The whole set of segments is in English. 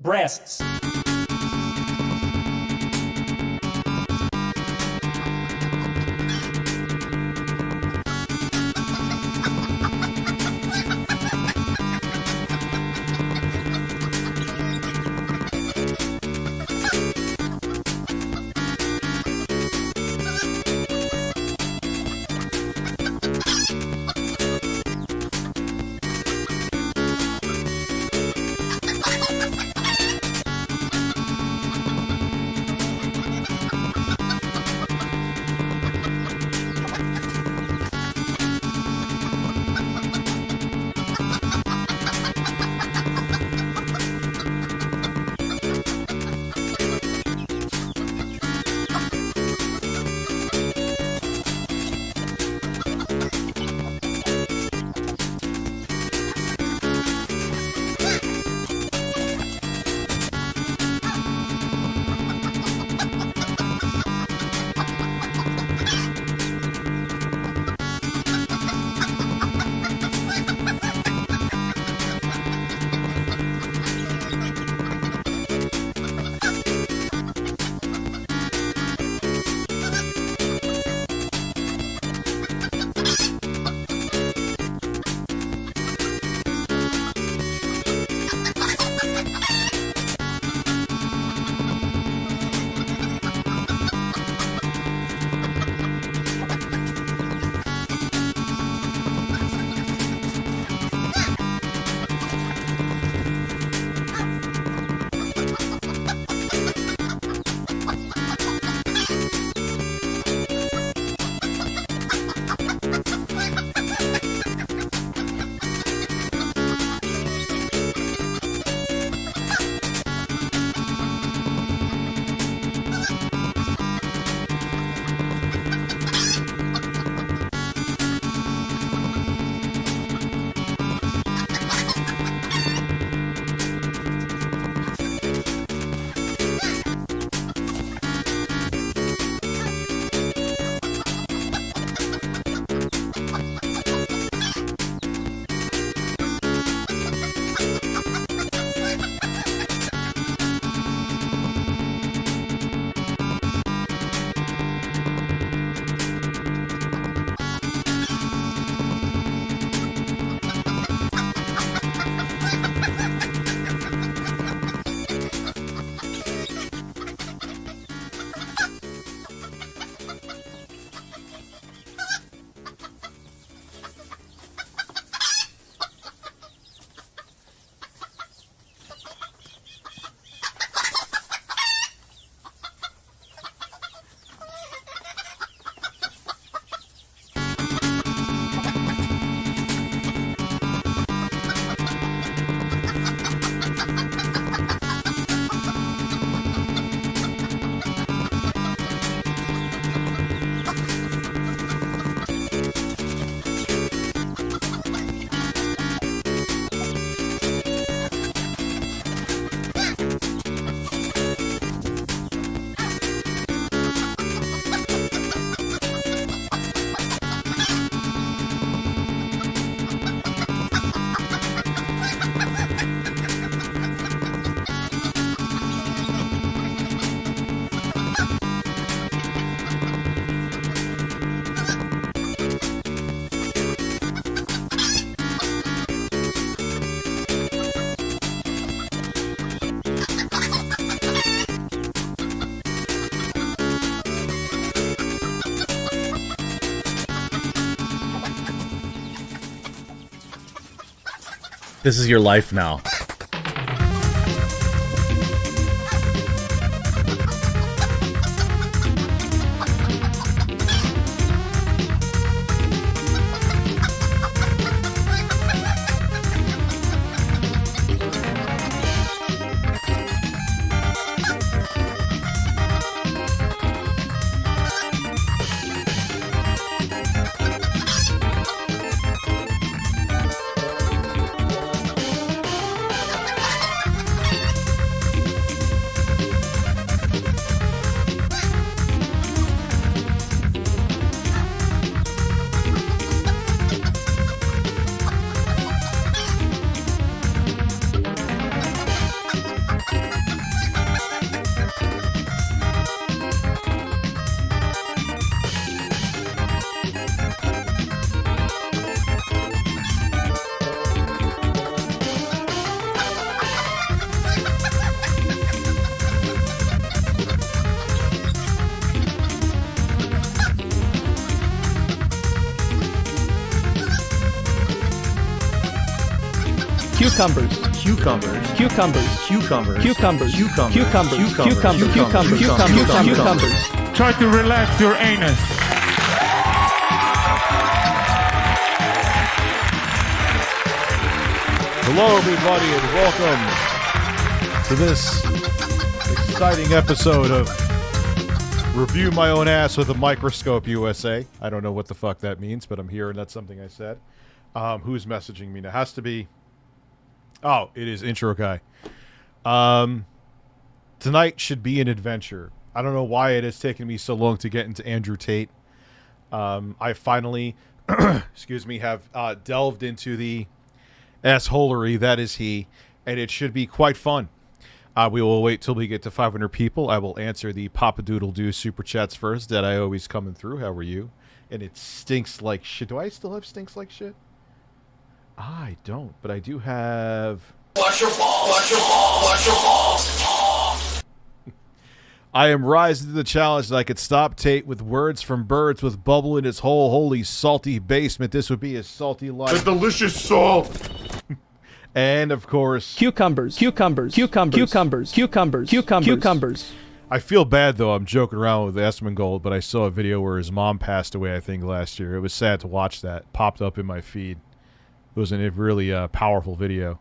breasts. This is your life now. Cucumbers. Cucumbers. Cucumbers. Cucumbers. Cucumbers. Cucumbers. Cucumbers. Cucumbers. Cucumbers. Cucumbers. Try to relax your anus. Hello, everybody, and welcome to this exciting episode of Review My Own Ass with a Microscope USA. I don't know what the fuck that means, but I'm here, and that's something I said. Who's messaging me? It has to be... Oh, it is Intro Guy. Tonight should be an adventure. I don't know why it has taken me so long to get into Andrew Tate. I finally, excuse me, have delved into the assholery that is he, and it should be quite fun. We will wait till we get to 500 people. I will answer the Papa-Doodle-Doo super chats first that I always coming through. How are you? And it stinks like shit. Do I still have stinks like shit? I don't, but I do have... Watch your balls, watch your balls, watch your balls. I am rising to the challenge that I could stop Tate with words from birds with bubble in his whole holy salty basement. This would be his salty life. The delicious salt. And of course, Cucumbers. Cucumbers. Cucumbers. Cucumbers. Cucumbers. Cucumbers. Cucumbers. I feel bad though. I'm joking around with Esmongold, but I saw a video where his mom passed away, I think, last year. It was sad to watch that. Popped up in my feed. It was a really powerful video.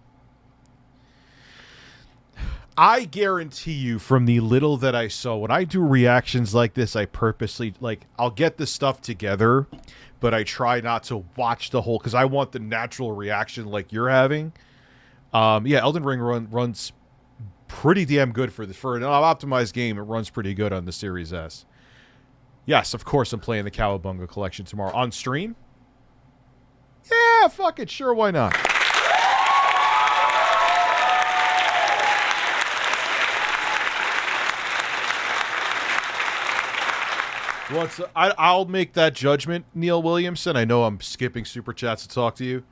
I guarantee you, from the little that I saw, when I do reactions like this, I purposely, like, I'll get the stuff together, but I try not to watch the whole, because I want the natural reaction like you're having. Yeah, Elden Ring runs pretty damn good for an optimized game. It runs pretty good on the Series S. Yes, of course I'm playing the Cowabunga Collection tomorrow. On stream? Yeah, fuck it, sure, why not? I'll make that judgment, Neil Williamson. I know I'm skipping super chats to talk to you.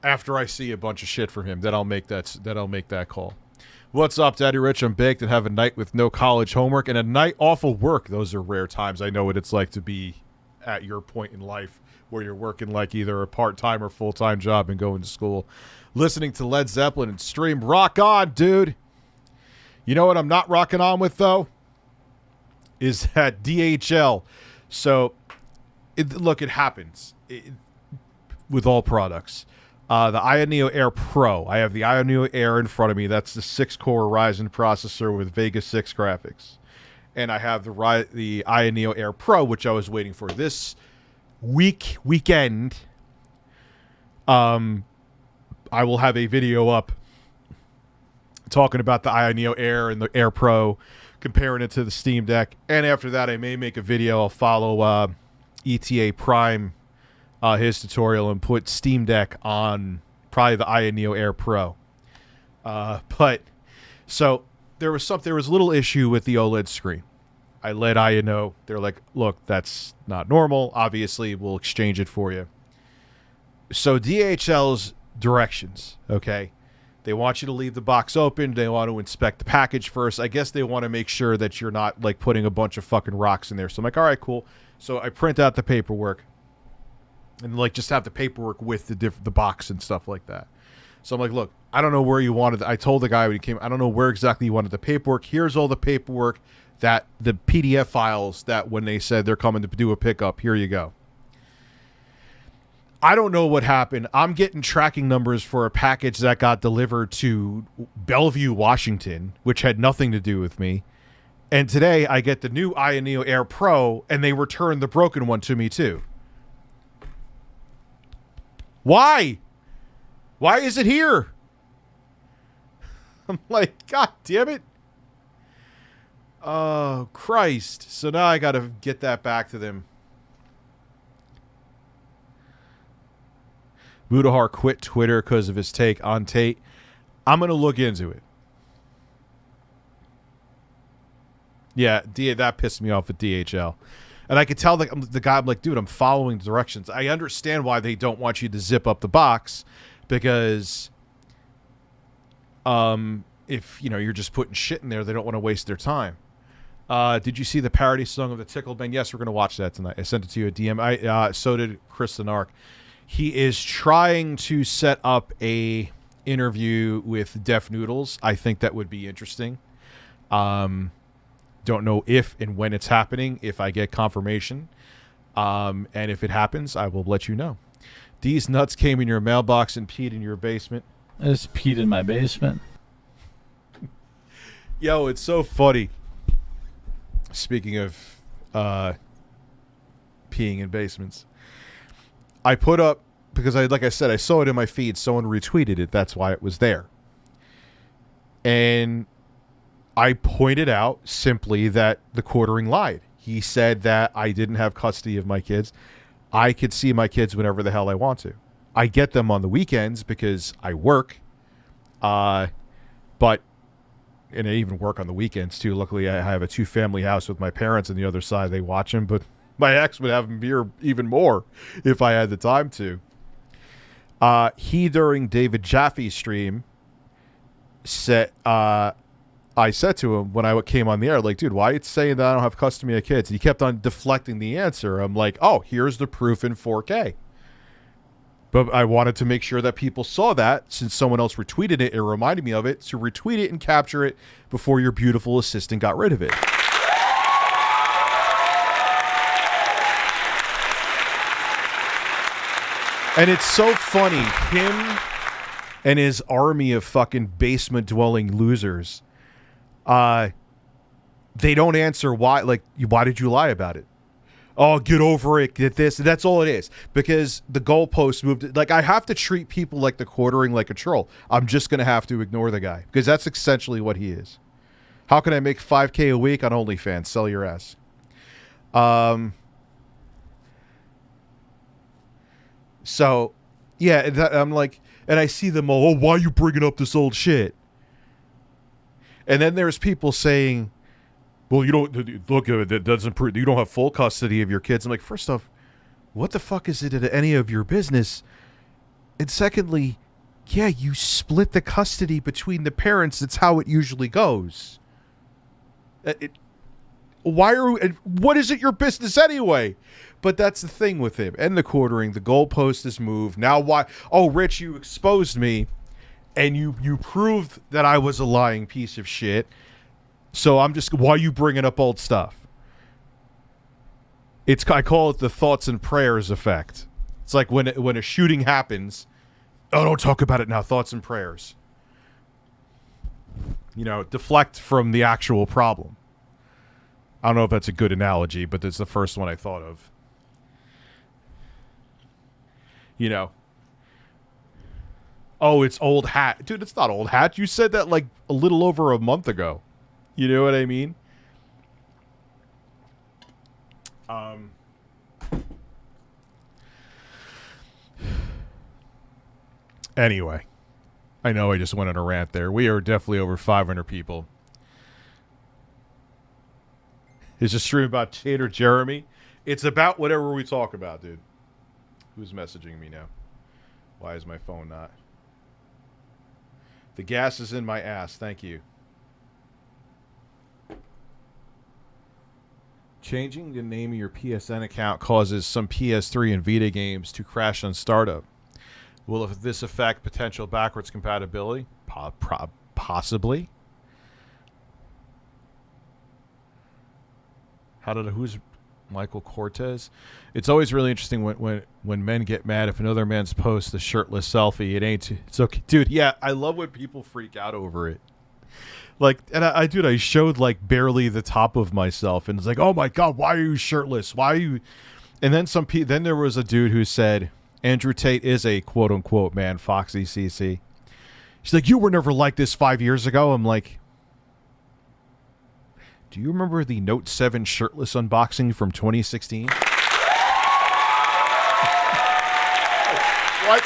After I see a bunch of shit from him, then I'll make that call. What's up, Daddy Rich? I'm baked and have a night with no college homework and a night off of work. Those are rare times. I know what it's like to be at your point in life where you're working like either a part-time or full-time job and going to school. Listening to Led Zeppelin and stream. Rock on, dude. You know what I'm not rocking on with, though? Is that DHL. So, look, it happens with all products. The Ioneo Air Pro. I have the Ioneo Air in front of me. That's the 6-core Ryzen processor with Vega 6 graphics. And I have the Ioneo Air Pro, which I was waiting for this weekend. I will have a video up talking about the Ioneo Air and the Air Pro, comparing it to the Steam Deck. And after that, I may make a video. I'll follow ETA Prime, his tutorial, and put Steam Deck on probably the Ioneo Air Pro. But so there was a little issue with the OLED screen. I let Aya know. They're like, look, that's not normal. Obviously, we'll exchange it for you. So DHL's directions, okay? They want you to leave the box open. They want to inspect the package first. I guess they want to make sure that you're not, like, putting a bunch of fucking rocks in there. So I'm like, all right, cool. So I print out the paperwork and, like, just have the paperwork with the box and stuff like that. So I'm like, look, I don't know where you wanted. I told the guy when he came, I don't know where exactly you wanted the paperwork. Here's all the paperwork, that the PDF files that when they said they're coming to do a pickup, here you go. I don't know what happened. I'm getting tracking numbers for a package that got delivered to Bellevue, Washington, which had nothing to do with me. And today I get the new Ioneo Air Pro, and they return the broken one to me too. Why? Why is it here? I'm like, God damn it. Oh, Christ. So now I got to get that back to them. Budahar quit Twitter because of his take on Tate. I'm going to look into it. Yeah, that pissed me off at DHL. And I could tell the guy, I'm like, dude, I'm following the directions. I understand why they don't want you to zip up the box, because if, you know, you're just putting shit in there, they don't want to waste their time. Did you see the parody song of the Tickled Man? Yes, we're going to watch that tonight. I sent it to you a DM. So did Chris the Narc. He is trying to set up a interview with Def Noodles. I think that would be interesting. Don't know if and when it's happening. If I get confirmation, and if it happens, I will let you know. These nuts came in your mailbox and peed in your basement. I just peed in my basement. Yo, it's so funny. Speaking of peeing in basements, I put up, because like I said, I saw it in my feed. Someone retweeted it. That's why it was there. And I pointed out simply that the quartering lied. He said that I didn't have custody of my kids. I could see my kids whenever the hell I want to. I get them on the weekends because I work. And I even work on the weekends too. Luckily, I have a 2-family house with my parents on the other side. They watch them, but my ex would have them here even more if I had the time to. He, during David Jaffe's stream, said, I said to him when I came on the air, like, dude, why are you saying that I don't have custody of kids? And he kept on deflecting the answer. I'm like, oh, here's the proof in 4K. But I wanted to make sure that people saw that, since someone else retweeted it. It reminded me of it, to retweet it and capture it before your beautiful assistant got rid of it. And it's so funny, him and his army of fucking basement-dwelling losers, they don't answer why. Like, why did you lie about it? Oh, get over it, get this. That's all it is. Because the goalpost moved. Like, I have to treat people like the quartering like a troll. I'm just going to have to ignore the guy. Because that's essentially what he is. How can I make $5K a week on OnlyFans? Sell your ass. So, yeah, I'm like, and I see them all, oh, why are you bringing up this old shit? And then there's people saying, well, you don't, look, that doesn't prove, you don't have full custody of your kids. I'm like, first off, what the fuck is it at any of your business? And secondly, yeah, you split the custody between the parents. That's how it usually goes. What is it your business anyway? But that's the thing with him and the quartering. The goalpost is moved. Now why? Oh, Rich, you exposed me, and you proved that I was a lying piece of shit. So I'm just, why are you bringing up old stuff? I call it the thoughts and prayers effect. It's like when a shooting happens, oh, don't talk about it now. Thoughts and prayers. You know, deflect from the actual problem. I don't know if that's a good analogy, but that's the first one I thought of. You know. Oh, it's old hat. Dude, it's not old hat. You said that like a little over a month ago. You know what I mean? Anyway. I know I just went on a rant there. We are definitely over 500 people. Is this stream about Tate or Jeremy? It's about whatever we talk about, dude. Who's messaging me now? Why is my phone not? The gas is in my ass. Thank you. Changing the name of your PSN account causes some PS3 and Vita games to crash on startup. Will this affect potential backwards compatibility? Possibly. Who's Michael Cortez? It's always really interesting when men get mad if another man's posts a shirtless selfie. It's okay, dude. Yeah, I love when people freak out over it. Like, and I showed like barely the top of myself, and it's like, oh my god, why are you shirtless? Why are you? And then then there was a dude who said, Andrew Tate is a quote unquote man, Foxy CC. She's like, you were never like this 5 years ago. I'm like, do you remember the Note 7 shirtless unboxing from 2016? What?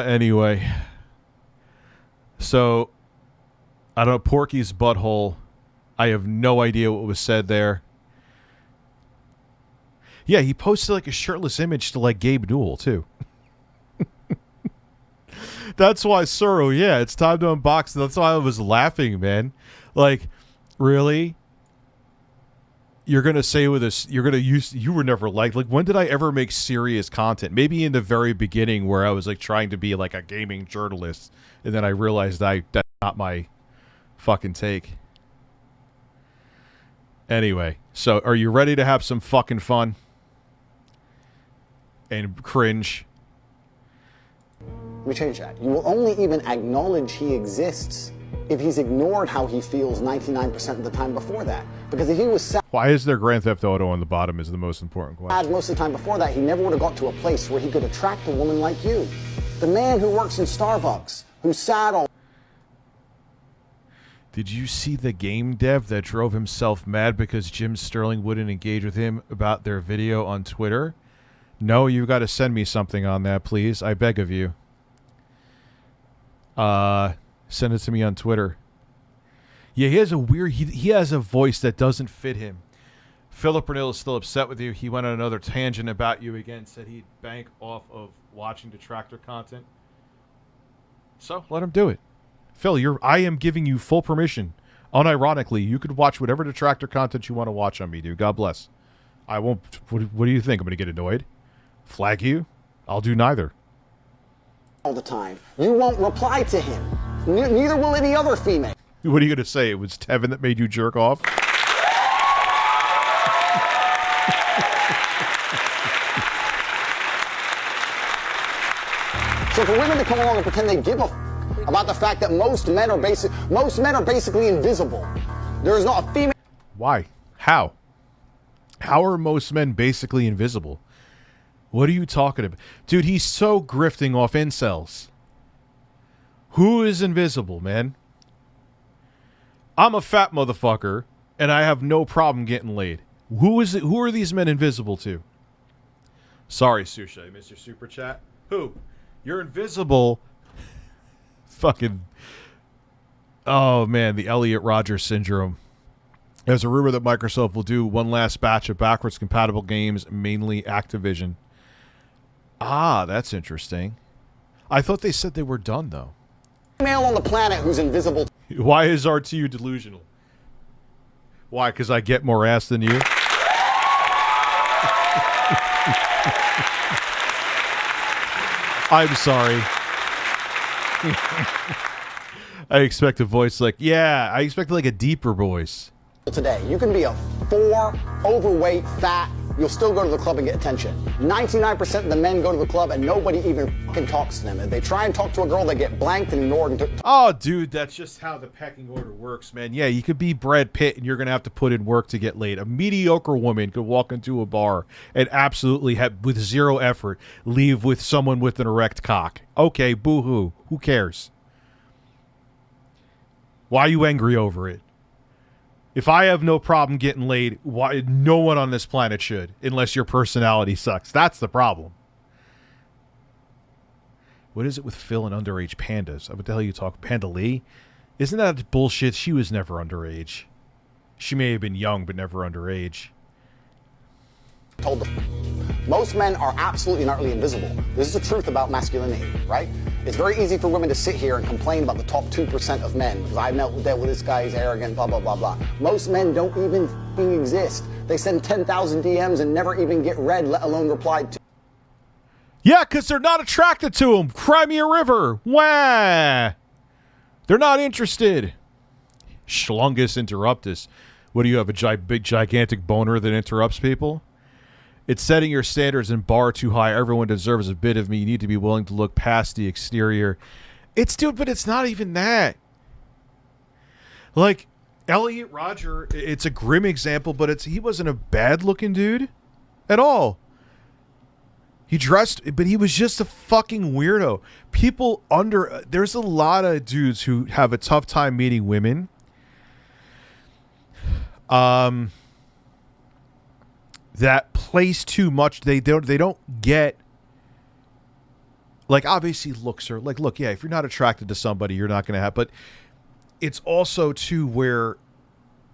Anyway. So, I don't know, Porky's butthole. I have no idea what was said there. Yeah, he posted like a shirtless image to like Gabe Newell, too. That's why, Suro, yeah, it's time to unbox. That's why I was laughing, man. Like, really? you're gonna say with this, you're gonna use. You were never like when did I ever make serious content? Maybe in the very beginning, where I was like trying to be like a gaming journalist, and then I realized that's not my fucking take. Anyway, so are you ready to have some fucking fun and cringe? Let me change that. You will only even acknowledge he exists if he's ignored how he feels 99% of the time before that. Because if he was sad Why is there Grand Theft Auto on the bottom is the most important question. most of the time before that, he never would have got to a place where he could attract a woman like you. The man who works in Starbucks, who's sad all Did you see the game dev that drove himself mad because Jim Sterling wouldn't engage with him about their video on Twitter? No, you've got to send me something on that, please. I beg of you. Send it to me on Twitter. Yeah, he has a weird... He has a voice that doesn't fit him. Philip Renil is still upset with you. He went on another tangent about you again. Said he'd bank off of watching detractor content. So, let him do it. Phil, I am giving you full permission. Unironically, you could watch whatever detractor content you want to watch on me, dude. God bless. I won't... What do you think? I'm going to get annoyed? Flag you? I'll do neither. the time. You won't reply to him. Neither will any other female. What are you going to say? It was Tevin that made you jerk off? So for women to come along and pretend they give a about the fact that most men are basically invisible. There is not a female. Why? How? How are most men basically invisible? What are you talking about? Dude, he's so grifting off incels. Who is invisible, man? I'm a fat motherfucker, and I have no problem getting laid. Who is it? Who are these men invisible to? Sorry, Sushi, I missed your super chat. Who? You're invisible. Fucking. Oh, man, the Elliot Rogers syndrome. There's a rumor that Microsoft will do one last batch of backwards compatible games, mainly Activision. Ah, that's interesting. I thought they said they were done, though. Female on the planet who's invisible. Why is RTU delusional? Why? Because I get more ass than you? I'm sorry. I expect a voice like, yeah, I expect like a deeper voice. Today, you can be a 4, overweight, fat, you'll still go to the club and get attention. 99% of the men go to the club and nobody even fucking talks to them. If they try and talk to a girl, they get blanked and ignored. Oh, dude, that's just how the pecking order works, man. Yeah, you could be Brad Pitt and you're going to have to put in work to get laid. A mediocre woman could walk into a bar and absolutely have, with zero effort, leave with someone with an erect cock. Okay, boo-hoo. Who cares? Why are you angry over it? If I have no problem getting laid, why no one on this planet should, unless your personality sucks. That's the problem. What is it with Phil and underage pandas? What the hell are you talking? Panda Lee? Isn't that bullshit? She was never underage. She may have been young, but never underage. Told them. Most men are absolutely and utterly invisible. This is the truth about masculinity, right? It's very easy for women to sit here and complain about the top 2% of men because I've dealt with this guy, he's arrogant, blah, blah, blah, blah. Most men don't even exist. They send 10,000 DMs and never even get read, let alone replied to. Yeah, because they're not attracted to him. Cry me a river. Wah. They're not interested. Schlungus interruptus. What do you have, a big gigantic boner that interrupts people? It's setting your standards and bar too high. Everyone deserves a bit of me. You need to be willing to look past the exterior. Dude, but it's not even that. Like, Elliot Rodger, it's a grim example, but he wasn't a bad-looking dude at all. He dressed, but he was just a fucking weirdo. There's a lot of dudes who have a tough time meeting women. That place too much. They don't get, like, obviously looks are like, look, yeah, if you're not attracted to somebody, you're not going to have, but it's also too where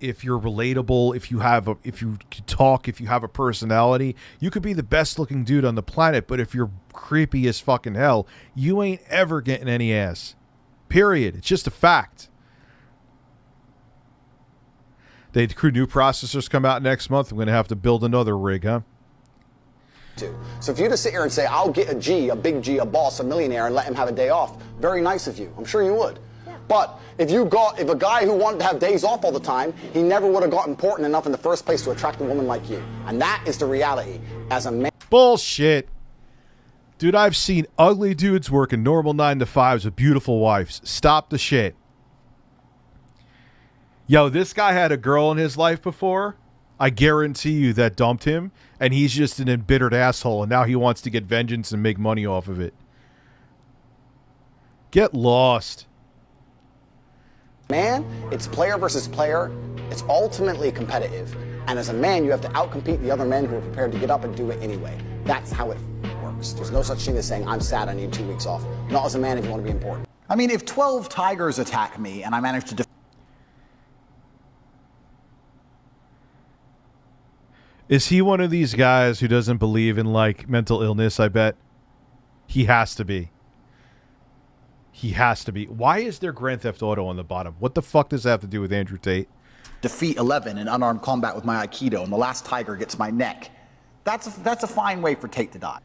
if you're relatable, if you can talk, if you have a personality, you could be the best looking dude on the planet, but if you're creepy as fucking hell, you ain't ever getting any ass. Period. It's just a fact. They new processors come out next month. I'm going to have to build another rig, huh? So if you just sit here and say, I'll get a G, a big G, a boss, a millionaire, and let him have a day off, very nice of you. I'm sure you would. Yeah. But if a guy who wanted to have days off all the time, he never would have got important enough in the first place to attract a woman like you. And that is the reality. As a man. Bullshit. Dude, I've seen ugly dudes working normal 9-to-5s with beautiful wives. Stop the shit. Yo, this guy had a girl in his life before. I guarantee you that dumped him, and he's just an embittered asshole, and now he wants to get vengeance and make money off of it. Get lost. Man, it's player versus player. It's ultimately competitive. And as a man, you have to outcompete the other men who are prepared to get up and do it anyway. That's how it works. There's no such thing as saying, I'm sad, I need 2 weeks off. Not as a man if you want to be important. I mean, if 12 tigers attack me and I manage to Is he one of these guys who doesn't believe in, like, mental illness, I bet? He has to be. He has to be. Why is there Grand Theft Auto on the bottom? What the fuck does that have to do with Andrew Tate? defeat 11 in unarmed combat with my Aikido, and the last tiger gets my neck, that's a fine way for Tate to die.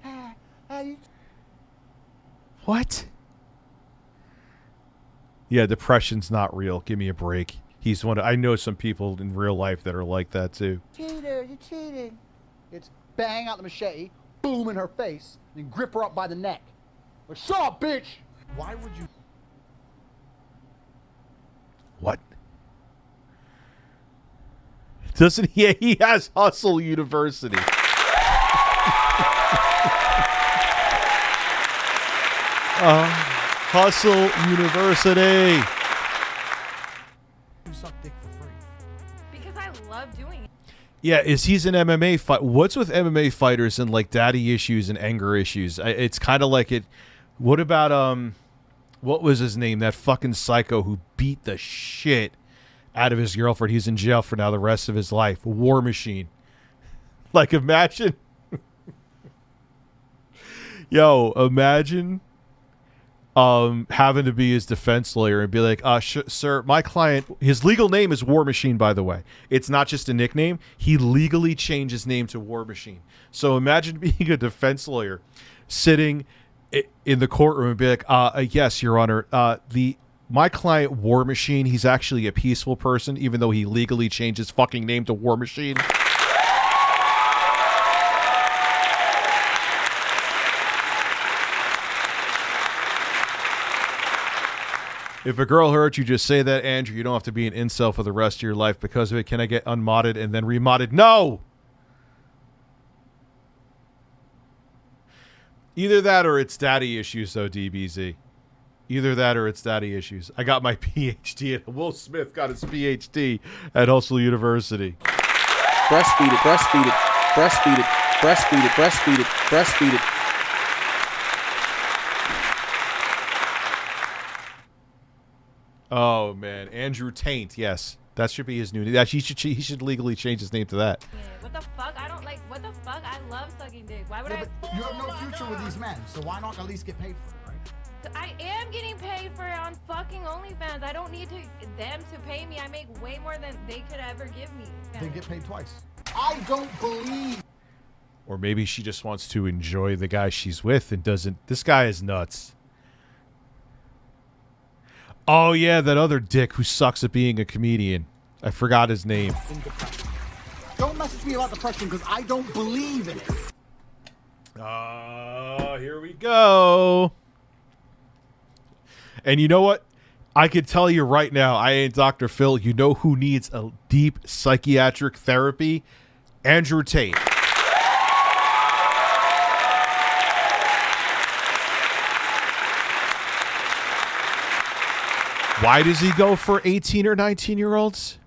What? Yeah, depression's not real. Give me a break. He's one. I know some people in real life that are like that too. Cheater, you're cheating. It's bang out the machete, boom in her face, and grip her up by the neck. Like, shut up, bitch! Why would you? What? Doesn't he? He has Hustle University. Hustle University. You suck dick for free. Because I love doing it. Yeah, he's an MMA fight. What's with MMA fighters and like daddy issues and anger issues? It's kind of like it. What about what was his name? That fucking psycho who beat the shit out of his girlfriend. He's in jail for now the rest of his life. War Machine. Like, imagine. Yo, imagine having to be his defense lawyer and be like, sir, my client, his legal name is War Machine, by the way. It's not just a nickname. He legally changed his name to War Machine. So imagine being a defense lawyer sitting in the courtroom and be like, yes, Your Honor, my client, War Machine, he's actually a peaceful person, even though he legally changed his fucking name to War Machine. If a girl hurt you, just say that, Andrew. You don't have to be an incel for the rest of your life because of it. Can I get unmodded and then remodded? No! Either that or it's daddy issues, though, DBZ. Either that or it's daddy issues. I got my PhD, and Will Smith got his PhD at Hustle University. Breastfeed it, breastfeed it, breastfeed it, breastfeed it, breastfeed it, breastfeed it. Oh, man. Andrew Taint, yes. That should be his new name. He should legally change his name to that. Yeah, what the fuck? I don't like, what the fuck? I love sucking dick. Why would I? You have no future with these men, so why not at least get paid for it, right? I am getting paid for it on fucking OnlyFans. I don't need them to pay me. I make way more than they could ever give me. They get paid twice. I don't believe. Or maybe she just wants to enjoy the guy she's with and doesn't. This guy is nuts. Oh, yeah, that other dick who sucks at being a comedian. I forgot his name. Don't message me about depression because I don't believe in it. Here we go. And you know what? I can tell you right now, I ain't Dr. Phil. You know who needs a deep psychiatric therapy? Andrew Tate. Why does he go for 18 or 19-year-olds?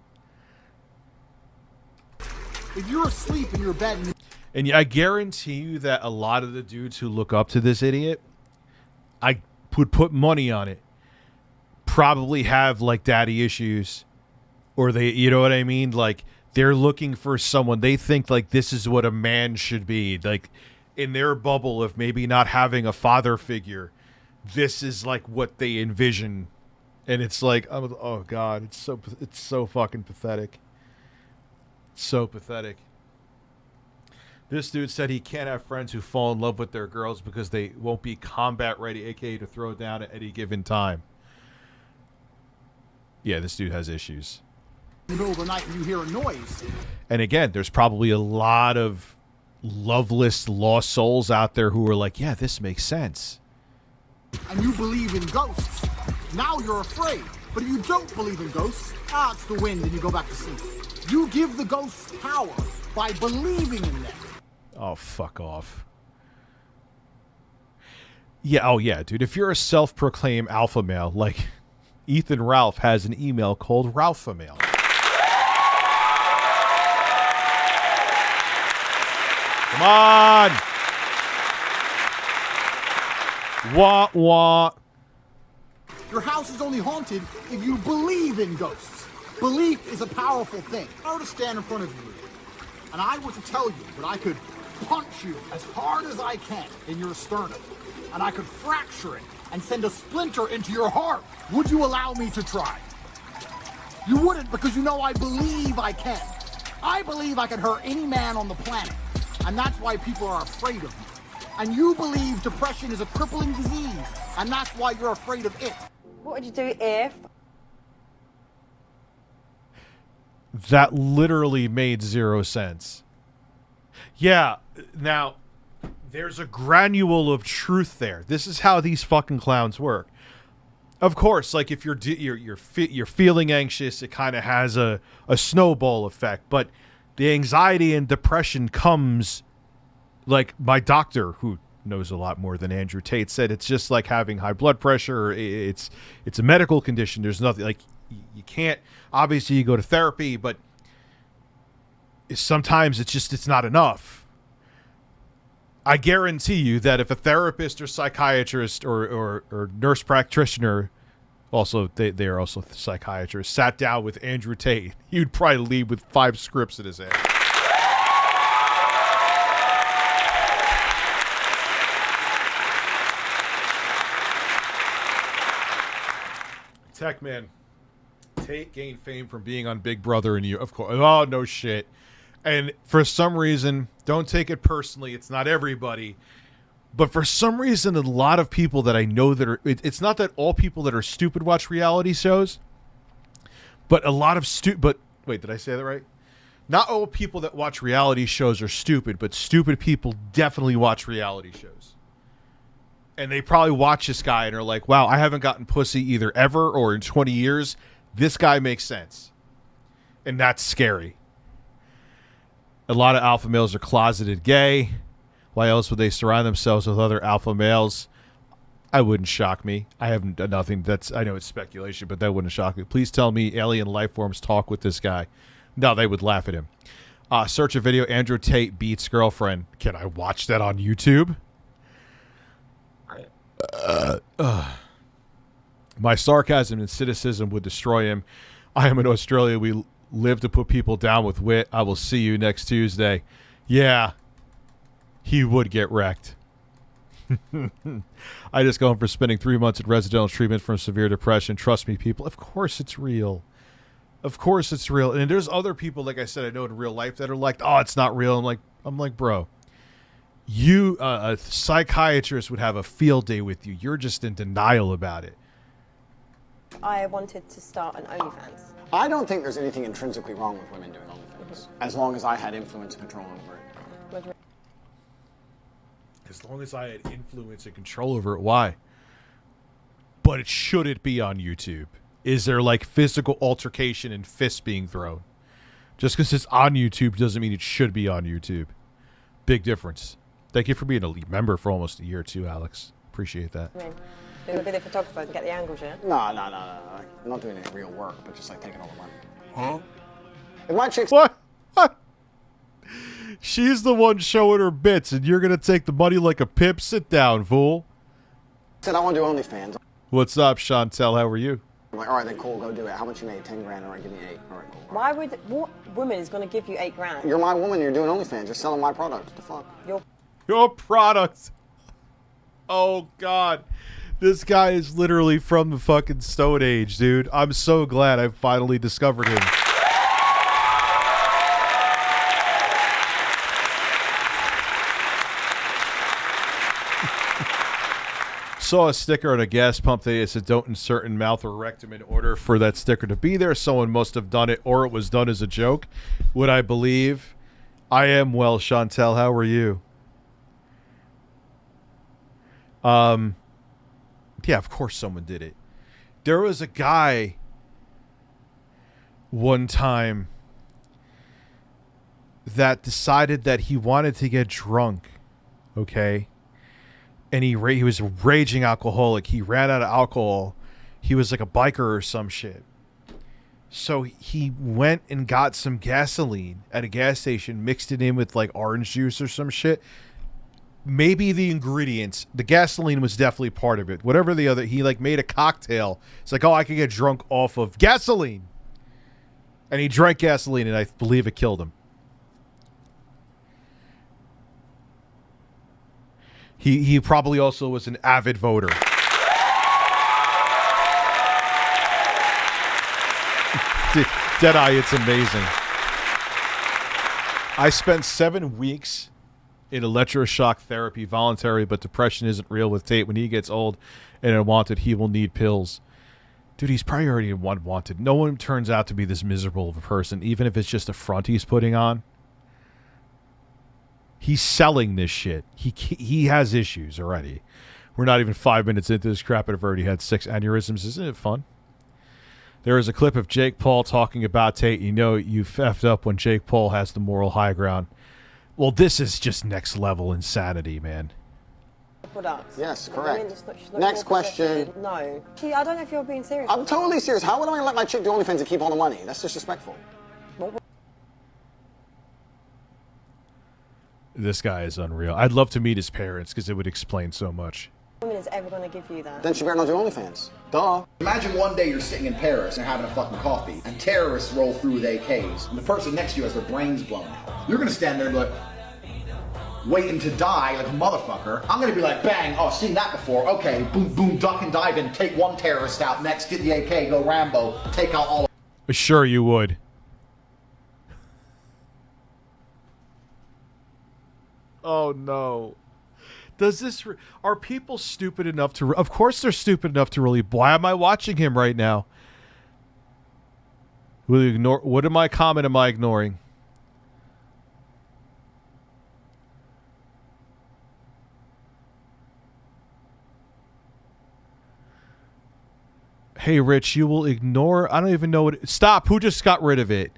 If you're asleep in your bed and I guarantee you that a lot of the dudes who look up to this idiot, I would put money on it, probably have like daddy issues, or they, you know what I mean? Like they're looking for someone. They think like this is what a man should be. Like in their bubble of maybe not having a father figure, this is like what they envision. And it's like, oh God, it's so fucking pathetic. So pathetic. This dude said he can't have friends who fall in love with their girls because they won't be combat ready, aka to throw down at any given time. Yeah, this dude has issues. In the middle of the night and you hear a noise. And again, there's probably a lot of loveless, lost souls out there who are like, yeah, this makes sense. And you believe in ghosts. Now you're afraid. But if you don't believe in ghosts, it's the wind and you go back to sleep. You give the ghosts power by believing in them. Oh, fuck off. Yeah, oh yeah, dude. If you're a self-proclaimed alpha male, like Ethan Ralph has an email called Ralpha Mail. Come on! Wah, wah. Your house is only haunted if you believe in ghosts. Belief is a powerful thing. If I were to stand in front of you, and I were to tell you that I could punch you as hard as I can in your sternum, and I could fracture it and send a splinter into your heart, would you allow me to try? You wouldn't, because you know I believe I can. I believe I can hurt any man on the planet, and that's why people are afraid of me. And you believe depression is a crippling disease, and that's why you're afraid of it. What would you do if... That literally made 0 sense. Yeah, now, there's a granule of truth there. This is how these fucking clowns work. Of course, like if you're feeling anxious, it kind of has a snowball effect. But the anxiety and depression comes, like my doctor, who knows a lot more than Andrew Tate, said it's just like having high blood pressure. It's a medical condition. There's nothing like you can't. Obviously, you go to therapy, but sometimes it's not enough. I guarantee you that if a therapist or psychiatrist or nurse practitioner, also they are also psychiatrists, sat down with Andrew Tate, he'd probably leave with 5 scripts in his head. Tech man, Tate gained fame from being on Big Brother, and you, of course. Oh no shit. And for some reason, don't take it personally, it's not everybody, but for some reason, a lot of people that I know that are, it's not that all people that are stupid watch reality shows, but a lot of but wait, did I say that right? Not all people that watch reality shows are stupid, but stupid people definitely watch reality shows. And they probably watch this guy and are like, wow, I haven't gotten pussy either ever or in 20 years. This guy makes sense. And that's scary. A lot of alpha males are closeted gay. Why else would they surround themselves with other alpha males? I wouldn't shock me. I haven't done nothing. I know it's speculation, but that wouldn't shock me. Please tell me alien life forms talk with this guy. No, they would laugh at him. Search a video, Andrew Tate beats girlfriend. Can I watch that on YouTube? My sarcasm and cynicism would destroy him. I am in Australia. We live to put people down with wit. I will see you next Tuesday. Yeah, he would get wrecked. I just go in for spending 3 months in residential treatment from severe depression. Trust me, people. Of course it's real. Of course it's real. And there's other people, like I said, I know in real life that are like, oh, it's not real. I'm like, bro, you, a psychiatrist would have a field day with you. You're just in denial about it. I wanted to start an OnlyFans. I don't think there's anything intrinsically wrong with women doing OnlyFans, as long as I had influence and control over it. As long as I had influence and control over it, why? But should it be on YouTube? Is there like physical altercation and fists being thrown? Just because it's on YouTube doesn't mean it should be on YouTube. Big difference. Thank you for being a member for almost a year too, Alex. Appreciate that. I mean, you're going to be the photographer and get the angles, yeah? No. I'm not doing any real work, but just like taking all the money. Huh? If my chick's... What? She's the one showing her bits, and you're going to take the money like a pimp? Sit down, fool. Said I want to do OnlyFans. What's up, Chantel? How are you? I'm like, all right, then cool, go do it. How much you made? 10 grand. All right, give me 8. All right, cool. Why would... What woman is going to give you 8 grand? You're my woman. You're doing OnlyFans. You're selling my product. What the fuck? Your product. Oh, God. This guy is literally from the fucking Stone Age, dude. I'm so glad I finally discovered him. Saw a sticker on a gas pump that said don't insert in mouth or rectum in order for that sticker to be there. Someone must have done it, or it was done as a joke. Would I believe? I am well, Chantel. How are you? Yeah, of course someone did it. There was a guy one time that decided that he wanted to get drunk, okay? And he was a raging alcoholic. He ran out of alcohol. He was like a biker or some shit. So he went and got some gasoline at a gas station, mixed it in with like orange juice or some shit. Maybe the ingredients, the gasoline was definitely part of it. Whatever the other, he like made a cocktail. It's like, oh, I could get drunk off of gasoline. And he drank gasoline, and I believe it killed him. He probably also was an avid voter. Deadeye, it's amazing. I spent 7 weeks in electroshock therapy, voluntary, but depression isn't real with Tate. When he gets old and unwanted, he will need pills. Dude, he's probably already unwanted. No one turns out to be this miserable of a person, even if it's just a front he's putting on. He's selling this shit. He has issues already. We're not even 5 minutes into this crap, and I've already had 6 aneurysms. Isn't it fun? There is a clip of Jake Paul talking about Tate. You know you effed up when Jake Paul has the moral high ground. Well, this is just next level insanity, man. Products. Yes, correct. Next question. No. Gee, I don't know if you're being serious. I'm totally serious. How would I let my chick do OnlyFans and keep all the money? That's disrespectful. This guy is unreal. I'd love to meet his parents because it would explain so much. Woman is ever going to give you that. Then she better not do OnlyFans. Duh. Imagine one day you're sitting in Paris and having a fucking coffee, and terrorists roll through with AKs, and the person next to you has their brains blown out. You're gonna stand there and be like, waiting to die like a motherfucker. I'm gonna be like, bang, oh, seen that before. Okay, boom, boom, duck and dive in, take one terrorist out, next get the AK, go Rambo, take out all of Sure you would. Oh no. Does this are people stupid enough to of course they're stupid enough to really why am I watching him right now? Will you ignore what am I comment am I ignoring? Hey Rich, you will ignore I don't even know what stop, who just got rid of it?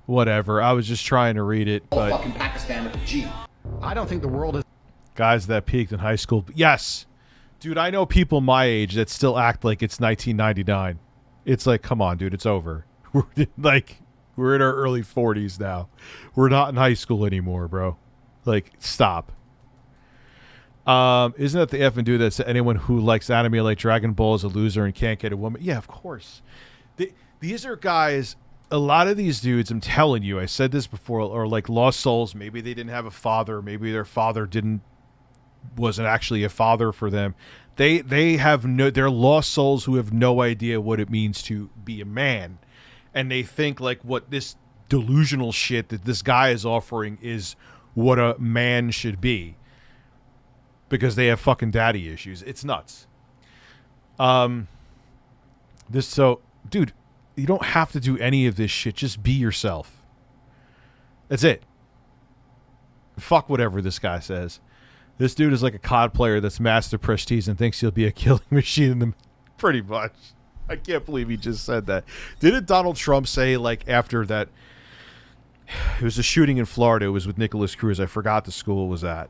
Whatever. I was just trying to read it, but fucking Pakistan with a G. I don't think the world is guys that peaked in high school. Yes. Dude, I know people my age that still act like it's 1999. It's like, come on, dude, it's over. We're in our early 40s now. We're not in high school anymore, bro. Like, stop. Isn't that the effing dude that said anyone who likes anime like Dragon Ball is a loser and can't get a woman? Yeah, of course. These are guys. A lot of these dudes, I'm telling you, I said this before, are like lost souls. Maybe they didn't have a father. Maybe their father wasn't actually a father for them. They're lost souls who have no idea what it means to be a man. And they think like what this delusional shit that this guy is offering is what a man should be. Because they have fucking daddy issues. It's nuts. Dude, you don't have to do any of this shit. Just be yourself. That's it. Fuck whatever this guy says. This dude is like a COD player that's master prestige and thinks he'll be a killing machine in the pretty much. I can't believe he just said that. Didn't Donald Trump say like after that it was a shooting in Florida, it was with Nicholas Cruz. I forgot the school it was at.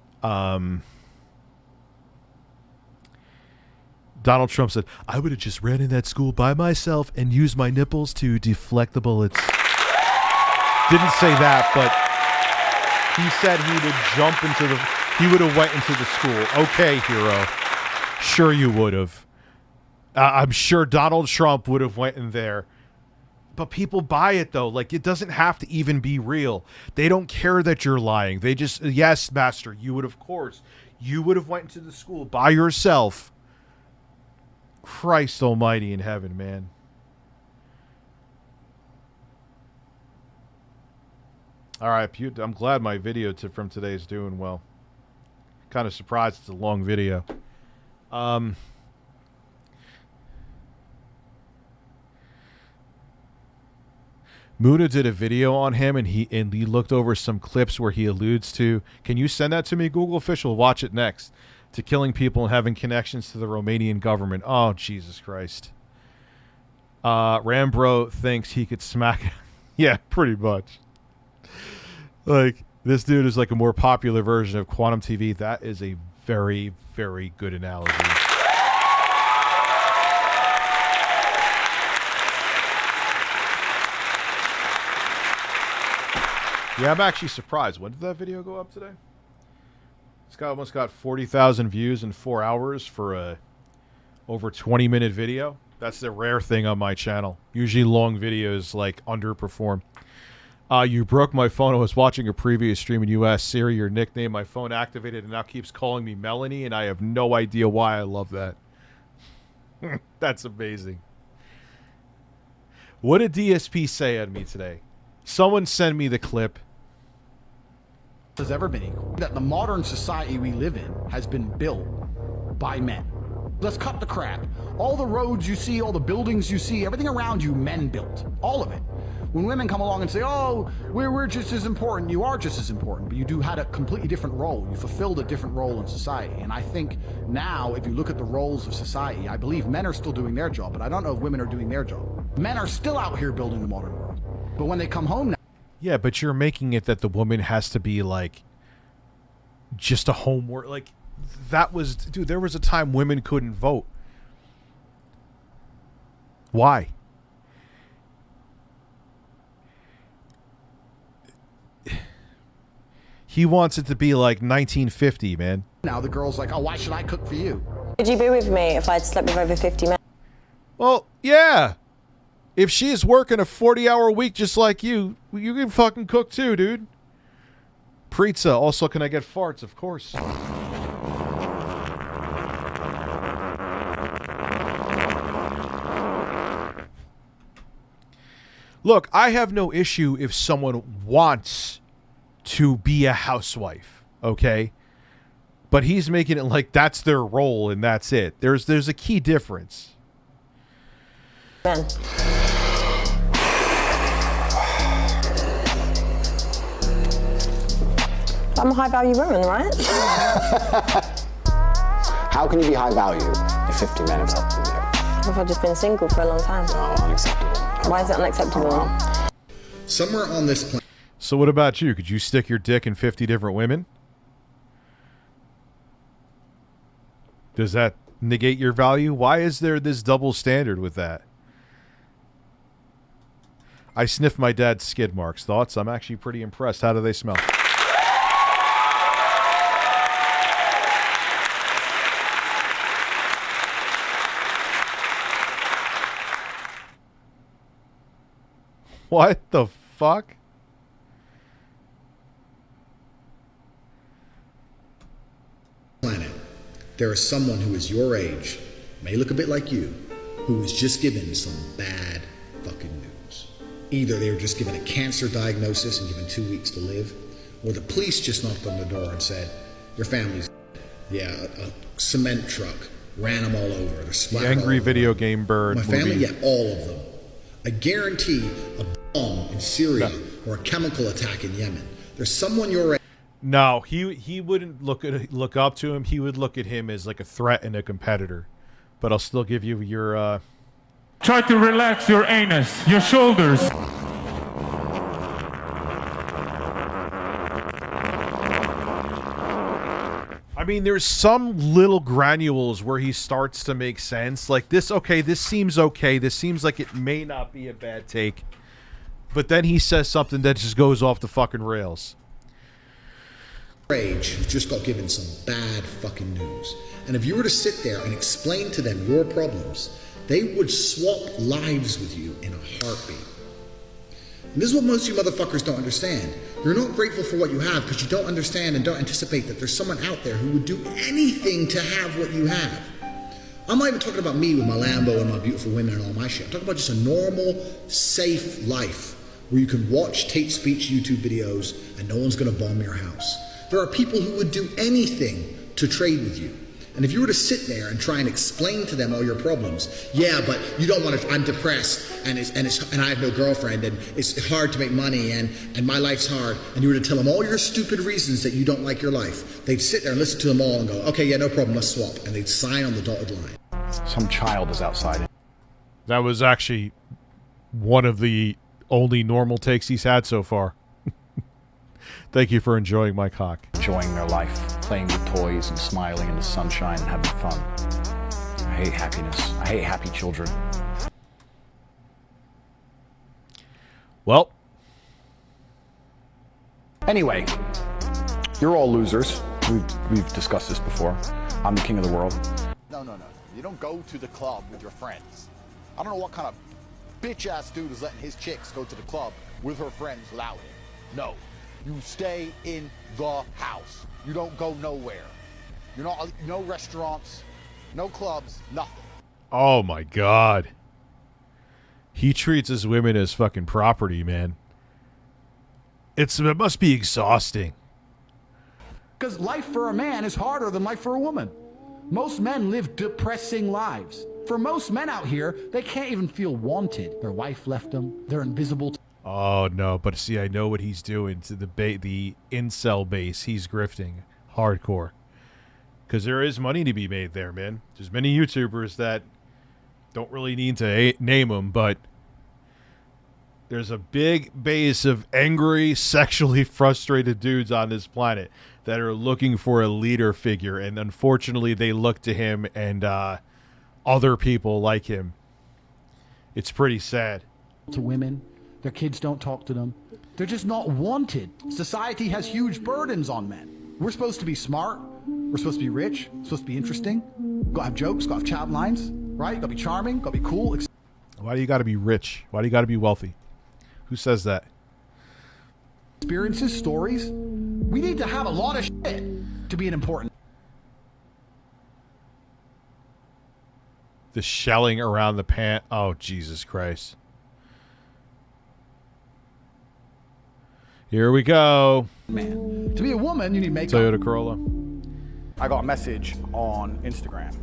Donald Trump said, I would have just ran in that school by myself and used my nipples to deflect the bullets. Didn't say that, but he said he would have went into the school. Okay, hero. Sure you would have. I'm sure Donald Trump would have went in there. But people buy it, though. Like, it doesn't have to even be real. They don't care that you're lying. They just, yes, master, you would, of course. You would have went into the school by yourself. Christ almighty in heaven, man. All right, I'm glad my video from today is doing well. Kind of surprised it's a long video. Muda did a video on him, and he looked over some clips where he alludes to. Can you send that to me, Google Official? Watch it next. To killing people and having connections to the Romanian government. Oh, Jesus Christ. Rambro thinks he could smack. Yeah, pretty much. Like, this dude is like a more popular version of Quantum TV. That is a very, very good analogy. Yeah, I'm actually surprised. When did that video go up today? It's almost got 40,000 views in 4 hours for a over 20-minute video. That's the rare thing on my channel. Usually long videos like underperform. You broke my phone. I was watching a previous stream in US. Siri, your nickname. My phone activated and now keeps calling me Melanie, and I have no idea why. I love that. That's amazing. What did DSP say at me today? Someone send me the clip. Has ever been equal. That the modern society we live in has been built by men. Let's cut the crap. All the roads you see, all the buildings you see, everything around you, men built. All of it. When women come along and say, oh, we're just as important, you are just as important, but you had a completely different role. You fulfilled a different role in society. And I think now, if you look at the roles of society, I believe men are still doing their job, but I don't know if women are doing their job. Men are still out here building the modern world. But when they come home now, yeah, but you're making it that the woman has to be like just a homework. Like that was, dude, there was a time women couldn't vote. Why? He wants it to be like 1950, man. Now the girl's like, oh, why should I cook for you? Would you be with me if I'd slept with over 50 men? Well, yeah. If she's working a 40-hour week just like you can fucking cook too, dude. Pizza. Also, can I get farts? Of course. Look, I have no issue if someone wants to be a housewife, okay? But he's making it like that's their role and that's it. There's a key difference. Men. I'm a high value woman, right? How can you be high value if 50 men have slept with you? If I've just been single for a long time. No, unacceptable. Why is it unacceptable? Somewhere on this planet. So what about you? Could you stick your dick in 50 different women? Does that negate your value? Why is there this double standard with that? I sniffed my dad's skid marks. Thoughts? I'm actually pretty impressed. How do they smell? What the fuck? Planet, there is someone who is your age, may look a bit like you, who was just given some bad fucking news. Either they were just given a cancer diagnosis and given 2 weeks to live, or the police just knocked on the door and said, your family's dead. Yeah, a cement truck ran them all over. They're splattered The angry all video over. game bird My family, movie. yeah, all of them. I guarantee a bomb in Syria or a chemical attack in Yemen. There's someone your age. No, he wouldn't look up to him. He would look at him as like a threat and a competitor. But I'll still give you your Try to relax your anus, your shoulders. I mean, there's some little granules where he starts to make sense. Like this, okay, this seems okay. This seems like it may not be a bad take. But then he says something that just goes off the fucking rails. Age who just got given some bad fucking news. And if you were to sit there and explain to them your problems, they would swap lives with you in a heartbeat. And this is what most of you motherfuckers don't understand. You're not grateful for what you have because you don't understand and don't anticipate that there's someone out there who would do anything to have what you have. I'm not even talking about me with my Lambo and my beautiful women and all my shit. I'm talking about just a normal, safe life where you can watch Tate Speech YouTube videos and no one's going to bomb your house. There are people who would do anything to trade with you. And if you were to sit there and try and explain to them all your problems, yeah, but you don't want to, I'm depressed and I have no girlfriend and it's hard to make money and my life's hard, and you were to tell them all your stupid reasons that you don't like your life, they'd sit there and listen to them all and go, okay, yeah, no problem, let's swap. And they'd sign on the dotted line. Some child is outside. That was actually one of the only normal takes he's had so far. Thank you for enjoying my cock. Enjoying their life, playing with toys and smiling in the sunshine and having fun. I hate happiness. I hate happy children. Well. Anyway, you're all losers. We've discussed this before. I'm the king of the world. No. You don't go to the club with your friends. I don't know what kind of bitch-ass dude is letting his chicks go to the club with her friends without him. No. You stay in the house. You don't go nowhere. You're not, no restaurants, no clubs, nothing. Oh my God. He treats his women as fucking property, man. It must be exhausting. Because life for a man is harder than life for a woman. Most men live depressing lives. For most men out here, they can't even feel wanted. Their wife left them. They're invisible. Oh no, but see, I know what he's doing to the incel base. He's grifting hardcore. Because there is money to be made there, man. There's many YouTubers that don't really need to name them, but there's a big base of angry, sexually frustrated dudes on this planet that are looking for a leader figure, and unfortunately they look to him and other people like him. It's pretty sad. To women, their kids don't talk to them. They're just not wanted. Society has huge burdens on men. We're supposed to be smart. We're supposed to be rich. Supposed to be interesting. Gotta have jokes. Gotta have chat lines. Right? Gotta be charming. Gotta be cool. Why do you gotta be rich? Why do you gotta be wealthy? Who says that? Experiences, stories. We need to have a lot of shit to be an important. The shelling around the pant. Oh, Jesus Christ. Here we go. Man, to be a woman, you need makeup. Toyota Corolla. I got a message on Instagram,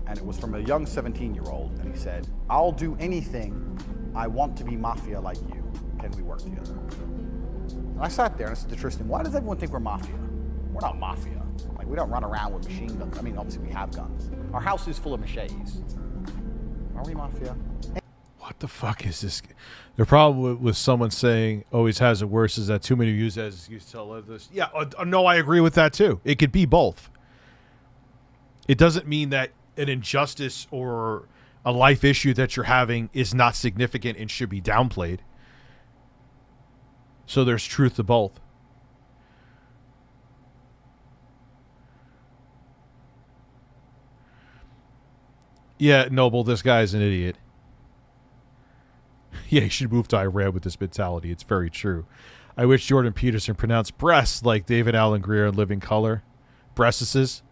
and it was from a young 17-year-old, and he said, I'll do anything. I want to be mafia like you. Can we work together? And I sat there and I said to Tristan, why does everyone think we're mafia? We're not mafia. Like, we don't run around with machine guns. I mean, obviously we have guns. Our house is full of machetes. Are we mafia? What the fuck is this? The problem with someone saying always has it worse is that too many use as excuse to tell others. Yeah, no, I agree with that too. It could be both. It doesn't mean that an injustice or a life issue that you're having is not significant and should be downplayed. So there's truth to both. Yeah, Noble, this guy's an idiot. Yeah, he should move to Iran with this mentality. It's very true. I wish Jordan Peterson pronounced breasts like David Alan Grier in Living Color. Breastises.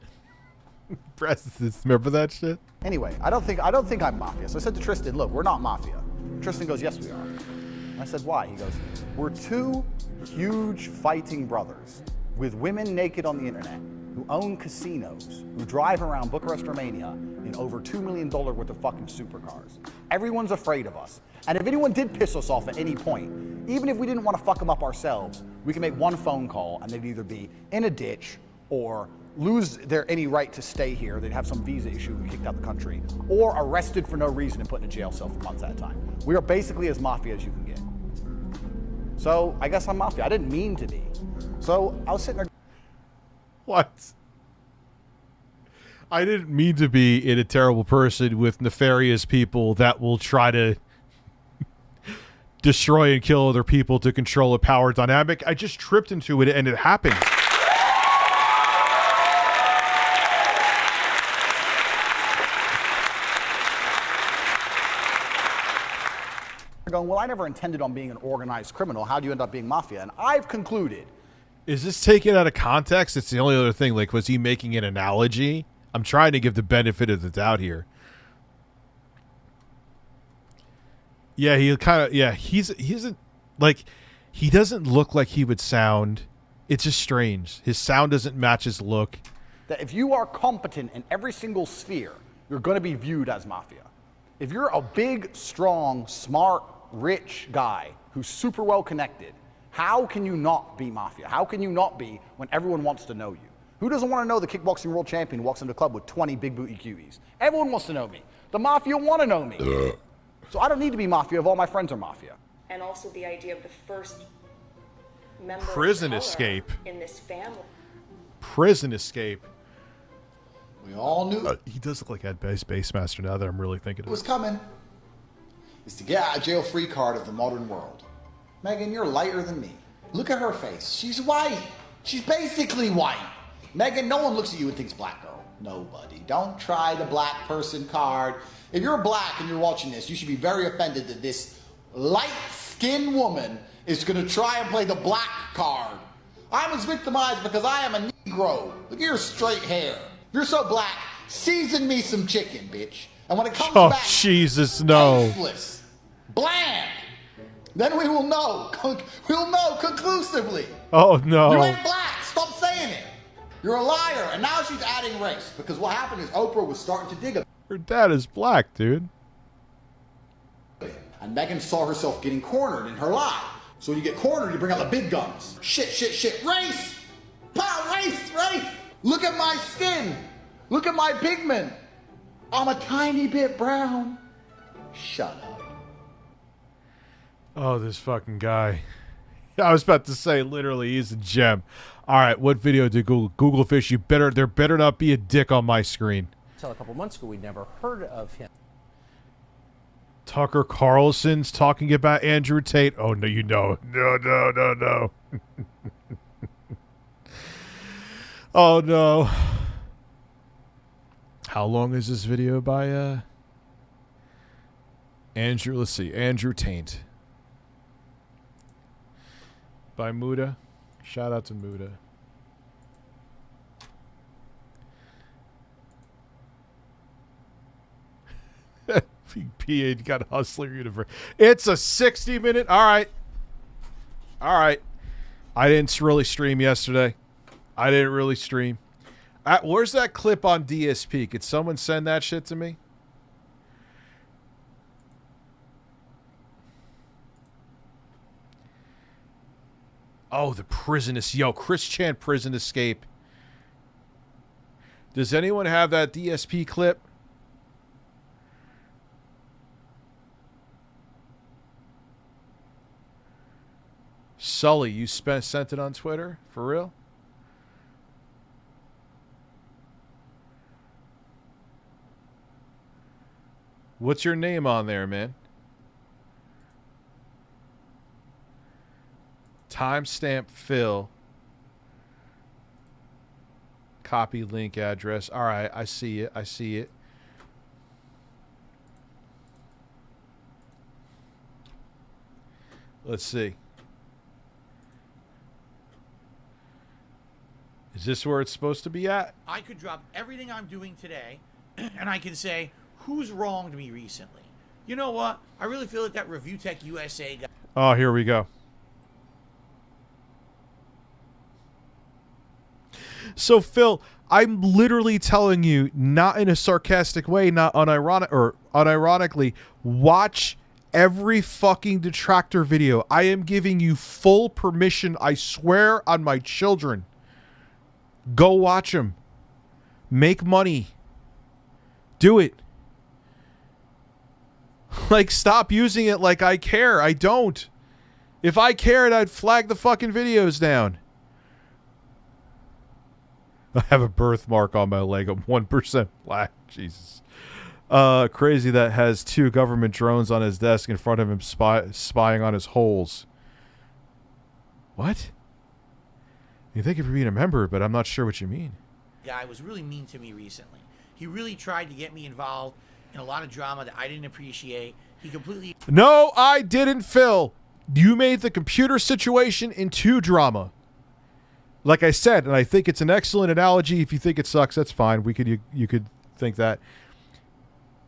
Breastises. Remember that shit? Anyway, I don't think I'm mafia. So I said to Tristan, look, we're not mafia. Tristan goes, yes, we are. And I said, why? He goes, we're two huge fighting brothers with women naked on the internet who own casinos, who drive around Bucharest, Romania in over $2 million worth of fucking supercars. Everyone's afraid of us. And if anyone did piss us off at any point, even if we didn't want to fuck them up ourselves, we can make one phone call and they'd either be in a ditch or lose their any right to stay here. They'd have some visa issue and be kicked out of the country, or arrested for no reason and put in a jail cell for months at a time. We are basically as mafia as you can get. So I guess I'm mafia. I didn't mean to be. So I was sitting there. What? I didn't mean to be a terrible person with nefarious people that will try to destroy and kill other people to control a power dynamic. I just tripped into it and it happened. Going, well, I never intended on being an organized criminal. How do you end up being mafia? And I've concluded. Is this taken out of context? It's the only other thing. Like, was he making an analogy? I'm trying to give the benefit of the doubt here. Yeah, he kind of, yeah, he's a, Like, he doesn't look like he would sound. It's just strange. His sound doesn't match his look. That if you are competent in every single sphere, you're going to be viewed as mafia. If you're a big, strong, smart, rich guy who's super well connected, how can you not be mafia? How can you not be when everyone wants to know you? Who doesn't want to know the kickboxing world champion who walks into the club with 20 big booty cuties? Everyone wants to know me. The mafia want to know me. So I don't need to be mafia if all my friends are mafia. And also the idea of the first member Prison of color escape. in this family. Prison escape. We all knew He does look like Ed Basemaster now that I'm really thinking it of was it. coming. It's the get out of jail free card of the modern world. Megan, you're lighter than me. Look at her face. She's white. She's basically white. Megan, no one looks at you and thinks black girl. Nobody. Don't try the black person card. If you're black and you're watching this, you should be very offended that this light-skinned woman is going to try and play the black card. I was victimized because I am a Negro. Look at your straight hair. If you're so black, season me some chicken, bitch. And when it comes Oh, back, Jesus, no. tasteless, bland, then we will know. We'll know conclusively. Oh, no. You ain't black. Stop saying it. You're a liar. And now she's adding race. Because what happened is Oprah was starting to dig a Her dad is black, dude. and Megan saw herself getting cornered in her lie. So when you get cornered, you bring out the big guns. Shit, shit, shit. Race! Pow, race, race! Look at my skin. Look at my pigment. I'm a tiny bit brown. Shut up. Oh, this fucking guy. I was about to say, literally, he's a gem. All right, what video did Google fish? There better not be a dick on my screen. Until a couple months ago, we'd never heard of him. Tucker Carlson's talking about Andrew Tate. Oh, no, you know. No. Oh, no. How long is this video by Andrew? Let's see. Andrew Tate. By Muda. Shout out to Muda. PA got Hustler Universe. It's a 60-minute. All right. I didn't really stream yesterday. Where's that clip on DSP? Could someone send that shit to me? Oh, the prison is... Yo, Chris Chan prison escape. Does anyone have that DSP clip? Sully, you sent it on Twitter? For real? What's your name on there, man? Timestamp Phil. Copy link address. All right, I see it. Let's see. Is this where it's supposed to be at? I could drop everything I'm doing today, and I can say, who's wronged me recently? You know what? I really feel like that ReviewTechUSA guy. Oh, here we go. So, Phil, I'm literally telling you, not in a sarcastic way, not unironically, watch every fucking detractor video. I am giving you full permission, I swear on my children. Go watch them. Make money. Do it. Like, stop using it like I care. I don't. If I cared, I'd flag the fucking videos down. I have a birthmark on my leg. I'm 1% black. Jesus. Crazy that has 2 government drones on his desk in front of him spying on his holes. What? You thank you for being a member, but I'm not sure what you mean. Guy was really mean to me recently. He really tried to get me involved in a lot of drama that I didn't appreciate. He completely... No, I didn't, Phil. You made the computer situation into drama. Like I said, and I think it's an excellent analogy. If you think it sucks, that's fine. You could think that.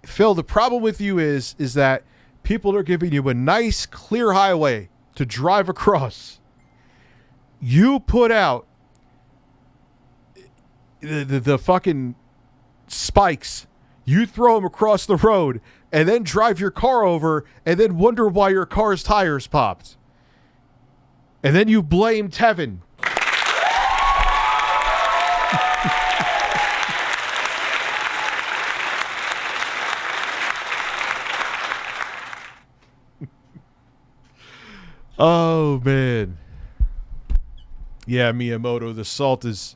Phil, the problem with you is that people are giving you a nice, clear highway to drive across. You put out the fucking spikes. You throw them across the road and then drive your car over and then wonder why your car's tires popped. And then you blame Tevin. Oh, man. Yeah, Miyamoto, the salt is...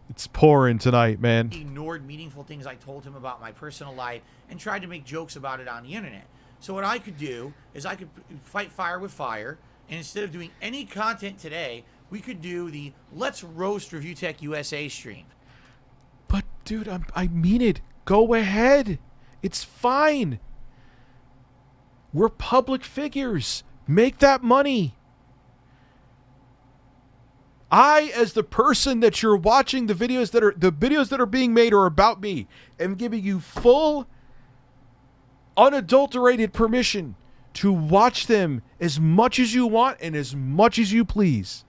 It's pouring tonight, man. He ignored meaningful things I told him about my personal life and tried to make jokes about it on the internet. So what I could do is I could fight fire with fire, and instead of doing any content today, we could do the Let's Roast ReviewTechUSA stream. But, dude, I mean it. Go ahead. It's fine. We're public figures. Make that money. I, as the person that you're watching the videos that are being made or about me, am giving you full, unadulterated permission to watch them as much as you want and as much as you please.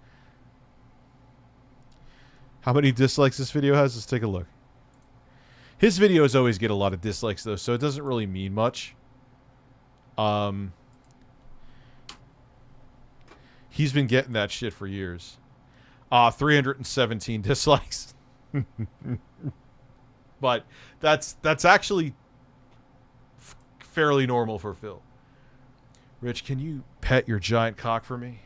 How many dislikes this video has? Let's take a look. His videos always get a lot of dislikes, though, so it doesn't really mean much. He's been getting that shit for years. 317 dislikes. But that's actually fairly normal for Phil. Rich, can you pet your giant cock for me?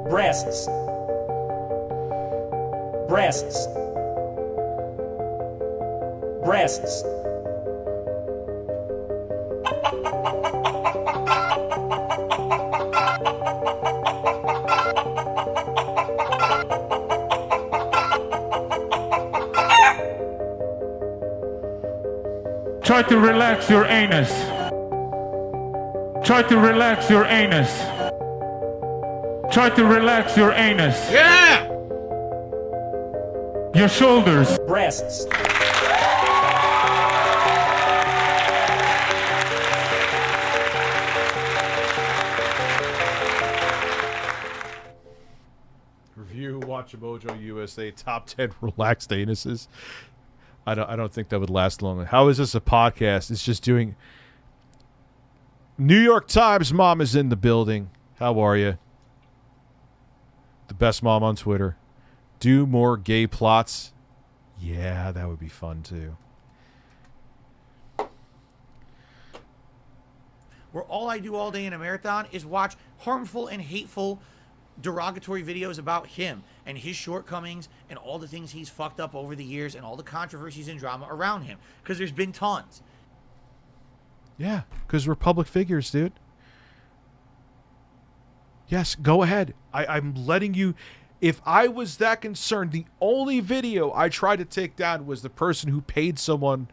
Breasts. Breasts. Breasts. Try to relax your anus. Try to relax your anus. Try to relax your anus. Yeah! Your shoulders. Breasts. Review Watch Mojo USA top 10 relaxed anuses. I don't think that would last long. How is this a podcast? It's just doing... New York Times mom is in the building. How are you? The best mom on Twitter. Do more gay plots. Yeah, that would be fun too. Where all I do all day in a marathon is watch harmful and hateful derogatory videos about him and his shortcomings and all the things he's fucked up over the years and all the controversies and drama around him, because there's been tons. Yeah, because we're public figures, dude. Yes, go ahead. I'm letting you... If I was that concerned, the only video I tried to take down was the person who paid someone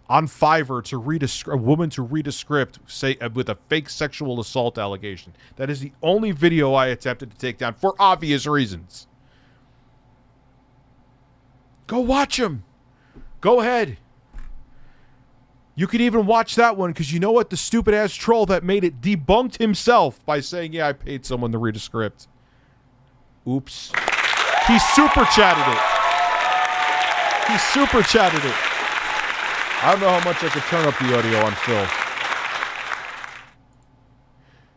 on Fiverr to read a woman to read a script, say with a fake sexual assault allegation. That is the only video I attempted to take down for obvious reasons. Go watch him. Go ahead. You can even watch that one, because you know what? The stupid ass troll that made it debunked himself by saying, yeah, I paid someone to read a script. Oops. He super chatted it. He super chatted it. I don't know how much I could turn up the audio on Phil.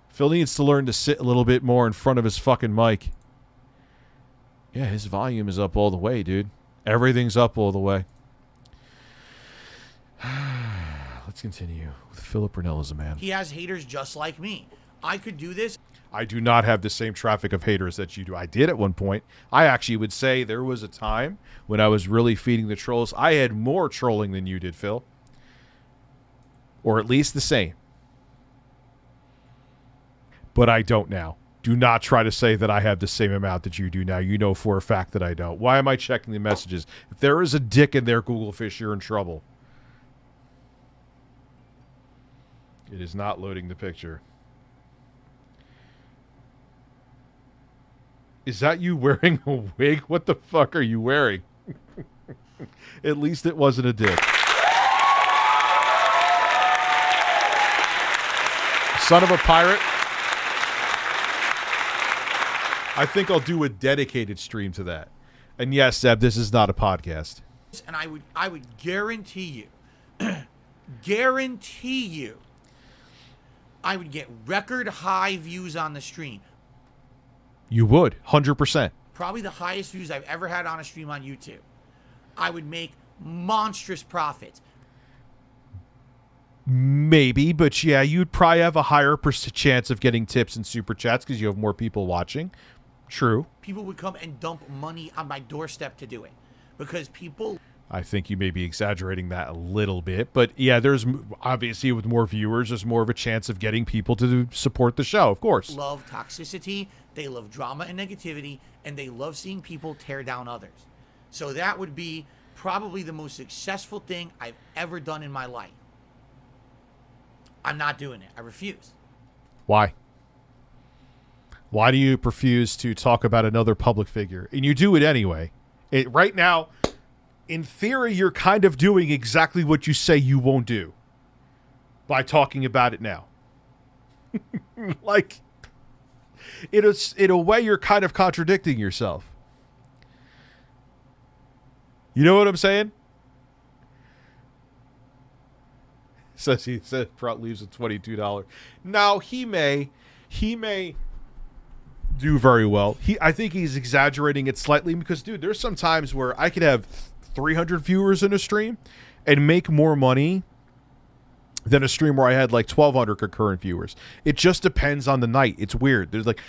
Phil needs to learn to sit a little bit more in front of his fucking mic. Yeah, his volume is up all the way, dude. Everything's up all the way. Let's continue with Philip Brunel as a man. He has haters just like me. I could do this. I do not have the same traffic of haters that you do. I did at one point. I actually would say there was a time when I was really feeding the trolls. I had more trolling than you did, Phil. Or at least the same. But I don't now. Do not try to say that I have the same amount that you do now. You know for a fact that I don't. Why am I checking the messages? If there is a dick in there, Google Fish, you're in trouble. It is not loading the picture. Is that you wearing a wig? What the fuck are you wearing? At least it wasn't a dick. Son of a pirate. I think I'll do a dedicated stream to that. And yes, Seb, this is not a podcast. And I would guarantee you, guarantee you, I would get record high views on the stream. You would, 100%. Probably the highest views I've ever had on a stream on YouTube. I would make monstrous profits. Maybe, but yeah, you'd probably have a higher chance of getting tips and super chats because you have more people watching. True. People would come and dump money on my doorstep to do it because people... I think you may be exaggerating that a little bit, but yeah, there's obviously with more viewers, there's more of a chance of getting people to support the show, of course. Love toxicity, they love drama and negativity, and they love seeing people tear down others. So that would be probably the most successful thing I've ever done in my life. I'm not doing it. I refuse. Why? Why do you refuse to talk about another public figure? And you do it anyway. Right now, in theory, you're kind of doing exactly what you say you won't do by talking about it now. Like, in a way, you're kind of contradicting yourself. You know what I'm saying? Says he said leaves with $22. Now he may do very well. I think he's exaggerating it slightly because, dude, there's some times where I could have 300 viewers in a stream and make more money than a stream where I had like 1,200 concurrent viewers. It just depends on the night. It's weird. There's like,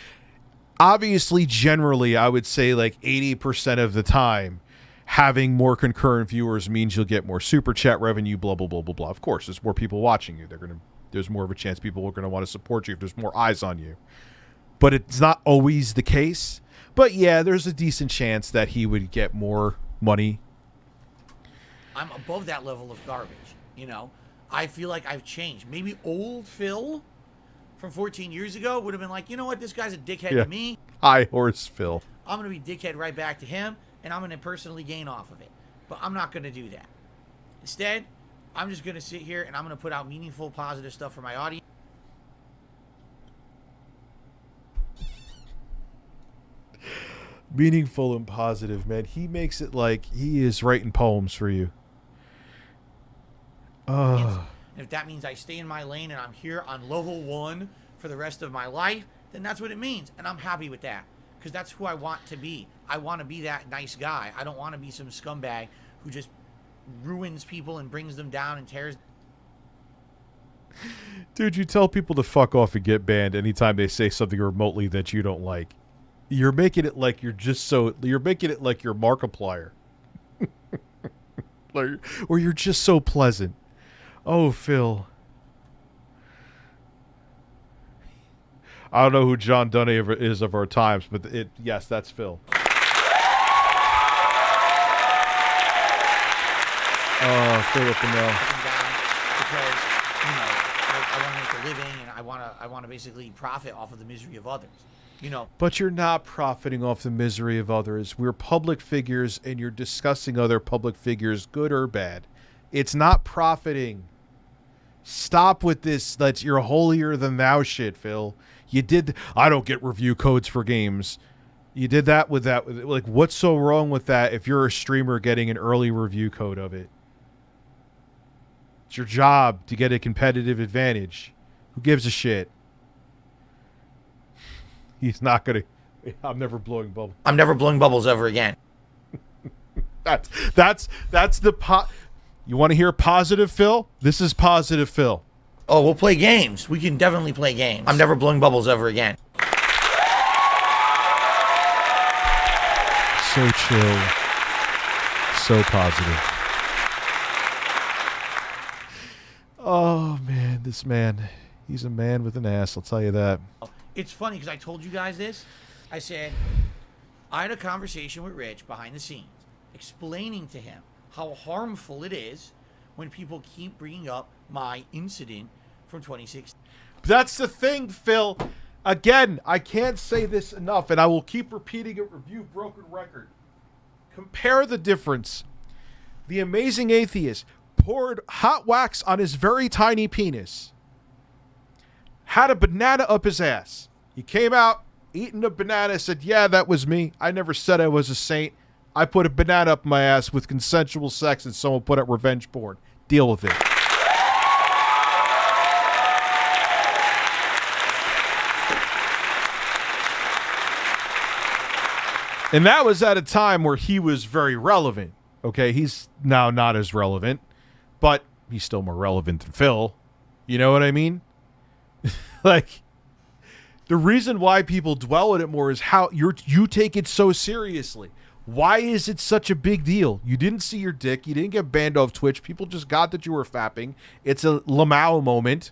obviously, generally, I would say like 80% of the time, having more concurrent viewers means you'll get more super chat revenue, blah, blah, blah, blah, blah. Of course, there's more people watching you. There's more of a chance people are going to want to support you if there's more eyes on you. But it's not always the case. But yeah, there's a decent chance that he would get more money. I'm above that level of garbage, you know? I feel like I've changed. Maybe old Phil from 14 years ago would have been like, you know what, this guy's a dickhead to me. High horse Phil. I'm going to be dickhead right back to him, and I'm going to personally gain off of it. But I'm not going to do that. Instead, I'm just going to sit here, and I'm going to put out meaningful, positive stuff for my audience. Meaningful and positive, man. He makes it like he is writing poems for you. And if that means I stay in my lane and I'm here on level 1 for the rest of my life, then that's what it means. And I'm happy with that because that's who I want to be. I want to be that nice guy. I don't want to be some scumbag who just ruins people and brings them down and tears. Dude, you tell people to fuck off and get banned anytime they say something remotely that you don't like. You're making it like you're making it like you're Markiplier. Or you're just so pleasant. Oh, Phil. I don't know who John Dunne is of our times, but yes, that's Phil. Oh, Philip and Mel. Because, you know, I want to make a living and I want to basically profit off of the misery of others. You know. But you're not profiting off the misery of others. We're public figures, and you're discussing other public figures, good or bad. It's not profiting. Stop with this. That's you're holier than thou shit, Phil. You did. I don't get review codes for games. You did that with that. Like, what's so wrong with that? If you're a streamer getting an early review code of it, it's your job to get a competitive advantage. Who gives a shit? He's not gonna. I'm never blowing bubbles. I'm never blowing bubbles ever again. That's the You want to hear positive Phil? This is positive Phil. Oh, we'll play games. We can definitely play games. I'm never blowing bubbles ever again. So chill. So positive. Oh man, this man. He's a man with an ass, I'll tell you that. It's funny because I told you guys this. I said, I had a conversation with Rich behind the scenes, explaining to him how harmful it is when people keep bringing up my incident from 2016. That's the thing, Phil. Again, I can't say this enough, and I will keep repeating it. Review broken record. Compare the difference. The Amazing Atheist poured hot wax on his very tiny penis. had a banana up his ass. He came out eating a banana, said, yeah, that was me. I never said I was a saint. I put a banana up my ass with consensual sex and someone put up revenge porn. Deal with it. And that was at a time where he was very relevant. Okay, he's now not as relevant, but he's still more relevant than Phil. You know what I mean? Like, the reason why people dwell on it more is how you take it so seriously. Why is it such a big deal? You didn't see your dick. You didn't get banned off Twitch. People just got that you were fapping. It's a Lamau moment.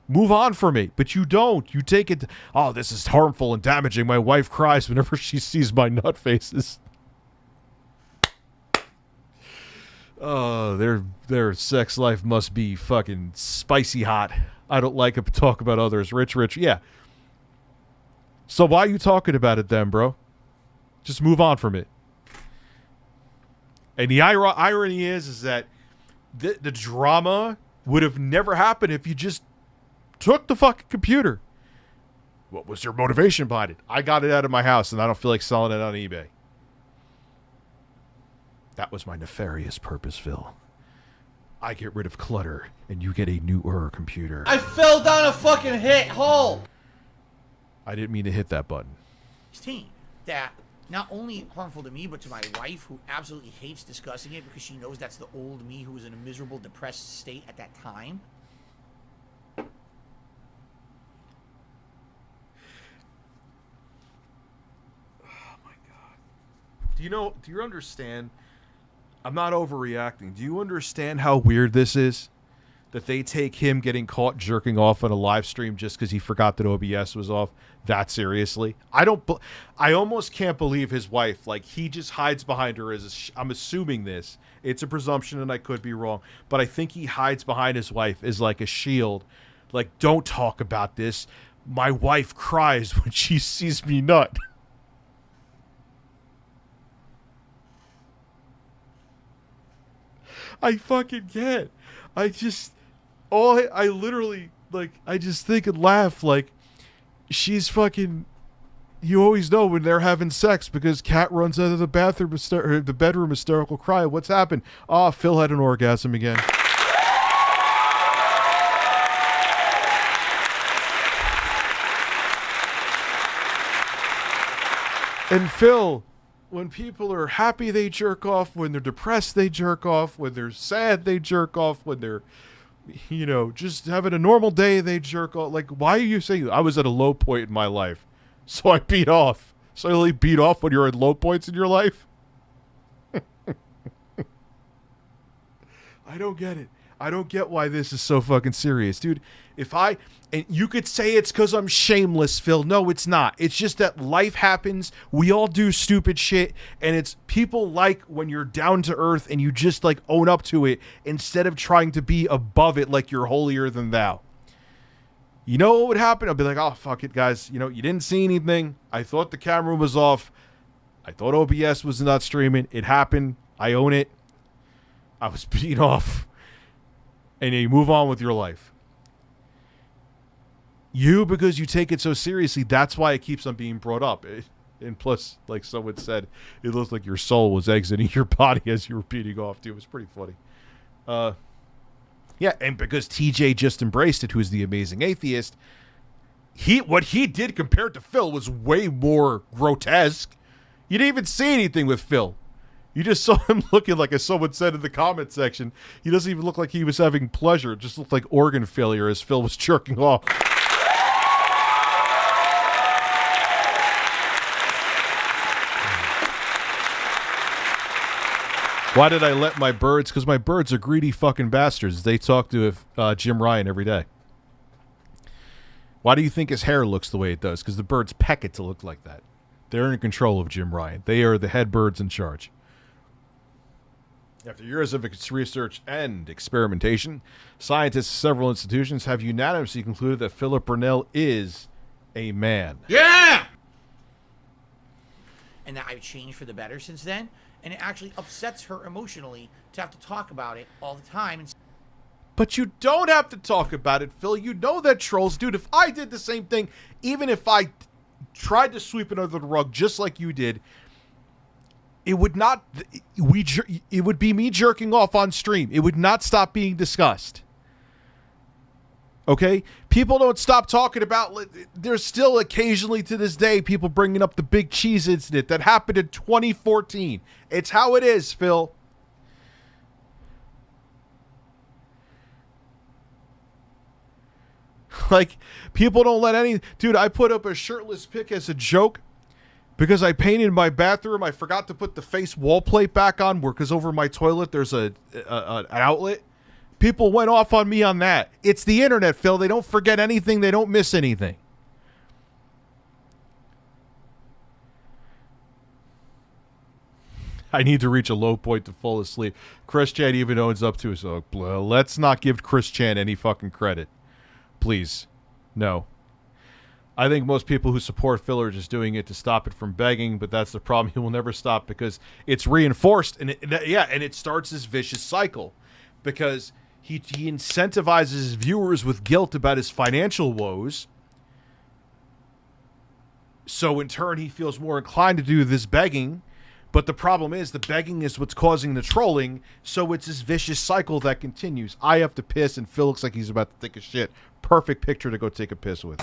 Move on from it, but you don't. You take it, oh, this is harmful and damaging. My wife cries whenever she sees my nut faces. Oh, their sex life must be fucking spicy hot. I don't like to talk about others. Rich, yeah. So why are you talking about it then, bro? Just move on from it. And the irony is that the drama would have never happened if you just took the fucking computer. What was your motivation behind it? I got it out of my house and I don't feel like selling it on eBay. That was my nefarious purpose, Phil. I get rid of clutter and you get a newer computer. I fell down a fucking hole. I didn't mean to hit that button. That not only harmful to me, but to my wife, who absolutely hates discussing it because she knows that's the old me who was in a miserable, depressed state at that time. Do you understand? I'm not overreacting. Do you understand how weird this is? That they take him getting caught jerking off on a live stream just because he forgot that OBS was off that seriously? I almost can't believe his wife. Like, he just hides behind her I'm assuming this. It's a presumption and I could be wrong. But I think he hides behind his wife as like a shield. Like, don't talk about this. My wife cries when she sees me nut. I fucking can't. I just think and laugh. Like, she's fucking, you always know when they're having sex because Kat runs out of the bathroom, the bedroom, hysterical cry. What's happened? Oh, Phil had an orgasm again. And Phil, when people are happy, they jerk off. When they're depressed, they jerk off. When they're sad, they jerk off. When they're, just having a normal day, they jerk off. Like, why are you saying I was at a low point in my life, so I beat off? So you only beat off when you're at low points in your life? I don't get it. I don't get why this is so fucking serious, dude. And you could say it's because I'm shameless, Phil. No, it's not. It's just that life happens. We all do stupid shit. And it's people like when you're down to earth and you just like own up to it instead of trying to be above it like you're holier than thou. You know what would happen? I'll be like, oh, fuck it, guys. You didn't see anything. I thought the camera was off. I thought OBS was not streaming. It happened. I own it. I was beat off. And you move on with your life. Because you take it so seriously, that's why it keeps on being brought up. And plus, like someone said, it looked like your soul was exiting your body as you were beating off, too. It was pretty funny. Yeah, and because TJ just embraced it, who is the amazing atheist, what he did compared to Phil was way more grotesque. You didn't even see anything with Phil. You just saw him looking like, as someone said in the comment section, he doesn't even look like he was having pleasure. It just looked like organ failure as Phil was jerking off. Why did I let my birds? Because my birds are greedy fucking bastards. They talk to Jim Ryan every day. Why do you think his hair looks the way it does? Because the birds peck it to look like that. They're in control of Jim Ryan. They are the head birds in charge. After years of research and experimentation, scientists at several institutions have unanimously concluded that Philip Burnell is a man. Yeah! And that I've changed for the better since then. And it actually upsets her emotionally to have to talk about it all the time. But you don't have to talk about it, Phil. You know that trolls, dude. If I did the same thing, even if I tried to sweep it under the rug just like you did, it would not. It would be me jerking off on stream. It would not stop being discussed. Okay? People don't stop talking about. There's still occasionally to this day people bringing up the big cheese incident that happened in 2014. It's how it is, Phil. Like, people don't let any... Dude, I put up a shirtless pic as a joke because I painted my bathroom. I forgot to put the face wall plate back on because over my toilet there's an outlet. People went off on me on that. It's the internet, Phil. They don't forget anything. They don't miss anything. I need to reach a low point to fall asleep. Chris Chan even owns up to it. So let's not give Chris Chan any fucking credit. Please. No. I think most people who support Phil are just doing it to stop it from begging, but that's the problem. He will never stop because it's reinforced. And it starts this vicious cycle because he incentivizes his viewers with guilt about his financial woes. So in turn, he feels more inclined to do this begging. But the problem is the begging is what's causing the trolling, so it's this vicious cycle that continues. I have to piss, and Phil looks like he's about to take a shit. Perfect picture to go take a piss with.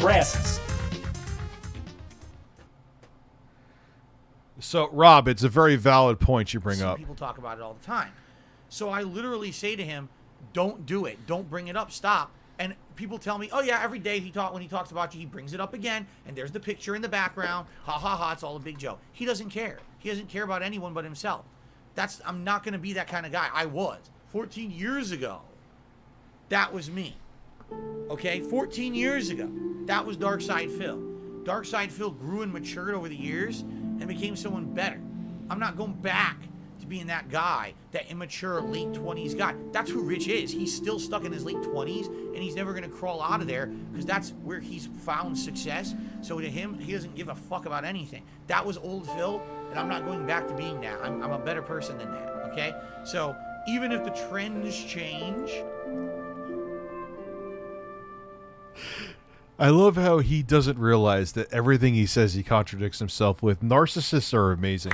Breasts. So, Rob, it's a very valid point you bring up. People talk about it all the time. So I literally say to him, don't do it. Don't bring it up. Stop. And people tell me, oh, yeah, every day when he talks about you, he brings it up again. And there's the picture in the background. Ha, ha, ha. It's all a big joke. He doesn't care. He doesn't care about anyone but himself. I'm not going to be that kind of guy. I was. 14 years ago, that was me. Okay? 14 years ago, that was Dark Side Phil. Dark Side Phil grew and matured over the years and became someone better. I'm not going back to being that guy, that immature late 20s guy. That's who Rich is. He's still stuck in his late 20s, and he's never going to crawl out of there because that's where he's found success. So to him, he doesn't give a fuck about anything. That was old Phil, and I'm not going back to being that. I'm a better person than that, okay? So even if the trends change... I love how he doesn't realize that everything he says he contradicts himself with. Narcissists are amazing.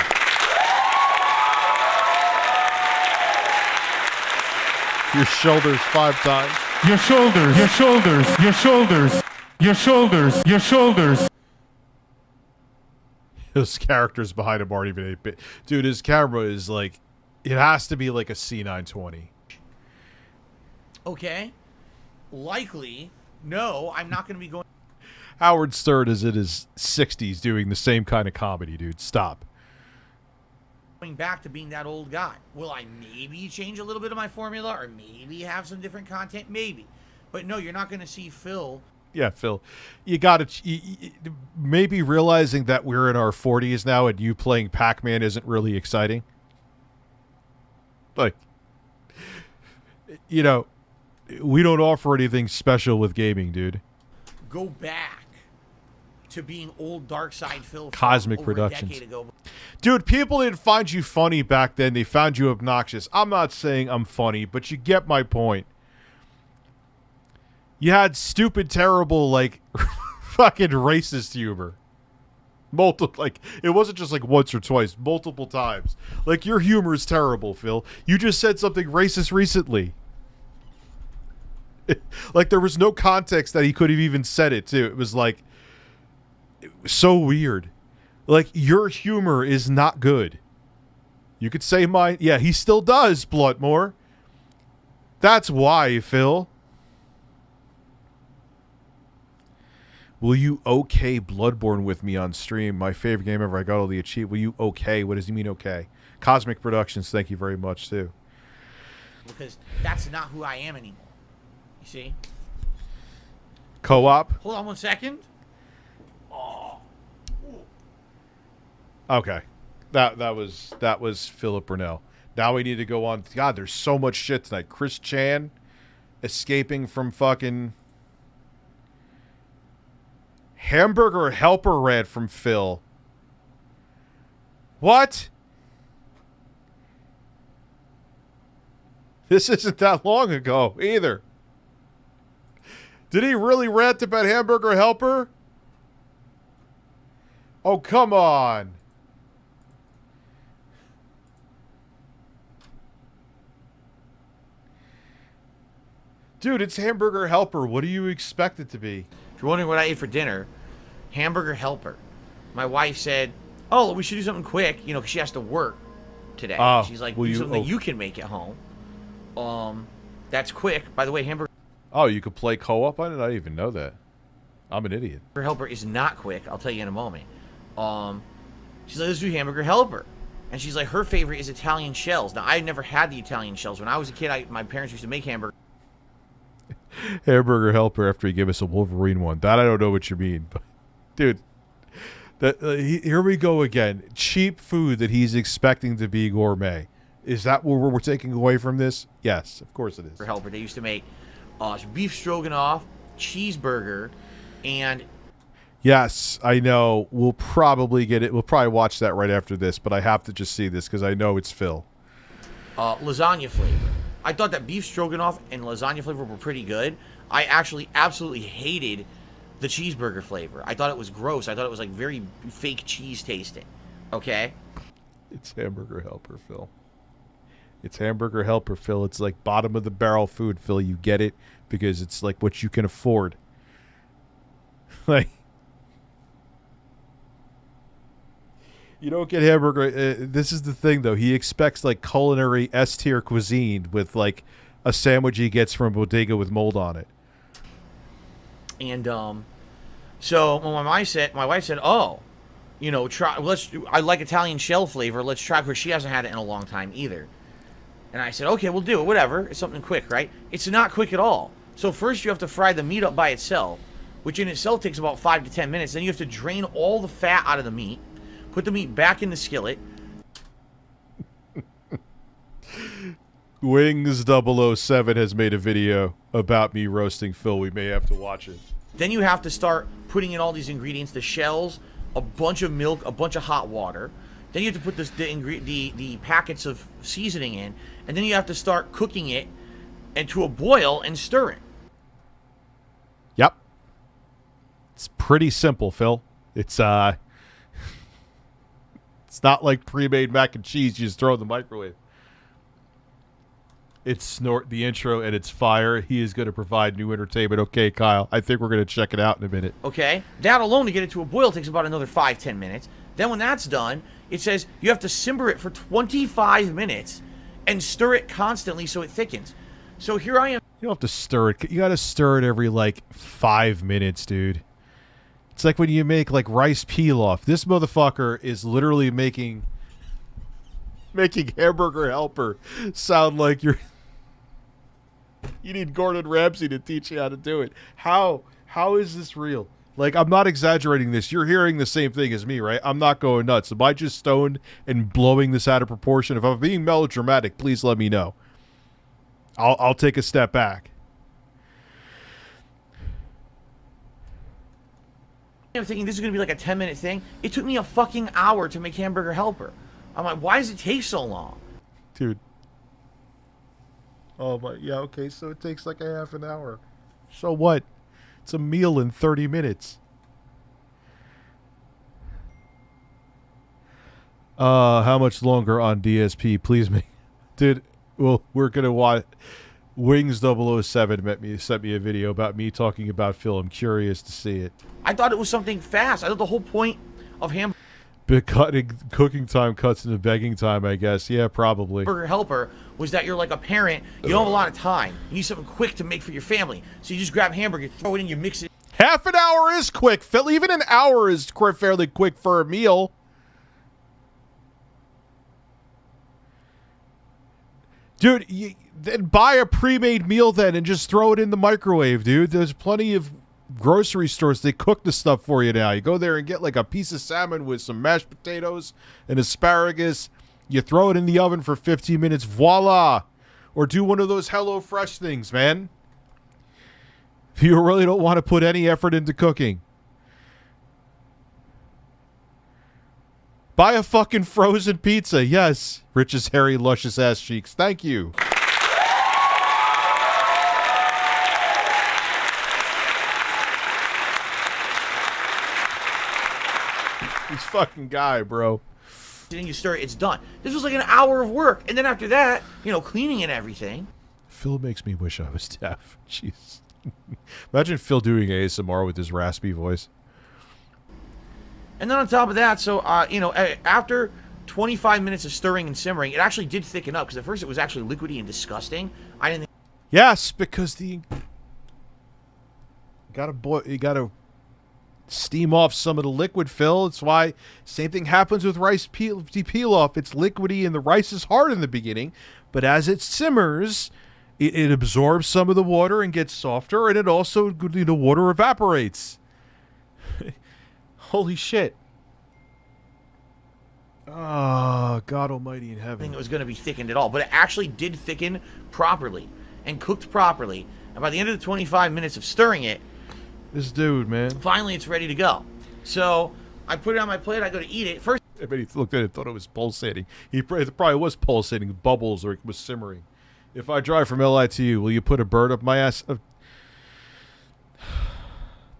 Your shoulders 5 times. Your shoulders, your shoulders, your shoulders, your shoulders, your shoulders. Those characters behind him aren't even 8-bit. Dude, his camera is like, it has to be like a C920. Okay. Likely, no, I'm not going to be going... Howard Stern is in his 60s doing the same kind of comedy, dude. Stop. Going back to being that old guy. Will I maybe change a little bit of my formula or maybe have some different content? Maybe. But no, you're not going to see Phil. Yeah, Phil. You got to... maybe realizing that we're in our 40s now and you playing Pac-Man isn't really exciting. Like, you know, we don't offer anything special with gaming, dude. Go back to being old Dark Side Phil. Cosmic over Productions. A decade ago. Dude, people didn't find you funny back then. They found you obnoxious. I'm not saying I'm funny, but you get my point. You had stupid, terrible, like, fucking racist humor. Like, it wasn't just like once or twice, multiple times. Like, your humor is terrible, Phil. You just said something racist recently. Like, there was no context that he could have even said it, too. It was like, it was so weird. Like, your humor is not good. You could say mine. Yeah, he still does, Bloodmore. That's why, Phil. Will you okay Bloodborne with me on stream? My favorite game ever. I got all the achievements. Will you okay? What does he mean okay? Cosmic Productions, thank you very much, too. Because that's not who I am anymore. You see? Co-op? Hold on 1 second. Oh. Okay. That was Philip Burnell. Now we need to go on. God, there's so much shit tonight. Chris Chan escaping from fucking Hamburger Helper rant from Phil. What? This isn't that long ago either. Did he really rant about Hamburger Helper? Oh, come on. Dude, it's Hamburger Helper. What do you expect it to be? If you're wondering what I ate for dinner, Hamburger Helper. My wife said, oh, we should do something quick, you know, because she has to work today. Oh, she's like, will do you- something oh. you can make at home. That's quick. By the way, Hamburger Oh, you could play co-op on it? I didn't even know that. I'm an idiot. Helper is not quick. I'll tell you in a moment. She's like, let's do Hamburger Helper. And she's like, her favorite is Italian shells. Now, I never had the Italian shells. When I was a kid, my parents used to make hamburger. Hamburger Helper after he gave us a Wolverine one. That I don't know what you mean. But, dude, here we go again. Cheap food that he's expecting to be gourmet. Is that what we're taking away from this? Yes, of course it is. Helper. They used to make beef stroganoff, cheeseburger, and... Yes, I know. We'll probably get it. We'll probably watch that right after this, but I have to just see this because I know it's Phil. Lasagna flavor. I thought that beef stroganoff and lasagna flavor were pretty good. I actually absolutely hated the cheeseburger flavor. I thought it was gross. I thought it was like very fake cheese tasting. Okay? It's Hamburger Helper, Phil. It's Hamburger Helper, Phil. It's like bottom of the barrel food, Phil. You get it because it's like what you can afford. Like, you don't get hamburger. This is the thing, though. He expects like culinary S-tier cuisine with like a sandwich he gets from Bodega with mold on it. And so when my wife said, "Oh, you know, try. I like Italian shell flavor. Let's try." Because she hasn't had it in a long time either. And I said, "Okay, we'll do it. Whatever. It's something quick, right?" It's not quick at all. So first you have to fry the meat up by itself, which in itself takes about 5 to 10 minutes. Then you have to drain all the fat out of the meat. Put the meat back in the skillet. Wings 007 has made a video about me roasting Phil. We may have to watch it. Then you have to start putting in all these ingredients, the shells, a bunch of milk, a bunch of hot water. Then you have to put the packets of seasoning in, and then you have to start cooking it into a boil and stir it. Yep. It's pretty simple, Phil. It's it's not like pre-made mac and cheese you just throw in the microwave. It's Snort the intro and it's fire. He is going to provide new entertainment. Okay, Kyle, I think we're going to check it out in a minute. Okay? That alone to get it to a boil takes about another 5-10 minutes. Then when that's done, it says you have to simmer it for 25 minutes and stir it constantly so it thickens. So here I am. You don't have to stir it. You got to stir it every like 5 minutes, dude. It's like when you make like rice pilaf. This motherfucker is literally making Hamburger Helper sound like you need Gordon Ramsay to teach you how to do it. How is this real? Like, I'm not exaggerating this. You're hearing the same thing as me, right? I'm not going nuts. Am I just stoned and blowing this out of proportion? If I'm being melodramatic, please let me know. I'll take a step back. I'm thinking this is going to be like a 10-minute thing. It took me a fucking hour to make Hamburger Helper. I'm like, why does it take so long? Dude. Oh, my. Yeah, okay. So it takes like a half an hour. So what? It's a meal in 30 minutes. How much longer on DSP? Please me. Dude, well, we're going to watch. Wings 007 sent me a video about me talking about Phil. I'm curious to see it. I thought it was something fast. I thought the whole point of cooking time cuts into begging time, I guess. Yeah, probably. Hamburger Helper was that you're like a parent. You don't have a lot of time. You need something quick to make for your family. So you just grab hamburger, throw it in, you mix it. Half an hour is quick, Phil. Even an hour is fairly quick for a meal. Dude, then buy a pre-made meal then and just throw it in the microwave, dude. There's plenty of grocery stores. They cook the stuff for you now. You go there and get like a piece of salmon with some mashed potatoes and asparagus. You throw it in the oven for 15 minutes. Voila. Or do one of those HelloFresh things, man. If you really don't want to put any effort into cooking. Buy a fucking frozen pizza. Yes. Rich's hairy, luscious ass cheeks. Thank you. This fucking guy, bro. Then you stir it, it's done. This was like an hour of work. And then after that, you know, cleaning and everything. Phil makes me wish I was deaf. Jeez. Imagine Phil doing ASMR with his raspy voice. And then on top of that, so, you know, after 25 minutes of stirring and simmering, it actually did thicken up. Because at first it was actually liquidy and disgusting. I didn't think... Yes, because you gotta steam off some of the liquid, Phil. It's why same thing happens with rice peel off. It's liquidy and the rice is hard in the beginning. But as it simmers, it absorbs some of the water and gets softer. And it also, the water evaporates. Holy shit. Oh, God almighty in heaven. I think it was going to be thickened at all, but it actually did thicken properly and cooked properly. And by the end of the 25 minutes of stirring it, this dude, man, finally it's ready to go. So I put it on my plate. I go to eat it. First, I bet he looked at it and thought it was pulsating. It probably was pulsating, bubbles, or it was simmering. If I drive from LI to you, will you put a bird up my ass?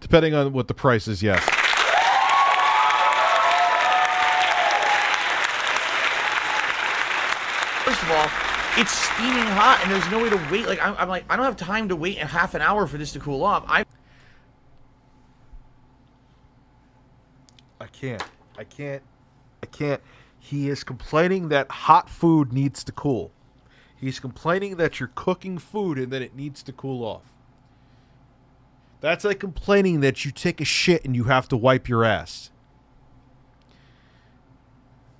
Depending on what the price is, yes. First of all, it's steaming hot, and there's no way to wait. Like I'm like, I don't have time to wait a half an hour for this to cool off. I can't. He is complaining that hot food needs to cool. He's complaining that you're cooking food and then it needs to cool off. That's like complaining that you take a shit and you have to wipe your ass.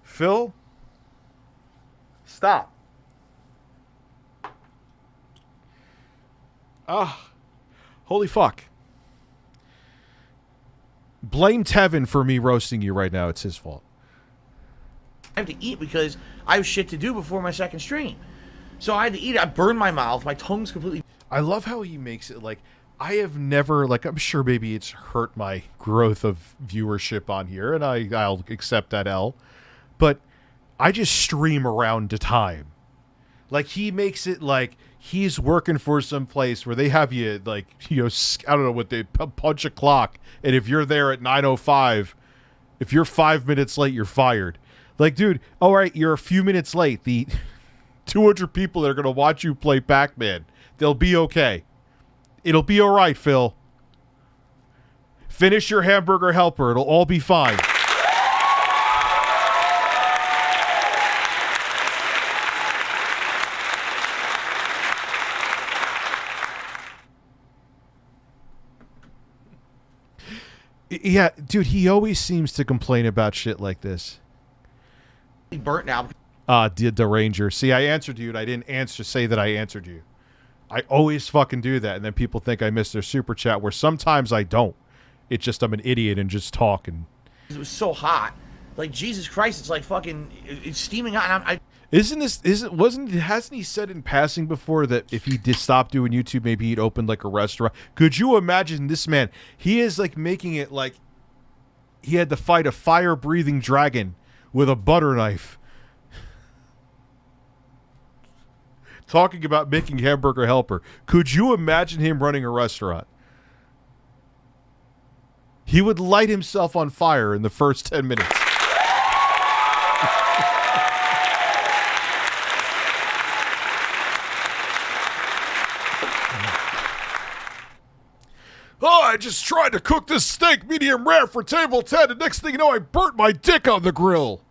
Phil? Stop. Holy fuck. Blame Tevin for me roasting you right now. It's his fault. have to eat because I have shit to do before my second stream. So I had to eat. I burned my mouth. My tongue's completely... I love how he makes it like... I have never, like, I'm sure maybe it's hurt my growth of viewership on here, and I'll accept that L. But I just stream around to time. Like, he makes it like he's working for some place where they have you, like, you know, I don't know what they punch a clock, and if you're there at 9:05, if you're 5 minutes late, you're fired. Like, dude, all right, you're a few minutes late. The 200 people that are going to watch you play Pac-Man, they'll be okay. It'll be all right, Phil. Finish your Hamburger Helper. It'll all be fine. Yeah, dude, he always seems to complain about shit like this. Burnt now. The Ranger. See, I answered you, and I didn't say that I answered you. I always fucking do that, and then people think I missed their super chat, where sometimes I don't. It's just I'm an idiot and just talk. And it was so hot. Like, Jesus Christ, it's like fucking, it's steaming hot. And hasn't he said in passing before that if he did stop doing YouTube, maybe he'd open like a restaurant? Could you imagine this man? He is like making it like he had to fight a fire-breathing dragon with a butter knife. Talking about making Hamburger Helper. Could you imagine him running a restaurant? He would light himself on fire in the first 10 minutes. Oh, I just tried to cook this steak medium rare for table 10, and next thing you know, I burnt my dick on the grill.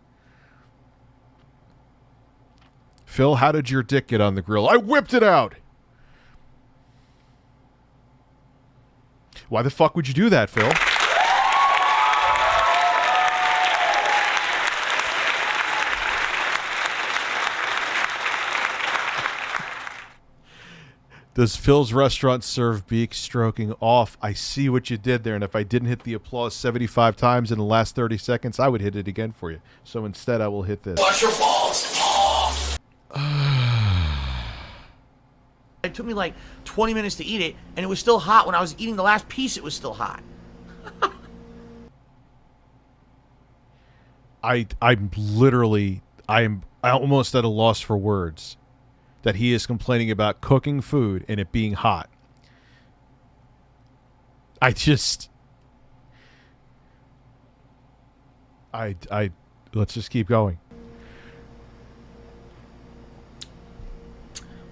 Phil, how did your dick get on the grill? I whipped it out. Why the fuck would you do that, Phil? Does Phil's restaurant serve beak stroking off? I see what you did there, and if I didn't hit the applause 75 times in the last 30 seconds, I would hit it again for you. So instead, I will hit this. Watch your balls. It took me like 20 minutes to eat it, and it was still hot. When I was eating the last piece, it was still hot. I'm almost at a loss for words that he is complaining about cooking food and it being hot. Let's just keep going.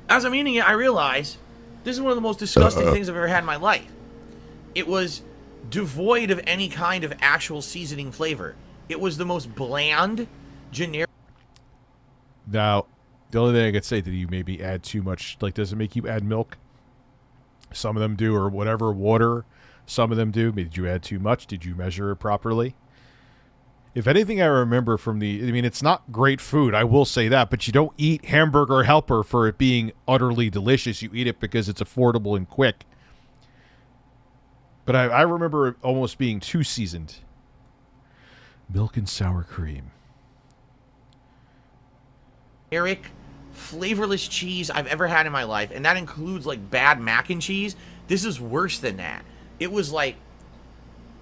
As I'm eating it, I realize this is one of the most disgusting things I've ever had in my life. It was devoid of any kind of actual seasoning flavor. It was the most bland, generic. Now, the only thing I could say that you maybe add too much, like, does it make you add milk? Some of them do, or whatever, water. Some of them do. Did you add too much? Did you measure it properly? If anything, I remember from it's not great food, I will say that, but you don't eat Hamburger Helper for it being utterly delicious. You eat it because it's affordable and quick. But I remember it almost being too seasoned. Milk and sour cream. Generic, flavorless cheese I've ever had in my life, and that includes like bad mac and cheese. This is worse than that. It was like,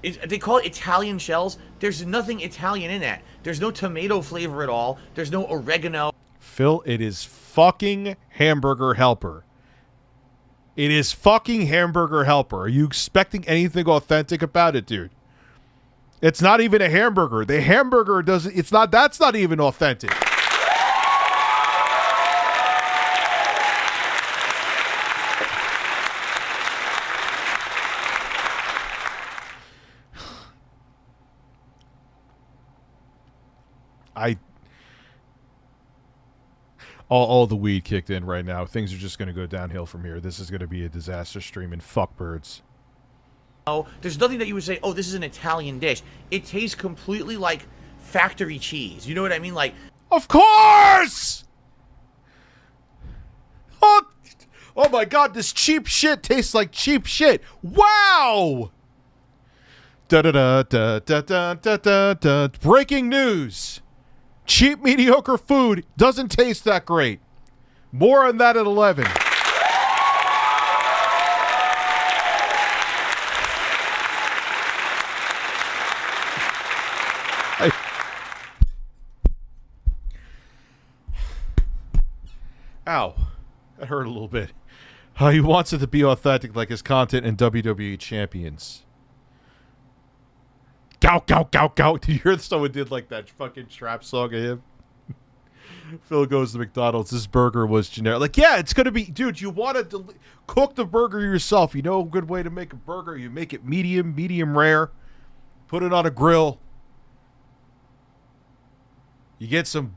they call it Italian shells. There's nothing Italian in that. There's no tomato flavor at all. There's no oregano. Phil, it is fucking Hamburger Helper. It is fucking Hamburger Helper. Are you expecting anything authentic about it, dude? It's not even a hamburger. The hamburger doesn't, that's not even authentic. All the weed kicked in right now. Things are just going to go downhill from here. This is going to be a disaster stream, and fuck birds. Oh, there's nothing that you would say, oh, this is an Italian dish. It tastes completely like factory cheese. You know what I mean? Like, of course! Oh my god, this cheap shit tastes like cheap shit. Wow! Da-da-da-da-da-da-da-da. Breaking news. Cheap, mediocre food doesn't taste that great. More on that at 11. Ow. That hurt a little bit. He wants it to be authentic like his content in WWE Champions. Gout, gout, gout, gout. Did you hear someone did like that fucking trap song of him? Phil goes to McDonald's. This burger was generic. Like, yeah, it's going to be... Dude, you want to cook the burger yourself. You know a good way to make a burger? You make it medium rare. Put it on a grill. You get some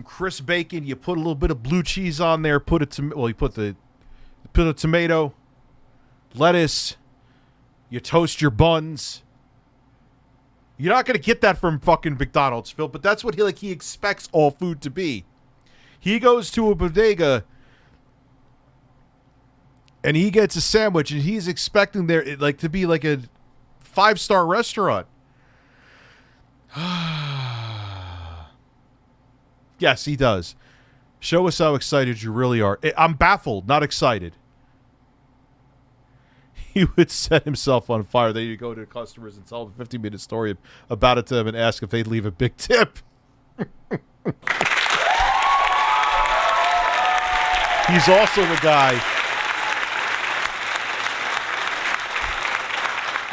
crisp bacon. You put a little bit of blue cheese on there. You put a tomato, lettuce. You toast your buns. You're not going to get that from fucking McDonald's, Phil, but that's what he expects all food to be. He goes to a bodega and he gets a sandwich and he's expecting there to be like a 5-star restaurant. Yes, he does. Show us how excited you really are. I'm baffled, not excited. He would set himself on fire. Then he'd go to customers and tell them a 50-minute story about it to them and ask if they'd leave a big tip. He's also the guy.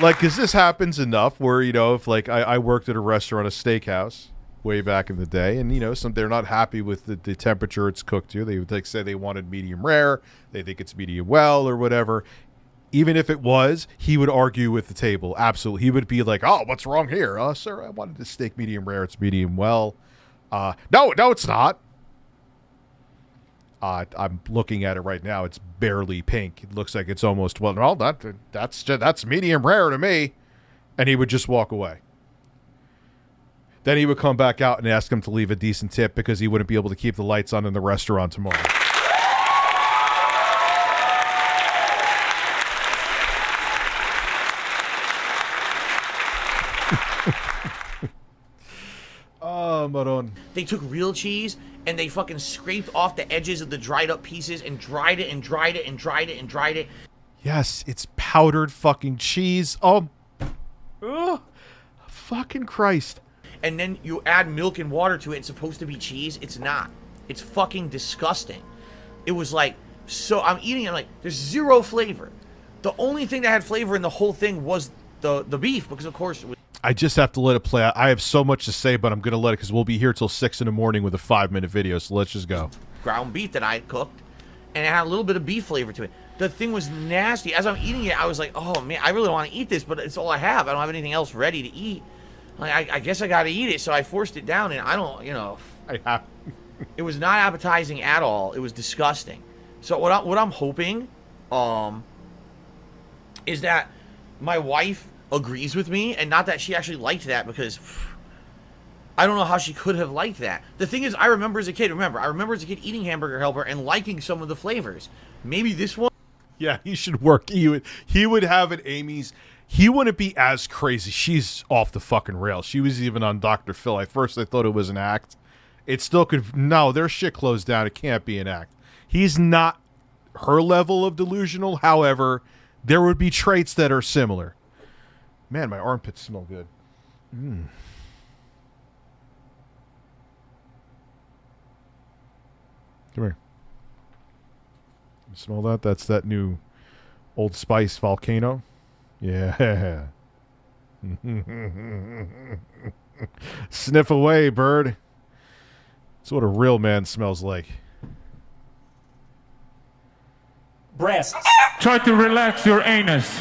Like, because this happens enough where, you know, if like I worked at a restaurant, a steakhouse, way back in the day, and you know, they're not happy with the temperature it's cooked to. They would like say they wanted medium rare. They think it's medium well or whatever. Even if it was, he would argue with the table. Absolutely. He would be like, oh, what's wrong here? Sir, I wanted the steak medium rare. It's medium well. No, it's not. I'm looking at it right now. It's barely pink. It looks like it's almost, well, no, that's medium rare to me. And he would just walk away. Then he would come back out and ask him to leave a decent tip because he wouldn't be able to keep the lights on in the restaurant tomorrow. Oh, Maron. They took real cheese and they fucking scraped off the edges of the dried up pieces and dried it and dried it and dried it and dried it. Yes, it's powdered fucking cheese. Oh, fucking Christ. And then you add milk and water to it. It's supposed to be cheese. It's not. It's fucking disgusting. It was like, so I'm eating it, I'm like, there's zero flavor. The only thing that had flavor in the whole thing was the beef, because of course it was. I just have to let it play out. I have so much to say, but I'm going to let it because we'll be here till 6 in the morning with a 5-minute video, so let's just go. Ground beef that I had cooked, and it had a little bit of beef flavor to it. The thing was nasty. As I'm eating it, I was like, oh man, I really want to eat this, but it's all I have. I don't have anything else ready to eat. Like, I guess I got to eat it, so I forced it down, and I don't, you know. It was not appetizing at all. It was disgusting. So what I'm hoping is that my wife agrees with me, and not that she actually liked that, because I don't know how she could have liked that. The thing is, I remember as a kid eating Hamburger Helper and liking some of the flavors. Maybe this one. Yeah, he should work. He would have an Amy's. He wouldn't be as crazy. She's off the fucking rails. She was even on Dr. Phil. At first, I thought it was an act. It still could. No, their shit closed down. It can't be an act. He's not her level of delusional. However, there would be traits that are similar. Man, my armpits smell good. Come here. You smell that? That's that new Old Spice volcano. Yeah. Sniff away, bird. That's what a real man smells like. Breasts. Try to relax your anus.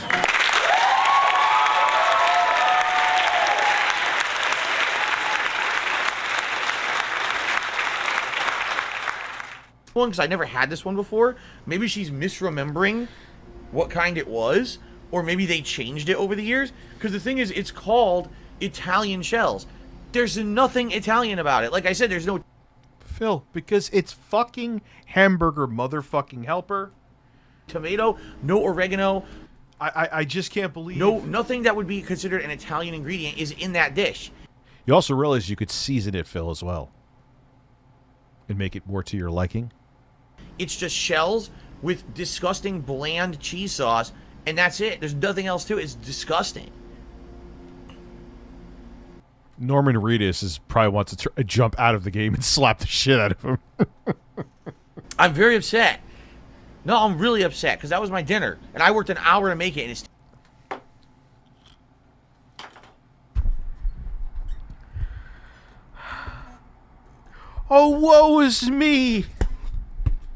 One, because I never had this one before. Maybe she's misremembering what kind it was, or maybe they changed it over the years. Because the thing is, it's called Italian shells. There's nothing Italian about it. Like I said, there's no... Phil, because it's fucking Hamburger motherfucking Helper. Tomato, no oregano. I just can't believe... Nothing that would be considered an Italian ingredient is in that dish. You also realize you could season it, Phil, as well. And make it more to your liking. It's just shells with disgusting bland cheese sauce, and that's it. There's nothing else to it. It's disgusting. Norman Reedus probably wants to jump out of the game and slap the shit out of him. I'm very upset. No, I'm really upset, because that was my dinner, and I worked an hour to make it, and it's... Oh, woe is me.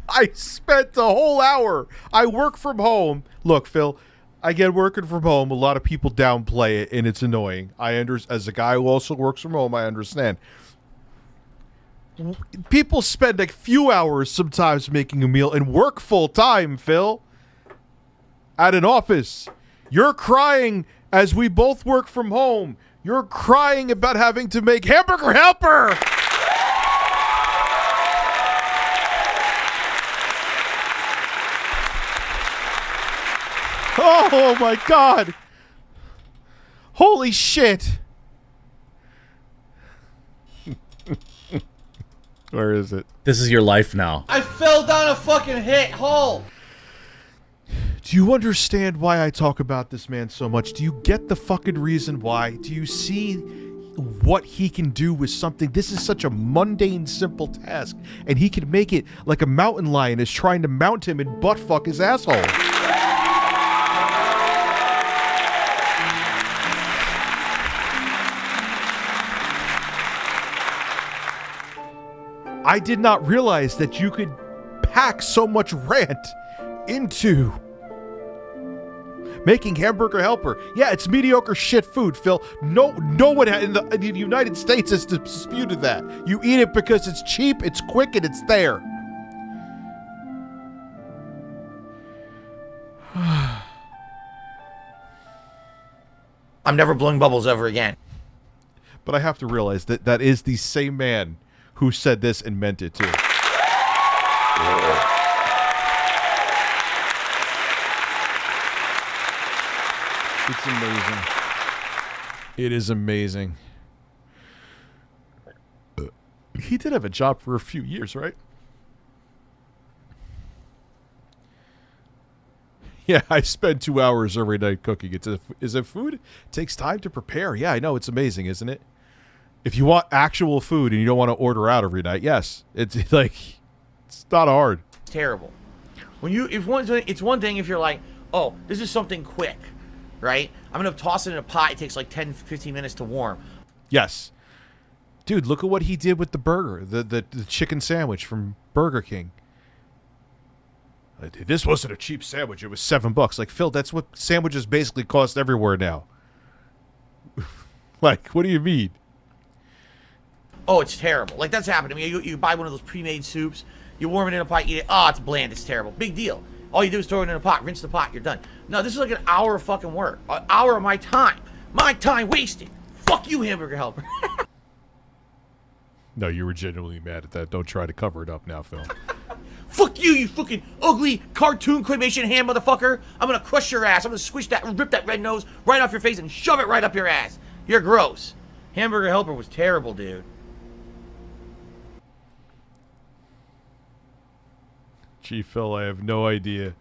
I spent the whole hour. I work from home. Look, Phil, I get working from home. A lot of people downplay it, and it's annoying. As a guy who also works from home, I understand. People spend a few hours sometimes making a meal and work full time, Phil. At an office. You're crying as we both work from home. You're crying about having to make Hamburger Helper. Oh my God. Holy shit! Where is it? This is your life now. I fell down a fucking hole. Do you understand why I talk about this man so much? Do you get the fucking reason why? Do you see what he can do with something? This is such a mundane, simple task, and he can make it like a mountain lion is trying to mount him and butt fuck his asshole. I did not realize that you could pack so much rant into making Hamburger Helper. Yeah, it's mediocre shit food, Phil. No one in the United States has disputed that. You eat it because it's cheap, it's quick, and it's there. I'm never blowing bubbles ever again. But I have to realize that that is the same man who said this and meant it too. It's amazing. It is amazing. He did have a job for a few years, right? Yeah, I spend 2 hours every night cooking. Is it food? It takes time to prepare. Yeah, I know. It's amazing, isn't it? If you want actual food and you don't want to order out every night, yes. It's like, it's not hard. It's terrible. It's one thing if you're like, oh, this is something quick, right? I'm going to toss it in a pot. It takes like 10, 15 minutes to warm. Yes. Dude, look at what he did with the burger, the chicken sandwich from Burger King. This wasn't a cheap sandwich. It was $7. Like, Phil, that's what sandwiches basically cost everywhere now. Like, what do you mean? Oh, it's terrible. Like, that's happened to me. You buy one of those pre-made soups, you warm it in a pot, eat it. Oh, it's bland. It's terrible. Big deal. All you do is throw it in a pot, rinse the pot, you're done. No, this is like an hour of fucking work. An hour of my time. My time wasted. Fuck you, Hamburger Helper. No, you were genuinely mad at that. Don't try to cover it up now, Phil. Fuck you, you fucking ugly cartoon claymation hand motherfucker. I'm gonna crush your ass. I'm gonna squish that, rip that red nose right off your face and shove it right up your ass. You're gross. Hamburger Helper was terrible, dude. Gee, Phil, I have no idea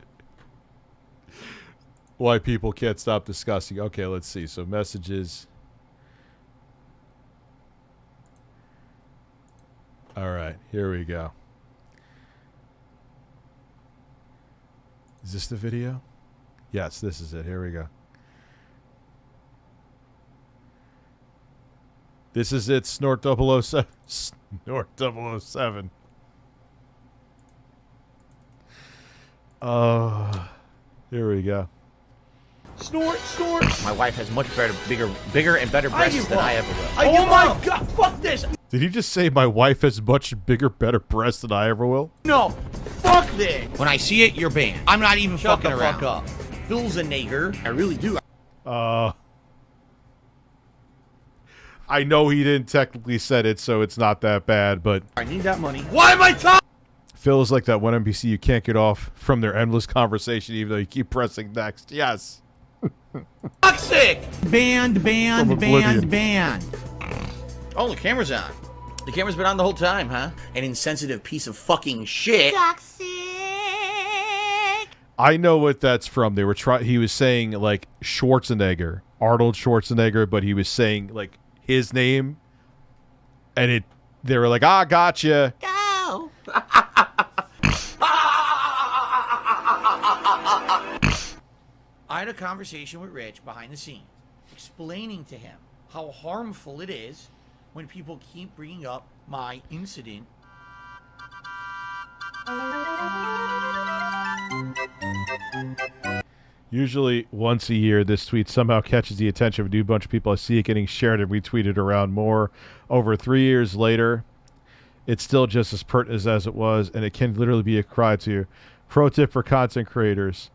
why people can't stop discussing. Okay, let's see. So messages. All right, here we go. Is this the video? Yes, this is it. Here we go. This is it, Snort 007. Snort 007. Here we go. Snort, snort. My wife has much better, bigger and better breasts than I ever will. Oh my God, fuck this. Did he just say my wife has much bigger, better breasts than I ever will? No, fuck this. When I see it, you're banned. I'm not even fucking around. Shut the fuck up. Phil's a nigger. I really do. I know he didn't technically said it, so it's not that bad, but I need that money. Why am I talking? Phil is like that one NPC you can't get off from their endless conversation even though you keep pressing next. Yes. Toxic! Banned. Oblivion. Oh, the camera's on. The camera's been on the whole time, huh? An insensitive piece of fucking shit. Toxic! I know what that's from. They were he was saying like Schwarzenegger, Arnold Schwarzenegger, but he was saying like his name, and they were like, ah, gotcha. Go! I had a conversation with Rich behind the scenes, explaining to him how harmful it is when people keep bringing up my incident. Usually once a year, this tweet somehow catches the attention of a new bunch of people. I see it getting shared and retweeted around more. Over 3 years later, it's still just as pertinent as it was, and it can literally be a cry to you. Pro tip for content creators.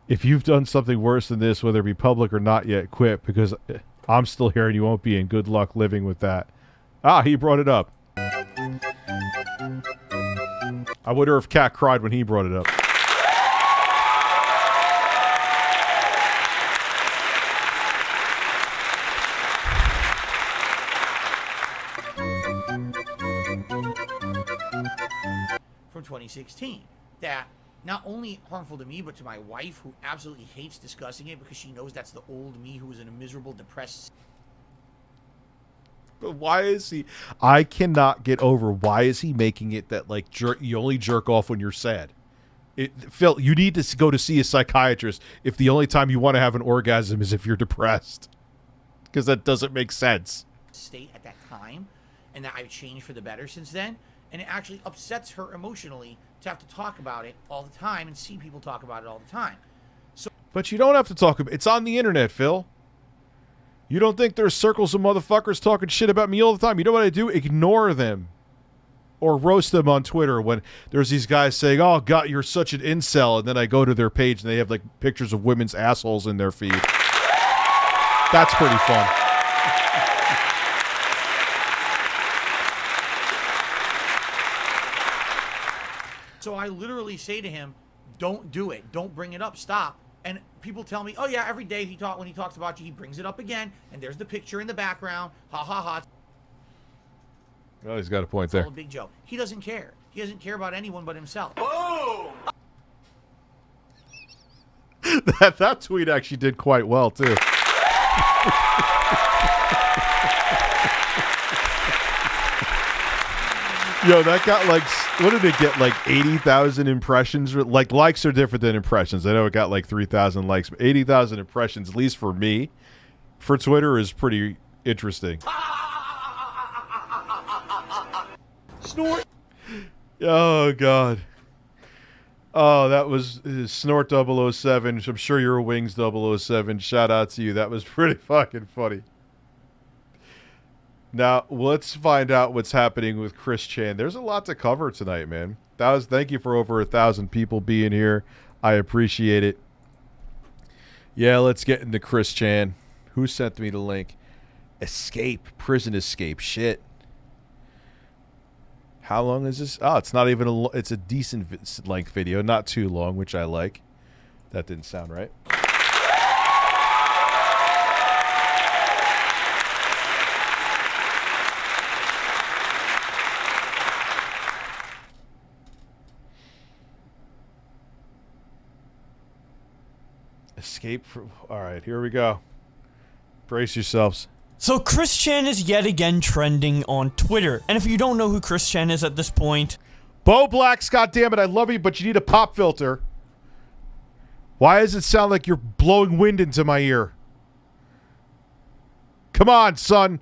If you've done something worse than this, whether it be public or not yet, quit, because I'm still here and you won't be, in good luck living with that. Ah, he brought it up. I wonder if Kat cried when he brought it up. 16 that not only harmful to me, but to my wife, who absolutely hates discussing it because she knows that's the old me who was in a miserable, depressed. But why is he? I cannot get over why is he making it that like you only jerk off when you're sad. Phil, you need to go to see a psychiatrist if the only time you want to have an orgasm is if you're depressed, because that doesn't make sense. State at that time, and that I've changed for the better since then, and it actually upsets her emotionally to have to talk about it all the time and see people talk about it all the time. So, but you don't have to talk about it. It's on the internet, Phil. You don't think there's circles of motherfuckers talking shit about me all the time? You know what I do? Ignore them. Or roast them on Twitter when there's these guys saying, oh, God, you're such an incel. And then I go to their page and they have like pictures of women's assholes in their feed. That's pretty fun. So I literally say to him, don't do it. Don't bring it up. Stop. And people tell me, oh, yeah, every day when he talks about you, he brings it up again. And there's the picture in the background. Ha, ha, ha. Well, he's got a point It's there. all a big joke. He doesn't care. He doesn't care about anyone but himself. Boom! that tweet actually did quite well, too. Yo, that got like, what did it get? Like 80,000 impressions? Like, likes are different than impressions. I know it got like 3,000 likes, but 80,000 impressions, at least for me, for Twitter, is pretty interesting. Snort. Oh, God. Oh, that was Snort 007. I'm sure you're a Wings 007. Shout out to you. That was pretty fucking funny. Now, let's find out what's happening with Chris Chan. There's a lot to cover tonight, man. Thank you for over 1,000 people being here. I appreciate it. Yeah, let's get into Chris Chan. Who sent me the link? Escape. Prison escape. Shit. How long is this? Oh, it's not even it's a decent length video. Not too long, which I like. That didn't sound right. Escape from... All right, here we go. Brace yourselves. So Chris Chan is yet again trending on Twitter. And if you don't know who Chris Chan is at this point... Bo Blacks, goddammit, I love you, but you need a pop filter. Why does it sound like you're blowing wind into my ear? Come on, son.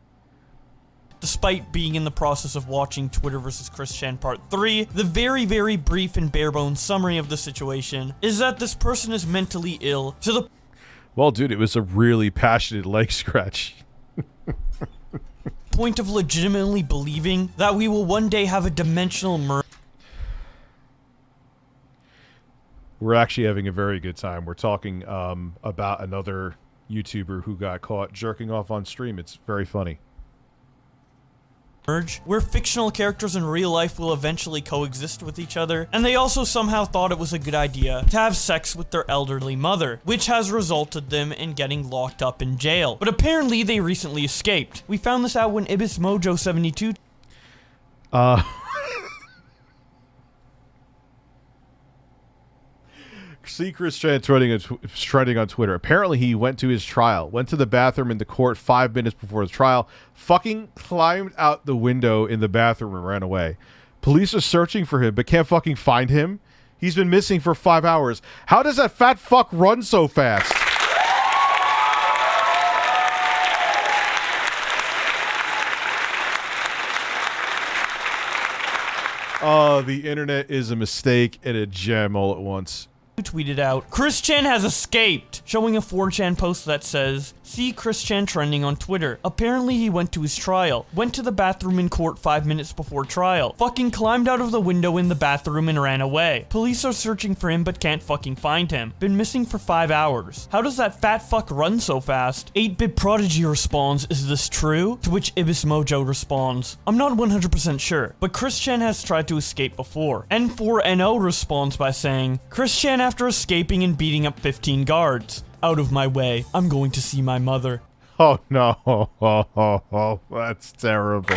Despite being in the process of watching Twitter vs. Chris Chan Part 3, the very, very brief and bare-bones summary of the situation is that this person is mentally ill to the... Well, dude, it was a really passionate leg scratch. point of legitimately believing that we will one day have a dimensional merge. We're actually having a very good time. We're talking about another YouTuber who got caught jerking off on stream. It's very funny. Where fictional characters in real life will eventually coexist with each other, and they also somehow thought it was a good idea to have sex with their elderly mother, which has resulted them in getting locked up in jail. But apparently they recently escaped. We found this out when Ibis Mojo 72 See Chris Chan trending on Twitter. Apparently he went to his trial, went to the bathroom in the court 5 minutes before the trial, fucking climbed out the window in the bathroom and ran away. Police are searching for him but can't fucking find him. He's been missing for 5 hours. How does that fat fuck run so fast? Oh, the internet is a mistake and a gem all at once. Tweeted out, Chris Chan has escaped, showing a 4chan post that says, see Chris Chan trending on Twitter. Apparently he went to his trial, went to the bathroom in court 5 minutes before trial, fucking climbed out of the window in the bathroom and ran away. Police are searching for him but can't fucking find him. Been missing for 5 hours. How does that fat fuck run so fast? 8-Bit Prodigy responds, is this true? To which Ibis Mojo responds, I'm not 100% sure, but Chris Chan has tried to escape before. N4NO responds by saying, Chris Chan after escaping and beating up 15 guards. Out of my way. I'm going to see my mother. Oh no. That's terrible.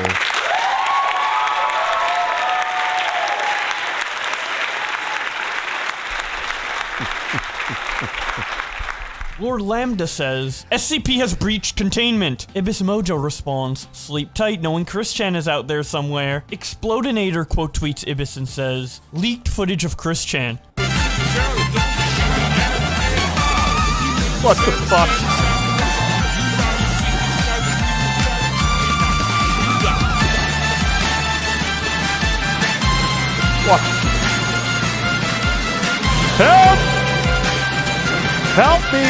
Lord Lambda says, SCP has breached containment. Ibis Mojo responds, sleep tight knowing Chris Chan is out there somewhere. Explodinator quote tweets Ibis and says, leaked footage of Chris Chan. What the fuck? What? Help! Help me!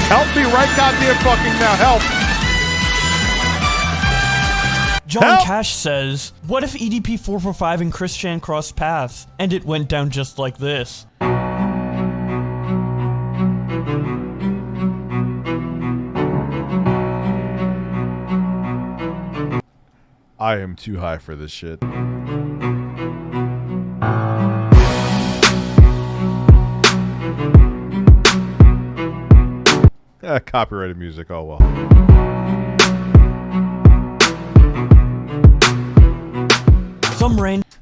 Help me right goddamn fucking now, help! John Cash says, what if EDP 445 and Chris Chan crossed paths, and it went down just like this? I am too high for this shit. Copyrighted music, oh well.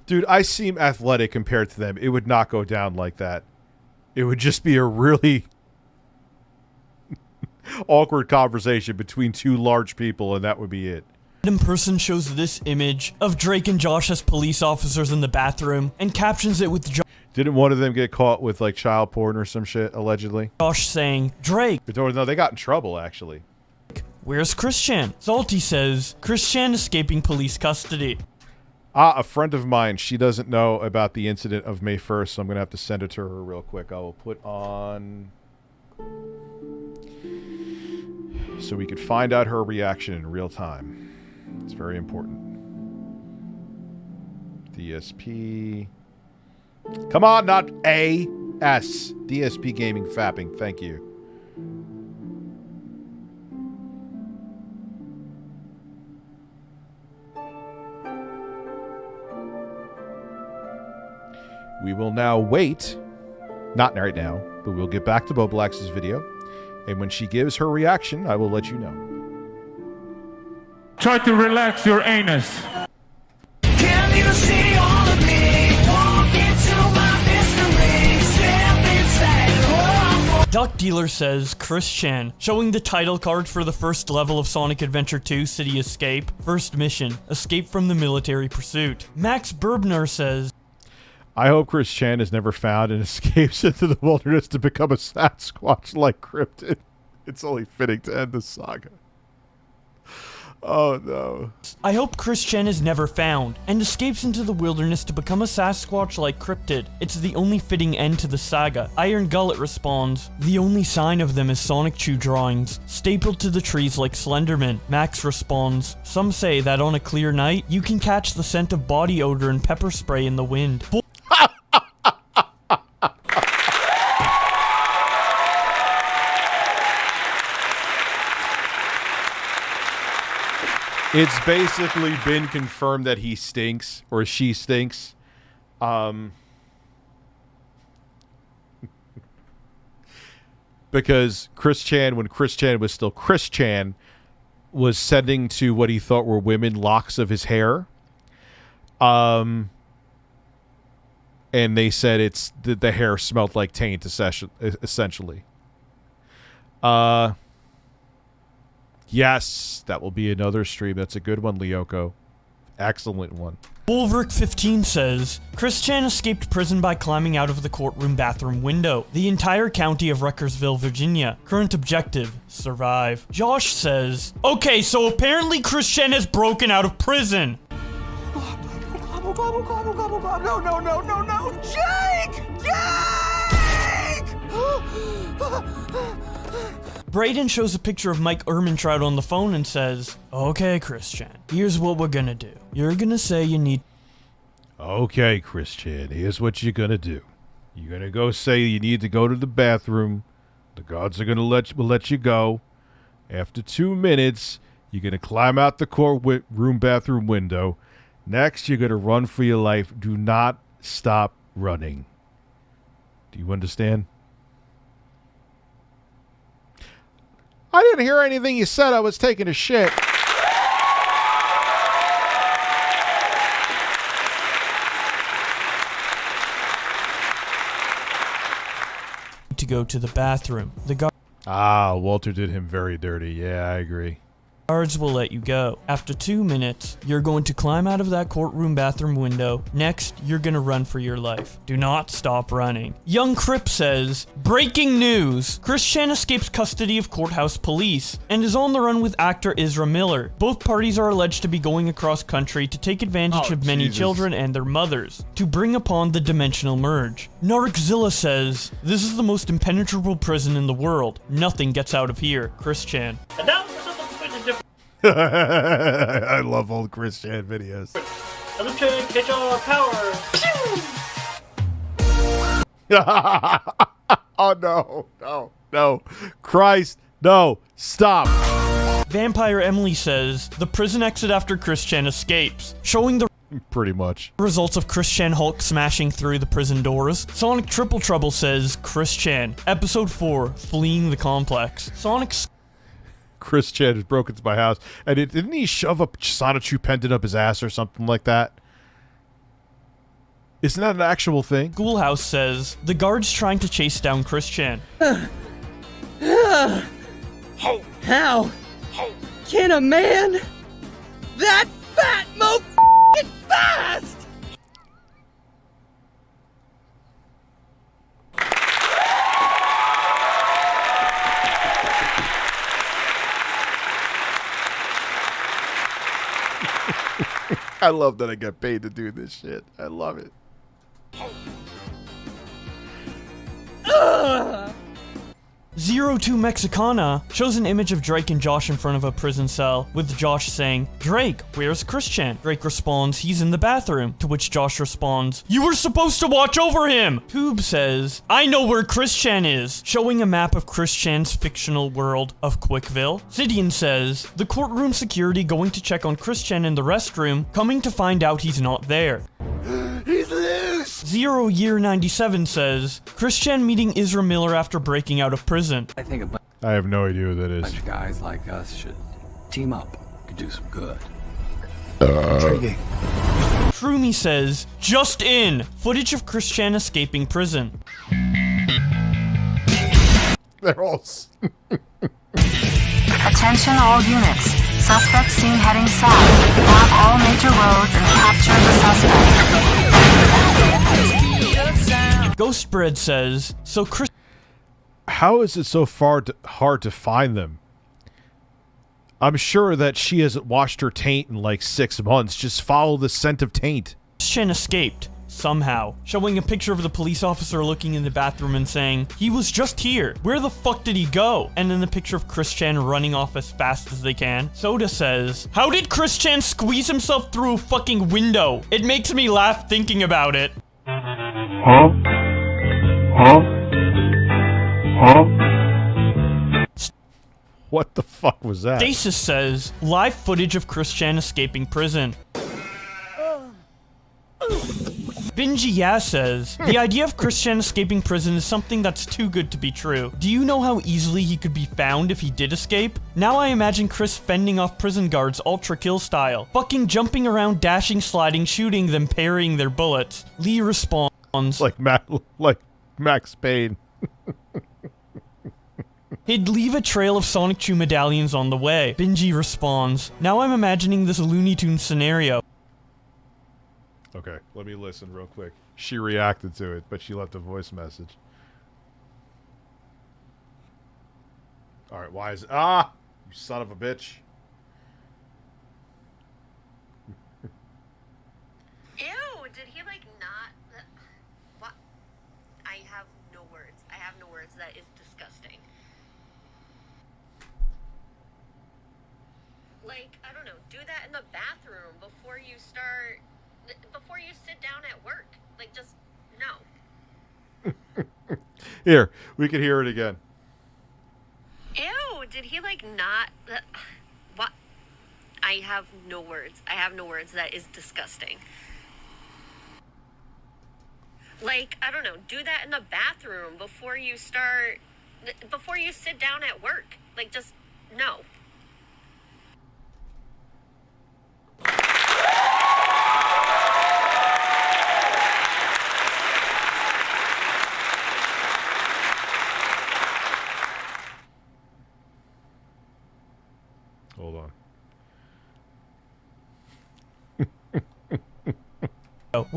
Dude, I seem athletic compared to them. It would not go down like that. It would just be a really awkward conversation between two large people, and that would be it. Random person shows this image of Drake and Josh as police officers in the bathroom and captions it with Didn't one of them get caught with like child porn or some shit, allegedly? Josh saying, Drake. No, they got in trouble, actually. Where's Chris Chan? Salty says, Chris Chan escaping police custody. A friend of mine, she doesn't know about the incident of May 1st, so I'm going to have to send it to her real quick. I will put on... so we could find out her reaction in real time. It's very important. DSP... Come on, not A, S. DSP Gaming Fapping, thank you. We will now wait, not right now, but we'll get back to Boblax's video, and when she gives her reaction, I will let you know. Try to relax your anus. Can you see all of me? Walk into my mystery. Step inside. Duck Dealer says, Chris Chan, showing the title card for the first level of Sonic Adventure 2 City Escape. First mission, escape from the military pursuit. Max Burbner says, I hope Chris Chan is never found and escapes into the wilderness to become a Sasquatch like Cryptid. It's only fitting to end the saga. Oh no. I hope Chris Chan is never found and escapes into the wilderness to become a Sasquatch like Cryptid. It's the only fitting end to the saga. Iron Gullet responds, the only sign of them is Sonic Chew drawings, stapled to the trees like Slenderman. Max responds, some say that on a clear night, you can catch the scent of body odor and pepper spray in the wind. It's basically been confirmed that he stinks, or she stinks. Because Chris Chan, when Chris Chan was still Chris Chan, was sending to what he thought were women locks of his hair. And they said it's the hair smelled like taint, essentially. Yes, that will be another stream. That's a good one, Lyoko. Excellent one. Wolverk15 says, Chris Chan escaped prison by climbing out of the courtroom bathroom window. The entire county of Reckersville, Virginia. Current objective, survive. Josh says, okay, so apparently Chris Chan has broken out of prison. Gobble, gobble, gobble, gobble, gobble. No, no, no, no, no. Jake! Jake! Braden shows a picture of Mike Ehrmantraut on the phone and says, okay, Chris Chan, here's what we're gonna do. You're gonna say you need... Okay, Chris Chan, here's what you're gonna do. You're gonna go say you need to go to the bathroom. The guards are gonna let you go. After 2 minutes, you're gonna climb out the courtroom bathroom window. Next, you're gonna run for your life. Do not stop running. Do you understand? I didn't hear anything you said. I was taking a shit. go to the bathroom. The Walter did him very dirty. Yeah, I agree. guards will let you go. After 2 minutes, you're going to climb out of that courtroom bathroom window. Next, you're gonna run for your life. Do not stop running. Young Crip says, breaking news! Chris Chan escapes custody of courthouse police and is on the run with actor Ezra Miller. Both parties are alleged to be going across country to take advantage of many children and their mothers to bring upon the dimensional merge. Narczilla says, this is the most impenetrable prison in the world. Nothing gets out of here. Chris Chan. And now for something completely different. I love old Chris Chan videos. Electric get your power. Oh no. Christ, no. Stop. Vampire Emily says, the prison exit after Chris Chan escapes, showing the pretty much results of Chris Chan Hulk smashing through the prison doors. Sonic Triple Trouble says, Chris Chan, episode 4, fleeing the complex. Chris Chan has broken into my house, and didn't he shove a Sonichu pendant up his ass or something like that? Isn't that an actual thing? Schoolhouse says, the guards trying to chase down Chris Chan. How can a man that fat mo fast? I love that I get paid to do this shit. I love it. Zero2 Mexicana shows an image of Drake and Josh in front of a prison cell, with Josh saying, Drake, where's Chris Chan? Drake responds, he's in the bathroom, to which Josh responds, you were supposed to watch over him! Tube says, I know where Chris Chan is, showing a map of Chris Chan's fictional world of Quickville. Sidian says, the courtroom security going to check on Chris Chan in the restroom, coming to find out he's not there. He's loose! Zero Year 97 says, Chris Chan meeting Ezra Miller after breaking out of prison. I have no idea who that is. A bunch of guys like us should team up. Could do some good. Intriguing. Trumi says, just in! Footage of Chris Chan escaping prison. They're all... Attention all units. Suspect seen heading south. Block all major roads and capture the suspect. Ghostbread says, so Chris... How is it so hard to find them? I'm sure that she hasn't washed her taint in like 6 months. Just follow the scent of taint. Chris Chan escaped. Somehow. Showing a picture of the police officer looking in the bathroom and saying, he was just here. Where the fuck did he go? And then the picture of Chris Chan running off as fast as they can. Soda says, how did Chris Chan squeeze himself through a fucking window? It makes me laugh thinking about it. Huh? What the fuck was that? Stasis says, live footage of Chris Chan escaping prison. Benji Ya says, the idea of Chris Chan escaping prison is something that's too good to be true. Do you know how easily he could be found if he did escape? Now I imagine Chris fending off prison guards ultra kill style. Fucking jumping around, dashing, sliding, shooting, then parrying their bullets. Lee responds, like Max Payne. he'd leave a trail of Sonic Chew medallions on the way. Benji responds, now I'm imagining this Looney Tunes scenario. Okay, let me listen real quick. She reacted to it, but she left a voice message. Alright, why is it? Ah! You son of a bitch. Ew, did he like not... What? I have no words. I have no words. That is disgusting. Like, I don't know, do that in the bathroom before you start... Before you sit down at work. Like, just, no. Here, we can hear it again. Ew, did he like not... What? I have no words. I have no words. That is disgusting. Like, I don't know, do that in the bathroom before you start... Before you sit down at work. Like, just, no.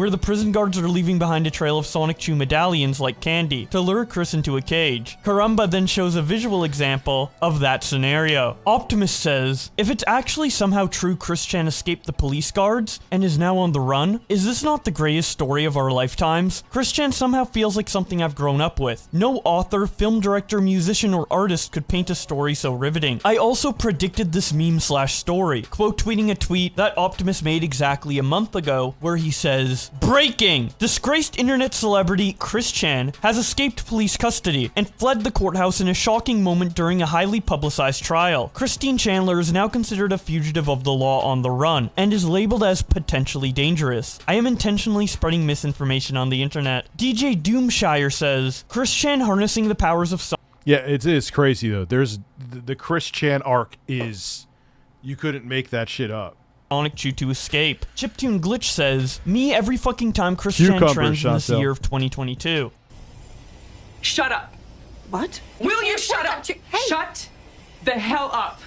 where the prison guards are leaving behind a trail of Sonic Chew medallions like candy to lure Chris into a cage. Karamba then shows a visual example of that scenario. Optimus says, if it's actually somehow true Chris Chan escaped the police guards and is now on the run, is this not the greatest story of our lifetimes? Chris Chan somehow feels like something I've grown up with. No author, film director, musician, or artist could paint a story so riveting. I also predicted this meme/story, quote tweeting a tweet that Optimus made exactly a month ago, where he says, breaking! Disgraced internet celebrity Chris Chan has escaped police custody and fled the courthouse in a shocking moment during a highly publicized trial. Christine Chandler is now considered a fugitive of the law on the run and is labeled as potentially dangerous. I am intentionally spreading misinformation on the internet. DJ Doomshire says, Chris Chan harnessing the powers of Yeah, it is crazy though. There's the Chris Chan arc is, you couldn't make that shit up. Sonic Chew to escape. Chiptune Glitch says, me every fucking time Chris Chan trends in this year of 2022. Shut up. What? Will you shut up? Hey. Shut the hell up.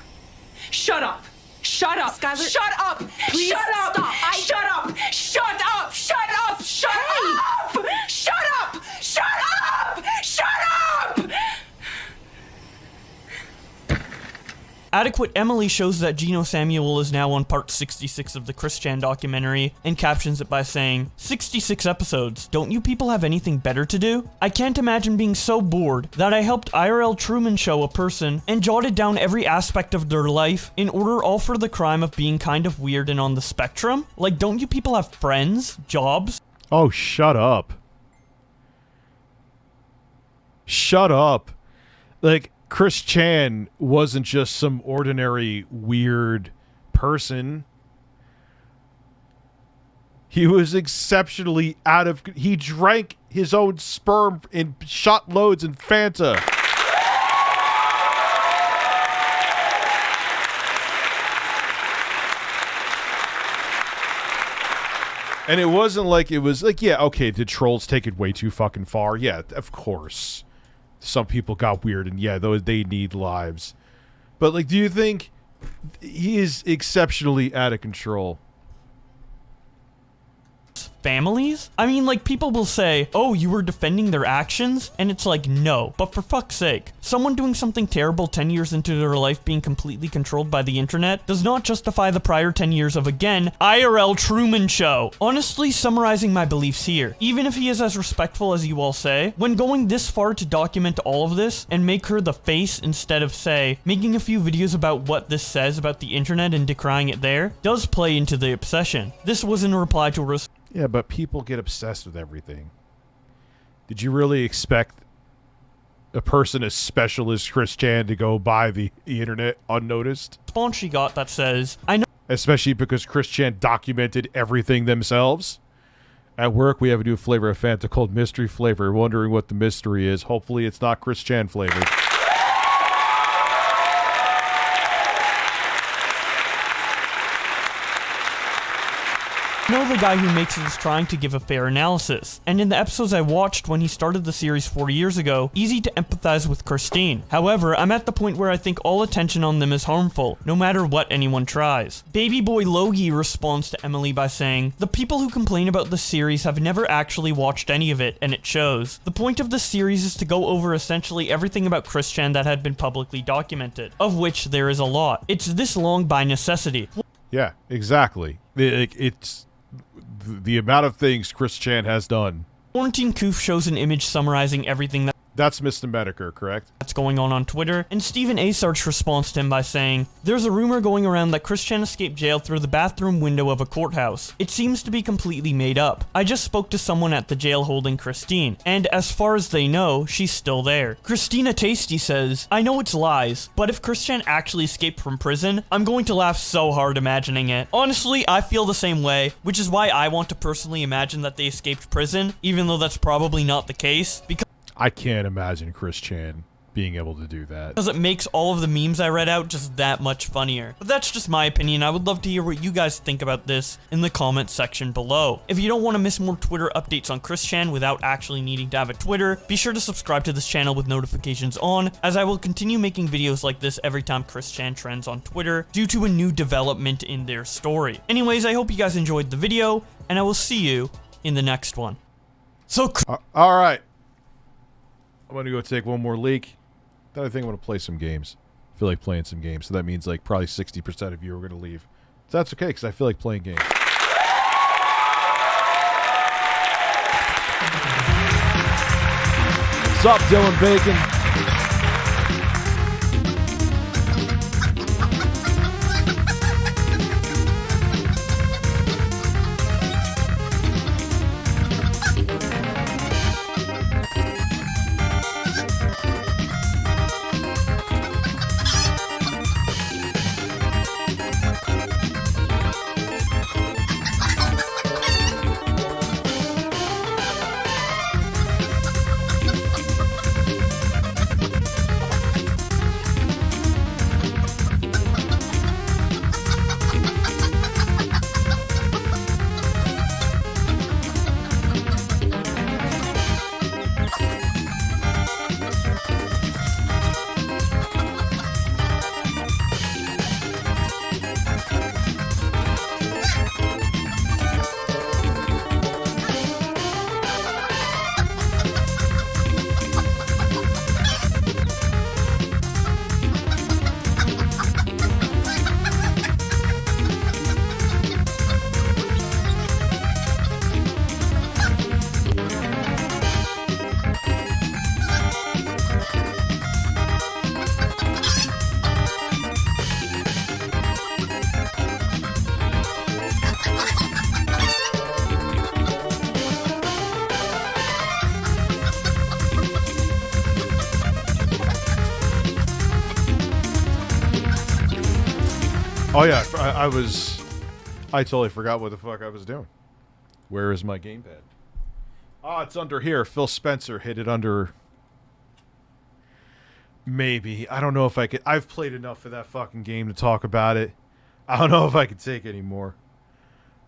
Shut up. Shut up. Skylar, shut up. Please shut up. stop. Shut up. Shut up. Shut up. Shut up. Shut up. Shut up. Shut up. Adequate Emily shows that Gino Samuel is now on part 66 of the Chris Chan documentary and captions it by saying, 66 episodes, don't you people have anything better to do? I can't imagine being so bored that I helped IRL Truman Show a person and jotted down every aspect of their life in order all for the crime of being kind of weird and on the spectrum? Like, don't you people have friends, jobs? Oh, shut up. Shut up. Like, Chris Chan wasn't just some ordinary weird person. He was exceptionally he drank his own sperm in shot loads in Fanta. And it wasn't like, it was like, yeah, okay, did trolls take it way too fucking far? Yeah, of course. Some people got weird, and yeah, they need lives. But, like, do you think he is exceptionally out of control? Families? I mean, like, people will say, oh, you were defending their actions? And it's like, no. But for fuck's sake, someone doing something terrible 10 years into their life being completely controlled by the internet does not justify the prior 10 years of, again, IRL Truman Show. Honestly, summarizing my beliefs here, even if he is as respectful as you all say, when going this far to document all of this and make her the face instead of, say, making a few videos about what this says about the internet and decrying it there, does play into the obsession. This was in reply to a Yeah, but people get obsessed with everything. Did you really expect a person as special as Chris Chan to go by the internet unnoticed? Response she got that says, I know. Especially because Chris Chan documented everything themselves. At work, we have a new flavor of Fanta called Mystery Flavor. Wondering what the mystery is. Hopefully it's not Chris Chan flavored. I know the guy who makes it is trying to give a fair analysis, and in the episodes I watched when he started the series 4 years ago, easy to empathize with Christine. However, I'm at the point where I think all attention on them is harmful, no matter what anyone tries. Baby boy Logie responds to Emily by saying, the people who complain about the series have never actually watched any of it, and it shows. The point of the series is to go over essentially everything about Chris Chan that had been publicly documented, of which there is a lot. It's this long by necessity. Yeah, exactly. It's the amount of things Chris Chan has done. Quarantine Coof shows an image summarizing everything that's Mr. Medicare, correct? That's going on Twitter, and Stephen A. Sarch responds to him by saying, there's a rumor going around that Chris Chan escaped jail through the bathroom window of a courthouse. It seems to be completely made up. I just spoke to someone at the jail holding Christine, and as far as they know, she's still there. Christina Tasty says, I know it's lies, but if Chris Chan actually escaped from prison, I'm going to laugh so hard imagining it. Honestly, I feel the same way, which is why I want to personally imagine that they escaped prison, even though that's probably not the case, because I can't imagine Chris Chan being able to do that. Because it makes all of the memes I read out just that much funnier. But that's just my opinion. I would love to hear what you guys think about this in the comment section below. If you don't want to miss more Twitter updates on Chris Chan without actually needing to have a Twitter, be sure to subscribe to this channel with notifications on, as I will continue making videos like this every time Chris Chan trends on Twitter due to a new development in their story. Anyways, I hope you guys enjoyed the video, and I will see you in the next one. Anyways, I hope you guys enjoyed the video, and I will see you in the next one. So, all right. I'm going to go take one more leak. Then I think I'm going to play some games. I feel like playing some games. So that means like probably 60% of you are going to leave. So that's okay because I feel like playing games. What's up, Dylan Bacon? Oh yeah, I totally forgot what the fuck I was doing. Where is my gamepad? Oh, it's under here. Phil Spencer hit it under. Maybe. I don't know if I could. I've played enough of that fucking game to talk about it. I don't know if I could take any more.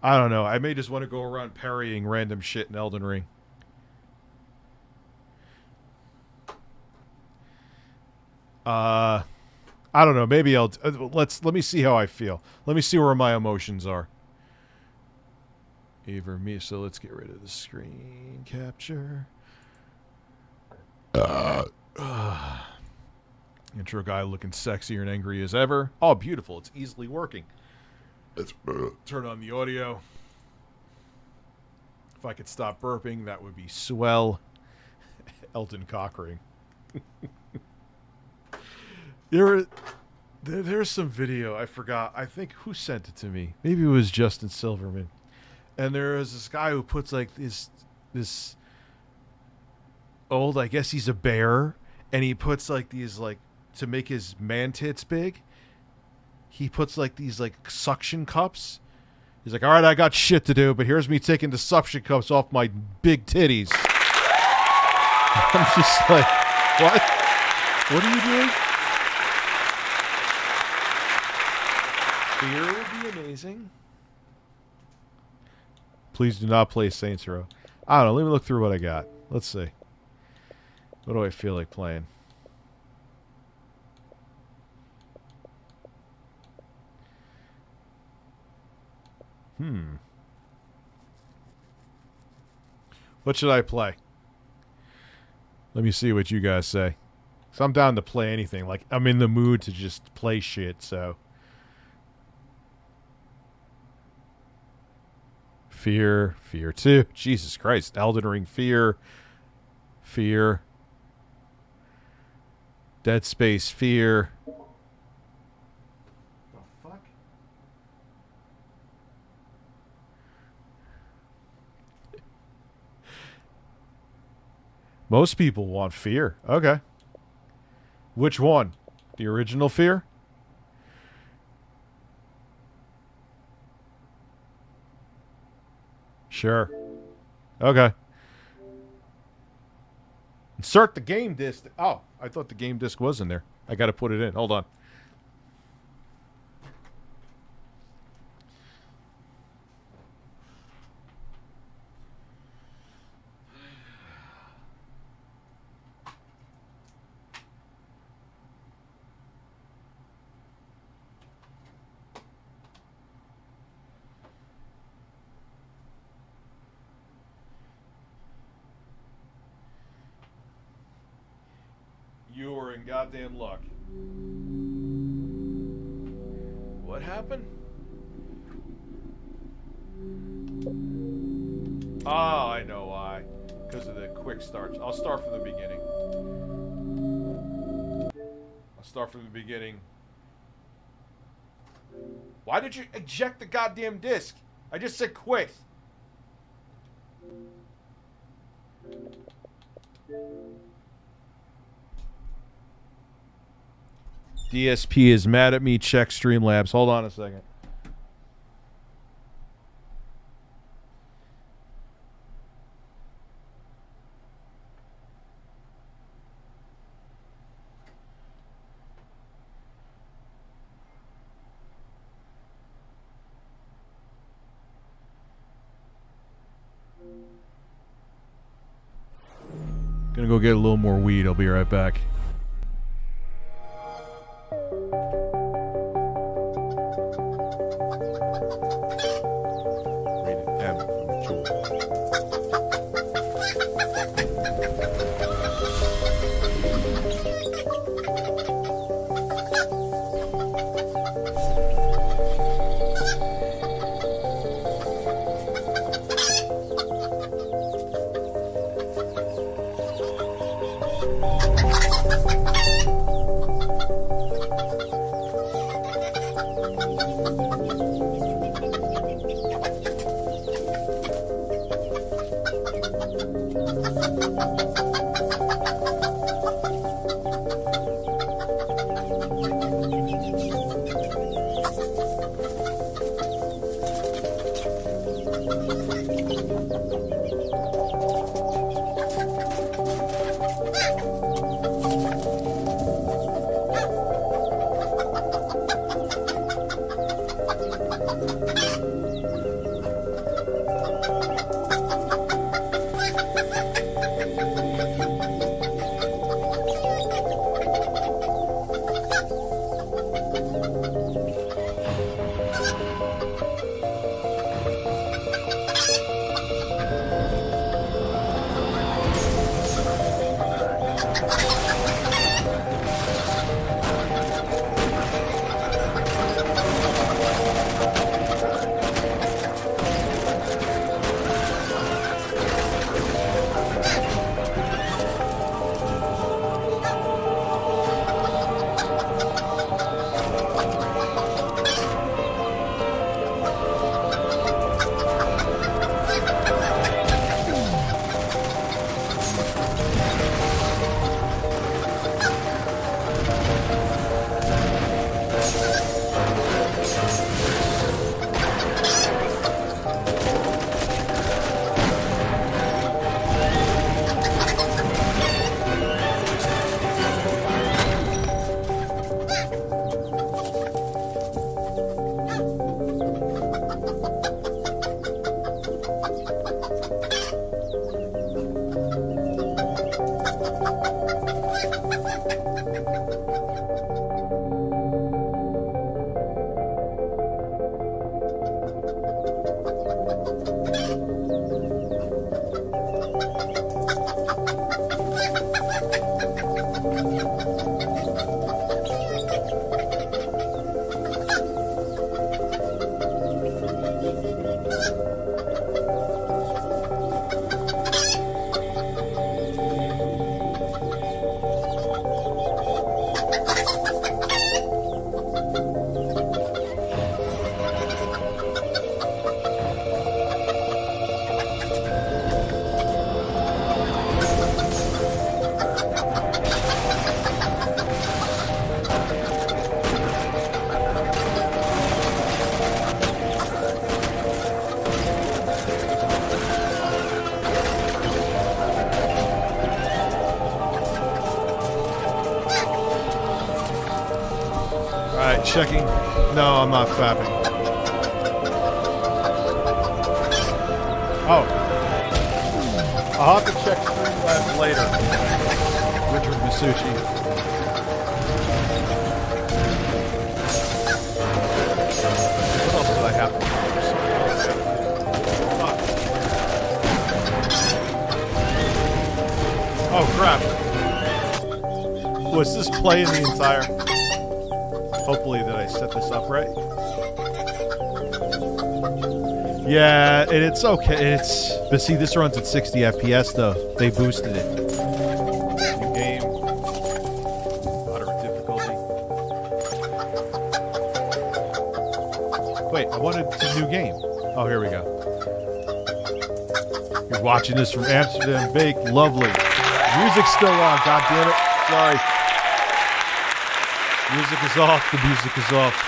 I don't know. I may just want to go around parrying random shit in Elden Ring. I don't know. Maybe I'll let me see how I feel. Let me see where my emotions are. Either me. So let's get rid of the screen capture. Intro guy looking sexier and angry as ever. Oh, beautiful. It's easily working. Let's turn on the audio. If I could stop burping, that would be swell. Elton Cockring. There's some video. I forgot. I think who sent it to me. Maybe it was Justin Silverman. And there is this guy who puts like this old, I guess he's a bear, and he puts like these like to make his man tits big. He puts like these like suction cups. He's like, all right, I got shit to do, but here's me taking the suction cups off my big titties. I'm just like, what? What are you doing? Fear would be amazing. Please do not play Saints Row. I don't know. Let me look through what I got. Let's see. What do I feel like playing? What should I play? Let me see what you guys say. So I'm down to play anything. Like, I'm in the mood to just play shit, so. Fear 2. Jesus Christ. Elden Ring, Fear. Dead Space, Fear. The fuck? Most people want Fear. Okay. Which one? The original Fear? Sure. Okay. Insert the game disc. Oh, I thought the game disc was in there. I got to put it in. Hold on. You are in goddamn luck. What happened? Oh, I know why. Because of the quick starts. I'll start from the beginning. I'll start from the beginning. Why did you eject the goddamn disc? I just said quit. DSP is mad at me. Check StreamLabs. Hold on a second. Gonna go get a little more weed. I'll be right back. Rated M from Jewel. Checking. No, I'm not fapping. Oh. I'll have to check StreamLabs later. Richard Masucci. What else did I have to do? Oh, crap. Was this playing the entire... Hopefully that I set this up right. Yeah, and it's okay. But see, this runs at 60 FPS though. They boosted it. New game. Moderate difficulty. Wait, I wanted a new game. Oh, here we go. You're watching this from Amsterdam Bake. Lovely. Music's still on. God damn it. Sorry. Music is off. The music is off.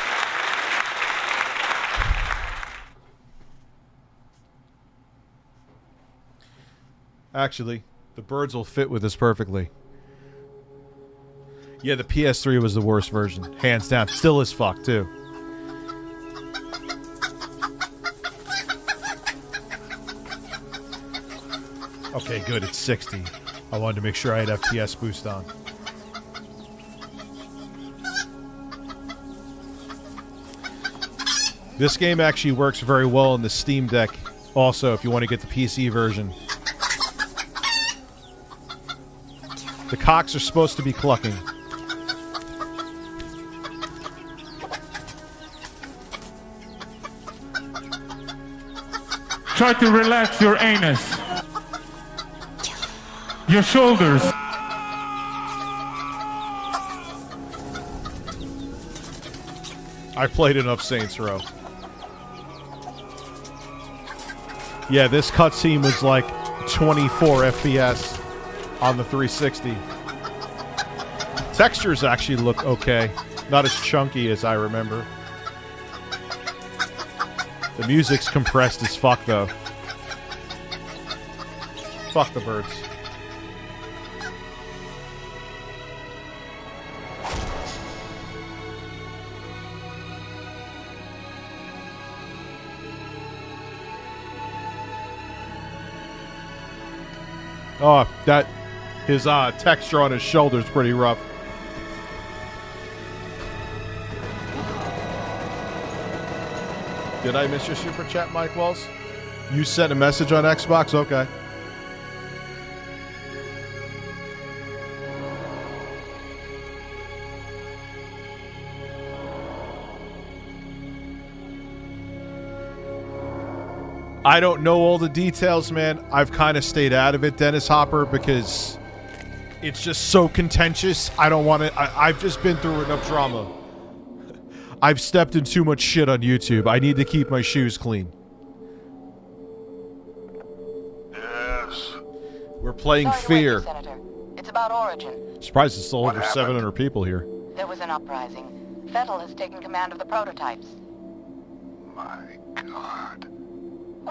Actually, the birds will fit with this perfectly. Yeah, the PS3 was the worst version. Hands down. Still as fuck, too. Okay, good. It's 60. I wanted to make sure I had FPS boost on. This game actually works very well in the Steam Deck. Also, if you want to get the PC version. The cocks are supposed to be clucking. Try to relax your anus. Your shoulders. I played enough Saints Row. Yeah, this cutscene was like 24 FPS on the 360. Textures actually look okay. Not as chunky as I remember. The music's compressed as fuck, though. Fuck the birds. Oh, that... His texture on his shoulder is pretty rough. Did I miss your super chat, Mike Wells? You sent a message on Xbox? Okay. I don't know all the details, man. I've kind of stayed out of it, Dennis Hopper, because it's just so contentious. I don't want to... I've just been through enough drama. I've stepped in too much shit on YouTube. I need to keep my shoes clean. Yes. We're playing Fear. Senator. It's about Origin. Surprised it's still over 700 people here. There was an uprising. Fettel has taken command of the prototypes. My God.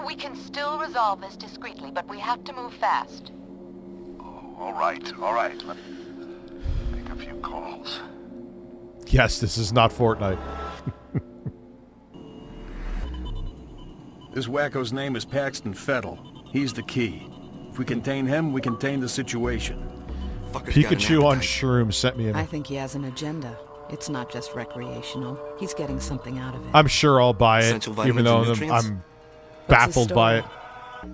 We can still resolve this discreetly, but we have to move fast. All right. Let me make a few calls. Yes, this is not Fortnite. This wacko's name is Paxton Fettel. He's the key. If we contain him, we contain the situation. Pikachu on shrooms sent me I think he has an agenda. It's not just recreational. He's getting something out of it. I'm sure I'll buy it, even though I'm baffled by it.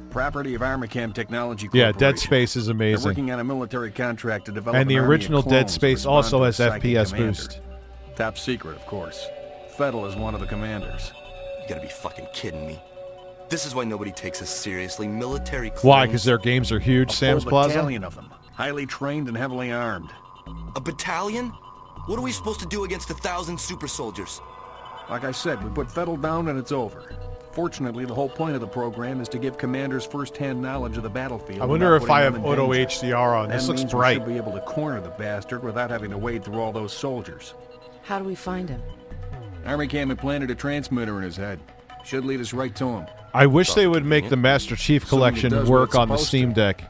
Property of Armacam Technology Yeah, Corporation. Dead Space is amazing. They're working on a military contract to develop And the an army original of Dead clones Space to also respond has to a psychic FPS commander. boost. Top secret, of course. Fettel is one of the commanders. You gotta be fucking kidding me. This is why nobody takes us seriously. Military clones. Why? Because their games are huge, Sam's Whole Plaza? battalion of them. Highly trained and heavily armed. A battalion? What are we supposed to do against 1,000 super soldiers? Like I said, we put Fettel down and it's over. Fortunately, the whole point of the program is to give commanders first-hand knowledge of the battlefield. I wonder if I have without putting auto them in danger. HDR on. This That looks means bright. We should be able to corner the bastard without having to wade through all those soldiers. How do we find him? Armacam implanted a transmitter in his head. Should lead us right to him. I wish they would make the Master Chief Assuming it collection does what work it's on the supposed Steam Deck.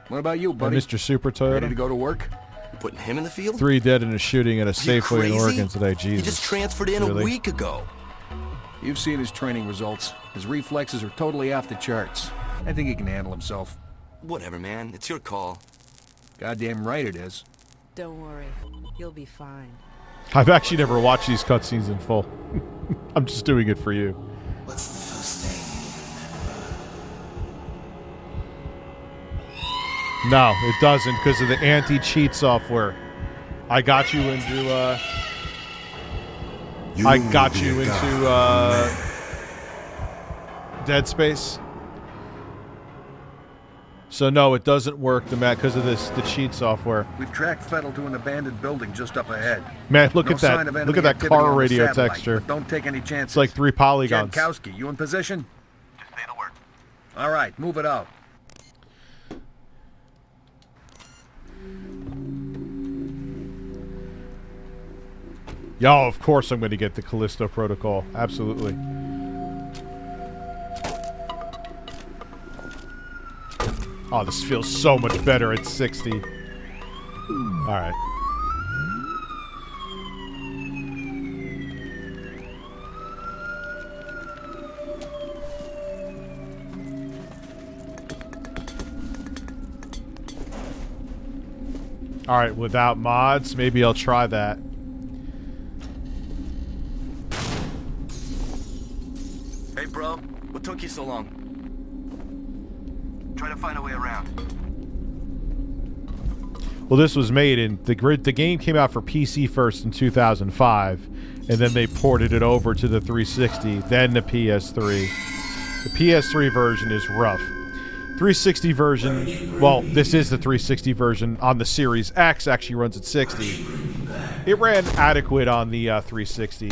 What about you, And buddy? Mr. Super Ready to Toyota. go to work? You putting him in the field? 3 dead in a shooting at a You Safeway in crazy? Oregon today. He Jesus. just transferred in Really? a week ago. You've seen his training results. His reflexes are totally off the charts. I think he can handle himself. Whatever, man. It's your call. Goddamn right it is. Don't worry. You'll be fine. I've actually never watched these cutscenes in full. I'm just doing it for you. What's the first thing? No, it doesn't because of the anti-cheat software. I got you into, Dead Space. So no, it doesn't work, because of the cheat software. We've tracked Fettel to an abandoned building just up ahead. Man, look No at sign that. of enemy Look at that activity car on the radio satellite, texture. but don't take any chances. It's like 3 polygons. Jankowski, you in position? Just say the word. All right, move it out. Yo, of course I'm going to get the Callisto Protocol. Absolutely. Oh, this feels so much better at 60. All right. All right, without mods, maybe I'll try that. Hey, bro. What took you so long? Try to find a way around. Well, this was made in the game came out for PC first in 2005, and then they ported it over to the 360, then the PS3. The PS3 version is rough. 360 version, well, this is the 360 version on the Series X, actually runs at 60. It ran adequate on the 360.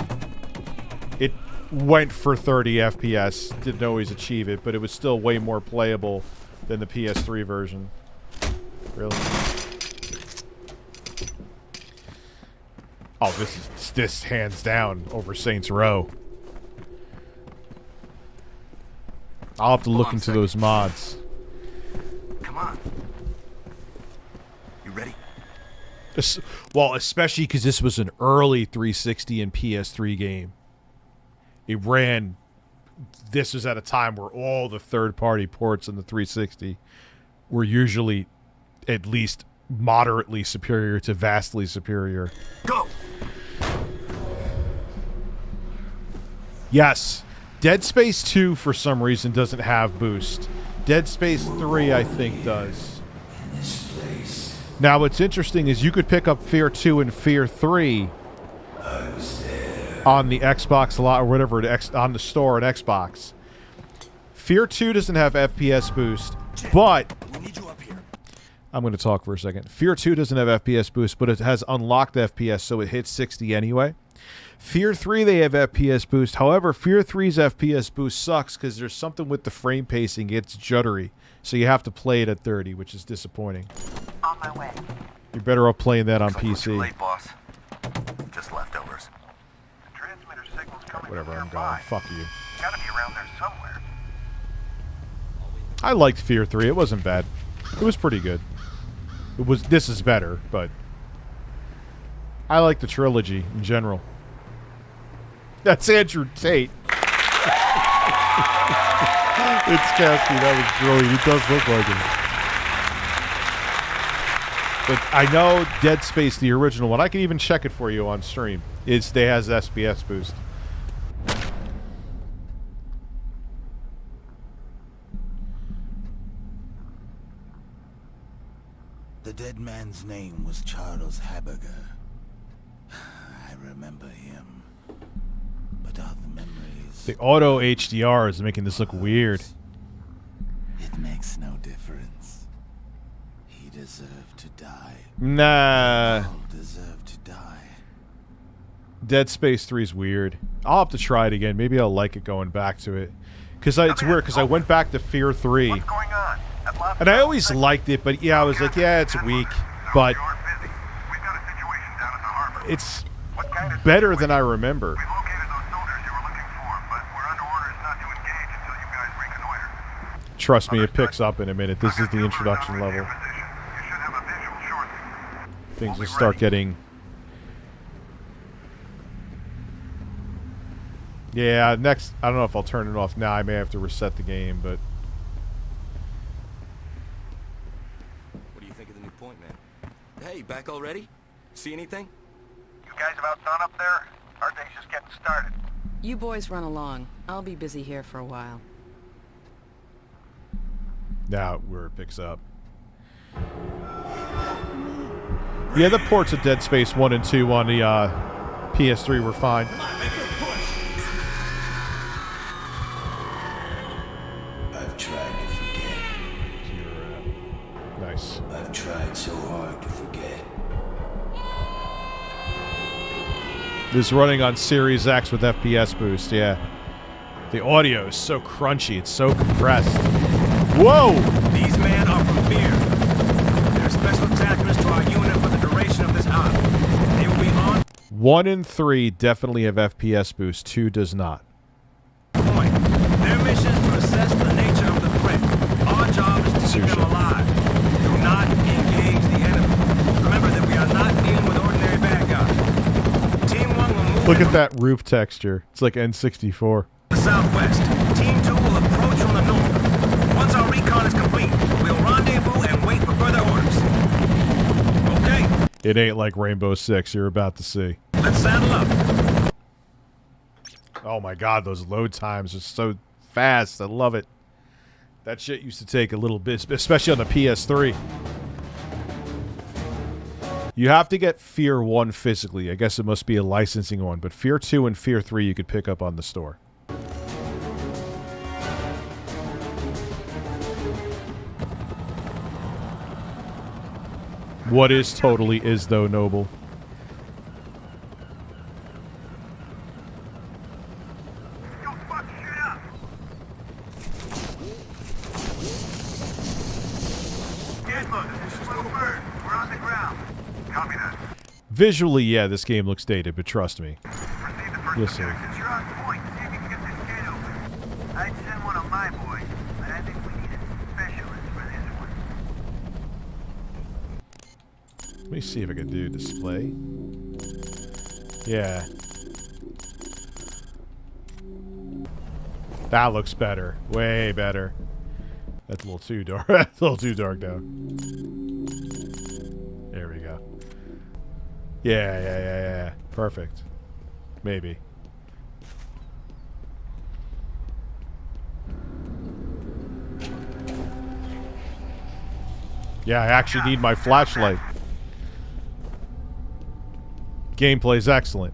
It went for 30 FPS, didn't always achieve it, but it was still way more playable than the PS3 version. Really? Oh, this hands down over Saints Row. I'll have to look into those mods. Come on. You ready? Well, especially because this was an early 360 and PS3 game. It ran... This was at a time where all the third-party ports in the 360 were usually at least moderately superior to vastly superior. Go! Yes. Dead Space 2, for some reason, doesn't have boost. Dead Space 3, I think, does. Now, what's interesting is you could pick up Fear 2 and Fear 3 on the Xbox lot or whatever, on the store on Xbox. Fear 2 doesn't have FPS boost, but... I'm going to talk for a second. Fear 2 doesn't have FPS boost, but it has unlocked FPS, so it hits 60 anyway. Fear 3, they have FPS boost. However, Fear 3's FPS boost sucks because there's something with the frame pacing. It's juddery. So you have to play it at 30, which is disappointing. On my way. You're better off playing that on Looks like we're PC. too late, boss. Just leftovers. The transmitter signal's coming Whatever, from I'm nearby. going. Fuck you. Gotta be around there somewhere. I liked Fear 3. It wasn't bad. It was pretty good. It was. This is better, but I like the trilogy in general. That's Andrew Tate. It's Casky. That was brilliant. It does look like it. But I know Dead Space, the original one, I can even check it for you on stream. It has SPS boost. The dead man's name was Charles Hamburger. I remember him. But all the memories... The auto HDR is making this look weird. It makes no difference. He deserved to die. Nah. All deserve to die. Dead Space 3 is weird. I'll have to try it again. Maybe I'll like it going back to it. Because it's weird, because I went back to Fear 3. What's going on? And I always liked it, but yeah, I was like, yeah, it's weak. But it's better than I remember. Trust me, it picks up in a minute. This is the introduction level. Things will start getting... Yeah, next... I don't know if I'll turn it off now. I may have to reset the game, but... What do you think of the new point, man? Hey, back already? See anything? You guys about done up there? Our day's just getting started. You boys run along. I'll be busy here for a while. Now where it picks up. Yeah, the ports of Dead Space 1 and 2 on the PS3 were fine. I've tried to forget. Nice. I've tried so hard to forget. This is running on Series X with FPS boost, yeah. The audio is so crunchy, it's so compressed. Whoa! These men are from Fear. They're special attachments to our unit for the duration of this op. They will be on 1 and 3 definitely have FPS boost, 2 does not. point. Their mission is to assess the nature of the threat. Our job is to keep them alive. Do not engage the enemy. Remember that we are not dealing with ordinary bad guys. Team 1 will move Look at that roof texture. It's like N64. to the southwest. Team 2 will approach from the north. Once our recon is complete, we'll rendezvous and wait for further orders. Okay, It ain't like Rainbow Six you're about to see. let's saddle up. Oh my god, those load times are so fast. I love it. That shit used to take a little bit, especially on the PS3. You have to get Fear 1 physically. I guess it must be a licensing one, but Fear 2 and Fear 3 you could pick up on the store. What is totally is, though, Noble? Visually, yeah, this game looks dated, but trust me. You'll see. I'd send one of my boys, but I think we need a specialist for this one. Let me see if I can do display. Yeah. That looks better. Way better. That's a little too dark. That's a little too dark now. There we go. Yeah. Perfect. Maybe. Yeah, I actually need my flashlight. Gameplay's excellent.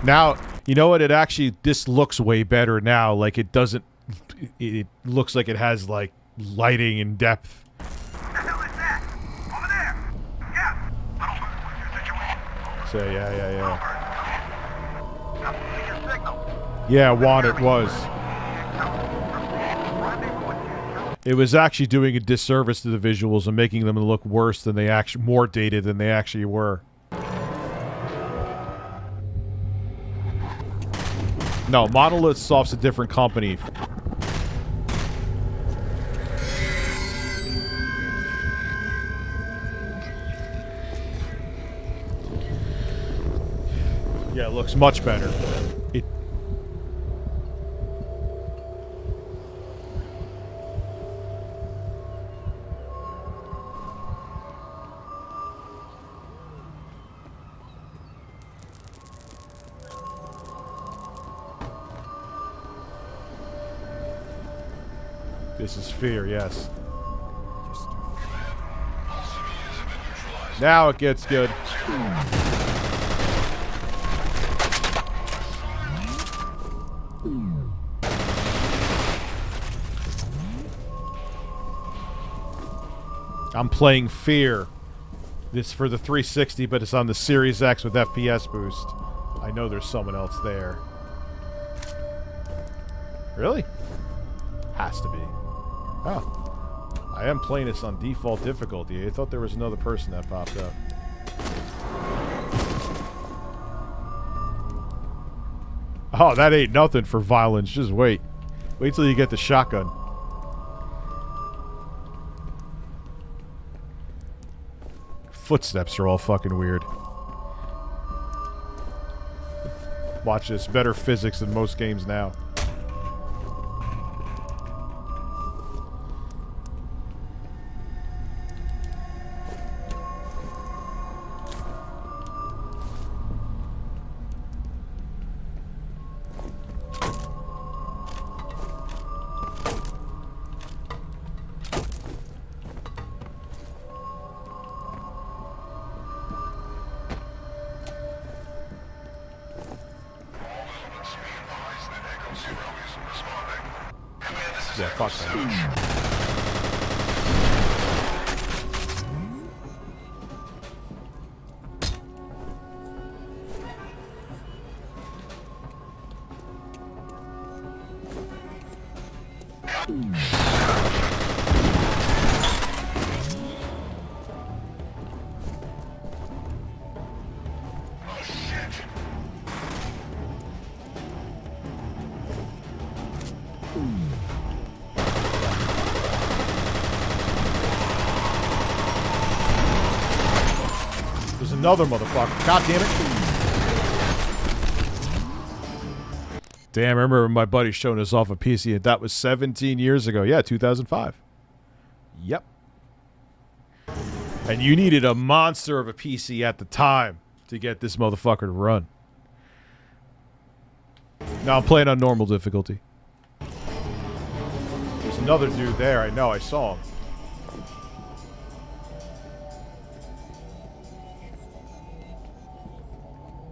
Now, you know what? It actually, this looks way better now. Like, it doesn't, it looks like it has, like, lighting and depth. So, yeah. Yeah, Juan, it was. It was actually doing a disservice to the visuals and making them look worse than they actually, more dated than they actually were. No, Monolith Soft's a different company. Yeah, it looks much better. It. This is Fear, yes. Now it gets good. I'm playing Fear. This for the 360, but it's on the Series X with FPS boost. I know there's someone else there. Really? Has to be. Oh. I am playing this on default difficulty. I thought there was another person that popped up. Oh, that ain't nothing for violence. Just wait. Wait till you get the shotgun. Footsteps are all fucking weird. Watch this. Better physics than most games now. Yeah, fuck that. There's another motherfucker. God damn it. Damn, I remember my buddy showing us off a PC, and that was 17 years ago. Yeah, 2005. Yep. And you needed a monster of a PC at the time to get this motherfucker to run. Now I'm playing on normal difficulty. There's another dude there. I know. I saw him.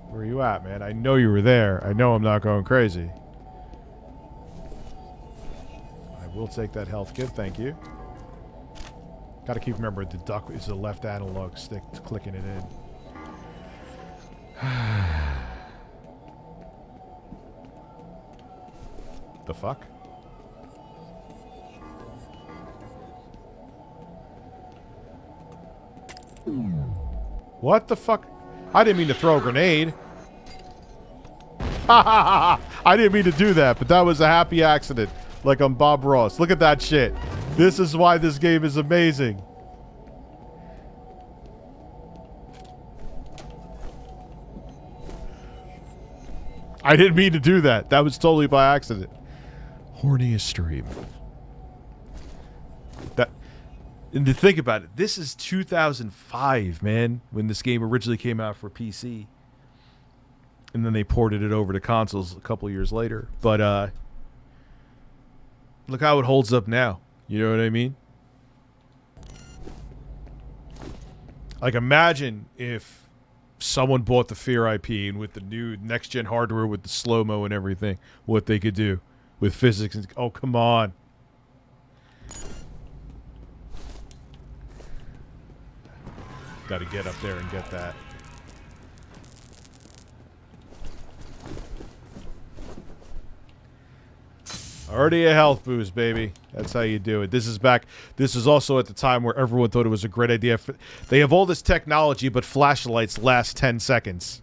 Where are you at, man? I know you were there. I know I'm not going crazy. I will take that health kit. Thank you. Got to keep remembering the duck is the left analog stick to clicking it in. The fuck? What the fuck? I didn't mean to throw a grenade. I didn't mean to do that, but that was a happy accident. Like I'm Bob Ross. Look at that shit. This is why this game is amazing. I didn't mean to do that. That was totally by accident. Horniest stream. And to think about it, this is 2005, man, when this game originally came out for PC. And then they ported it over to consoles a couple years later. But look how it holds up now. You know what I mean? Like, imagine if someone bought the Fear IP and with the new next-gen hardware with the slow-mo and everything, what they could do with physics. And, oh, come on. Got to get up there and get that. Already a health boost, baby. That's how you do it. This is back. This is also at the time where everyone thought it was a great idea. They have all this technology, but flashlights last 10 seconds.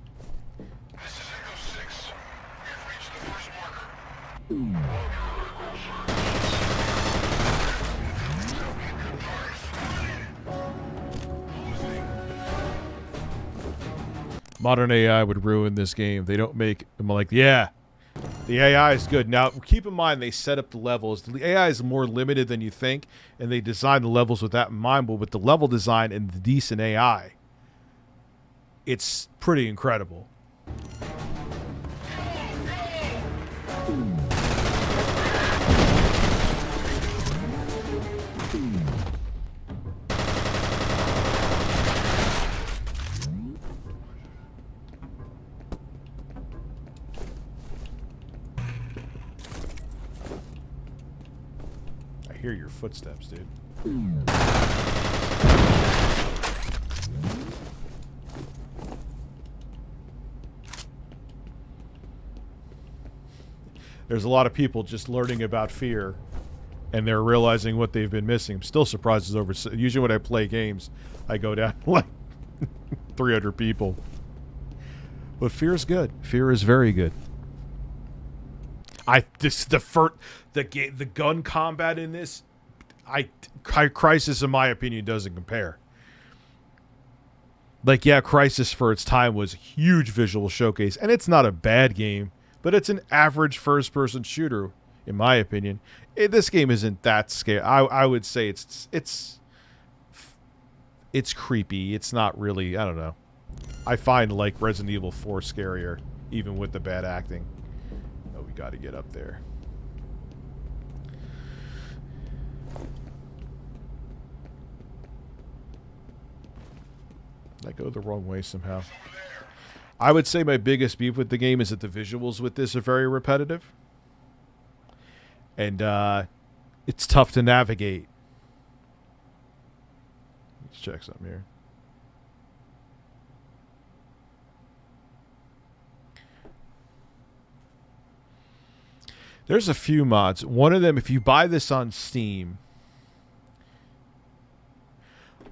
Modern AI would ruin this game. They don't make... I'm like, yeah, the AI is good. Now, keep in mind, they set up the levels. The AI is more limited than you think, and they design the levels with that in mind. But with the level design and the decent AI, it's pretty incredible. I hear your footsteps, dude. There's a lot of people just learning about fear, and they're realizing what they've been missing. I'm still surprised it's over. Usually when I play games, I go down like 300 people. But fear is good. Fear is very good. The gun combat in this, Crysis, in my opinion, doesn't compare. Like, yeah, Crysis for its time was a huge visual showcase, and it's not a bad game, but it's an average first-person shooter, in my opinion. This game isn't that scary. I would say it's creepy. It's not really, I don't know. I find, like, Resident Evil 4 scarier, even with the bad acting. Oh, we got to get up there. I go the wrong way somehow. I would say my biggest beef with the game is that the visuals with this are very repetitive. And it's tough to navigate. Let's check something here. There's a few mods. One of them, if you buy this on Steam,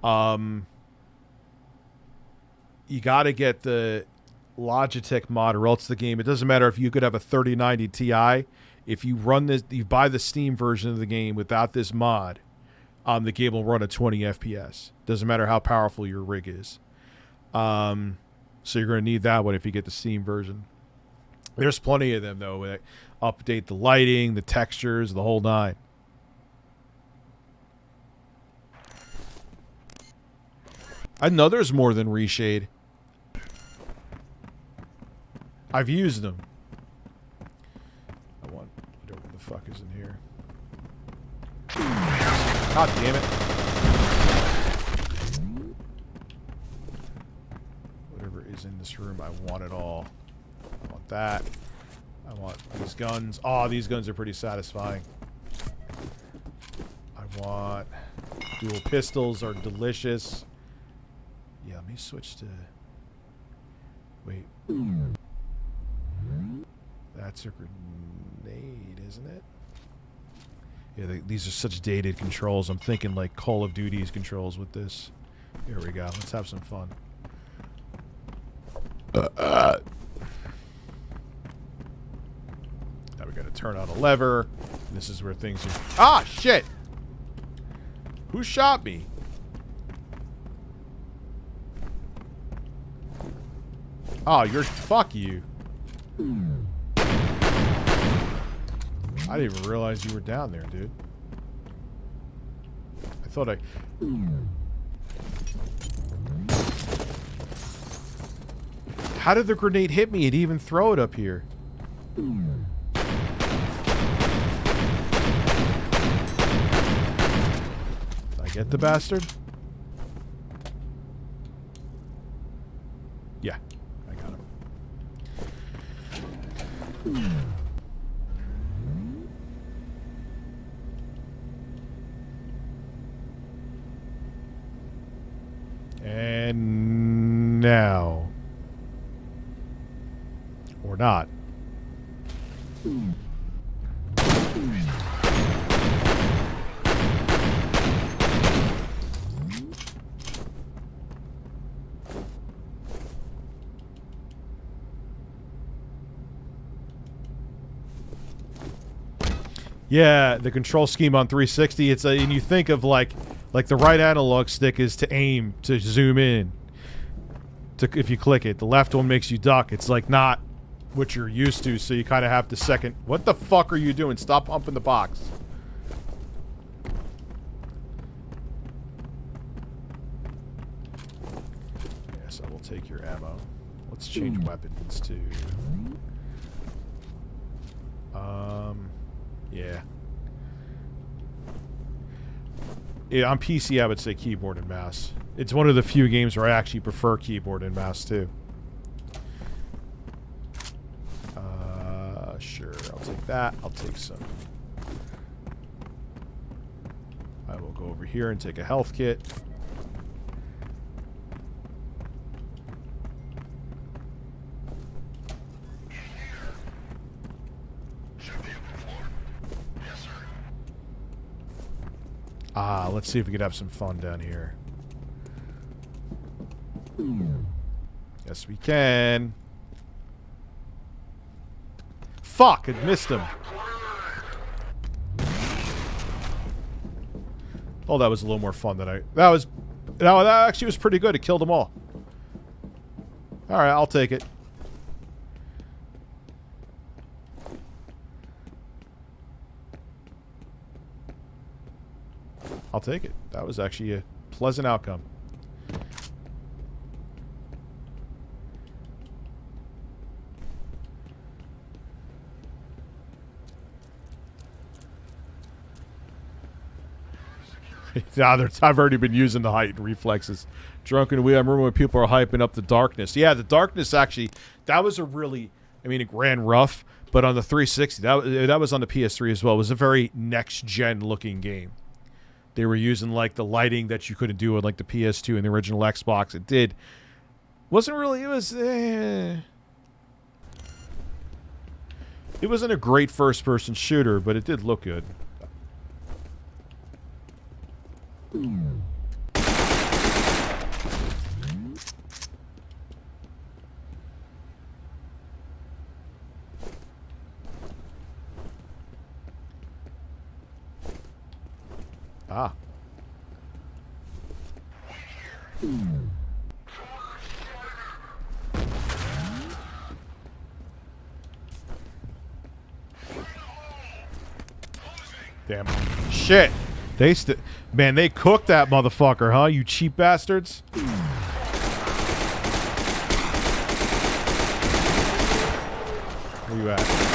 you got to get the Logitech mod, or else the game. It doesn't matter if you could have a 3090 Ti. If you run this, you buy the Steam version of the game without this mod, the game will run at 20 FPS. Doesn't matter how powerful your rig is. So you're going to need that one if you get the Steam version. There's plenty of them though. That update the lighting, the textures, the whole nine. I know there's more than Reshade. I've used them. I want whatever the fuck is in here. God damn it. Whatever is in this room, I want it all. I want that. I want these guns. Oh, these guns are pretty satisfying. I want dual pistols are delicious. Yeah, let me switch to... Wait. That's a grenade, isn't it? Yeah, these are such dated controls. I'm thinking like Call of Duty's controls with this. Here we go. Let's have some fun. Now we gotta turn on a lever. This is where things are... Ah, shit! Who shot me? Oh, you're... Fuck you. I didn't even realize you were down there, dude. I thought I... How did the grenade hit me and even throw it up here? Did I get the bastard? Yeah, I got him. And now. Or not. Yeah, the control scheme on 360, it's and you think of like the right analog stick is to aim, to zoom in. If you click it, the left one makes you duck. It's like not what you're used to, so you kind of have to second. What the fuck are you doing? Stop pumping the box. Yes, I will take your ammo. Let's change weapons to... Yeah. Yeah, on PC I would say keyboard and mouse. It's one of the few games where I actually prefer keyboard and mouse too. Sure, I'll take that. I'll take some. I will go over here and take a health kit. Let's see if we could have some fun down here. Yes, we can. Fuck, it missed him. Oh, that was a little more fun than that actually was pretty good. It killed them all. Alright, I'll take it. I'll take it. That was actually a pleasant outcome. I've already been using the heightened reflexes. Drunken we. I remember when people are hyping up the darkness. Yeah, the darkness actually, that was a really I mean, it ran rough, but on the 360, that was on the PS3 as well. It was a very next-gen looking game. They were using like the lighting that you couldn't do on like the PS2 and the original Xbox. It wasn't really. It wasn't a great first-person shooter, but it did look good. Ah. Damn. Shit. Man, they cooked that motherfucker, huh? You cheap bastards. Where you at?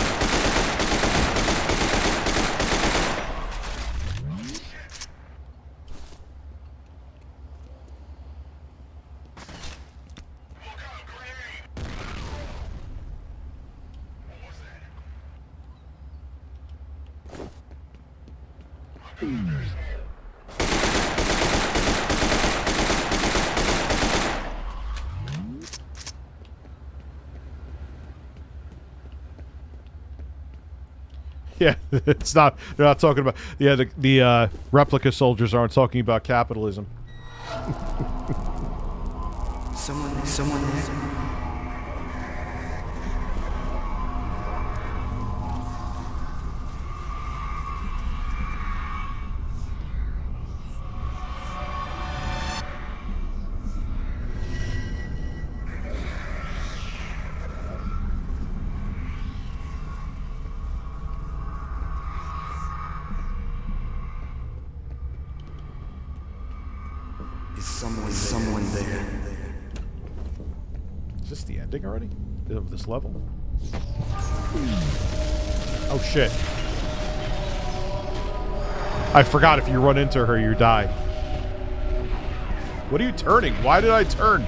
Yeah, it's not. They're not talking about. Yeah, the replica soldiers aren't talking about capitalism. Someone there. Someone there. Is this the ending already? Of this level? Oh shit. I forgot if you run into her, you die. What are you turning? Why did I turn?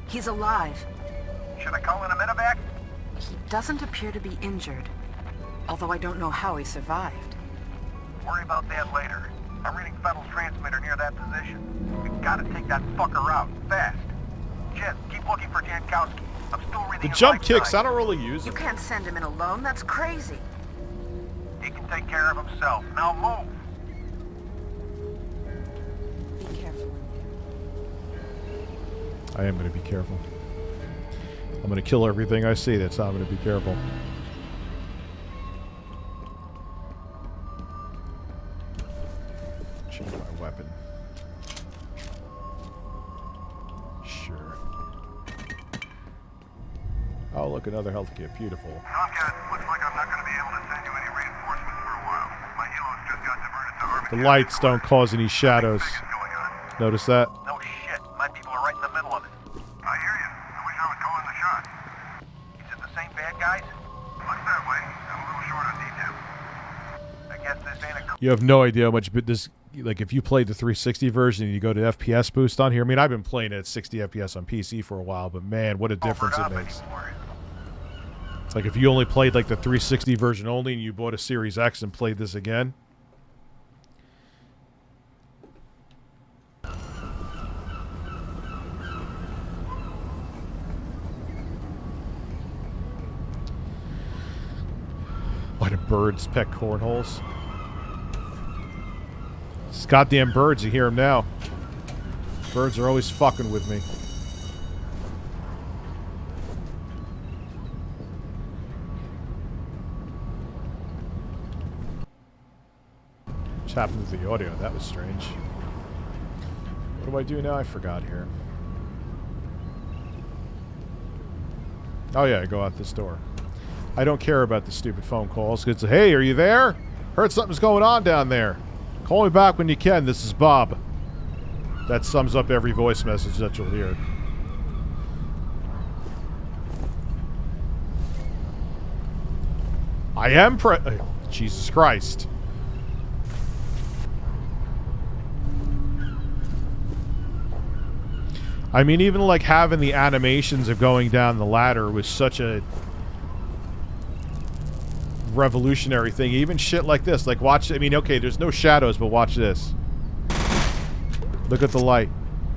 He's alive. Should I call in a medevac? He doesn't appear to be injured, although I don't know how he survived. Worry about that later. I'm reading Fennel's transmitter near that position. We gotta take that fucker out, fast. Jen, keep looking for Jankowski. I'm still reading The his jump life kicks, sign. I don't really use You them. can't send him in alone. That's crazy. He can take care of himself. Now move. Be careful. I am going to be careful. I'm going to kill everything I see. That's how I'm going to be careful. Change my weapon. Sure. Oh, look, another health kit. Beautiful. Tomcat, looks like I'm not going to be able to send you any reinforcements for a while. My helos just got diverted to Army. The lights don't cause any shadows. Notice that? No shit. My people are right in the middle of it. I hear you. I wish I was calling the shot. Is it the same bad guys? Looks that way. I'm a little short on detail. I guess this ain't a... You have no idea how much this... Like, if you played the 360 version and you go to FPS boost on here... I mean, I've been playing it at 60 FPS on PC for a while, but man, what a difference it makes. It's like if you only played, like, the 360 version only and you bought a Series X and played this again... Why do birds peck cornholes? It's goddamn birds, you hear them now. Birds are always fucking with me. What's happened with the audio? That was strange. What do I do now? I forgot here. Oh yeah, I go out this door. I don't care about the stupid phone calls. It's, hey, are you there? Heard something's going on down there. Call me back when you can. This is Bob. That sums up every voice message that you'll hear. I am Jesus Christ. I mean, even like having the animations of going down the ladder was such a revolutionary thing. Even shit like this, like watch, I mean, okay, there's no shadows, but watch this. Look at the light.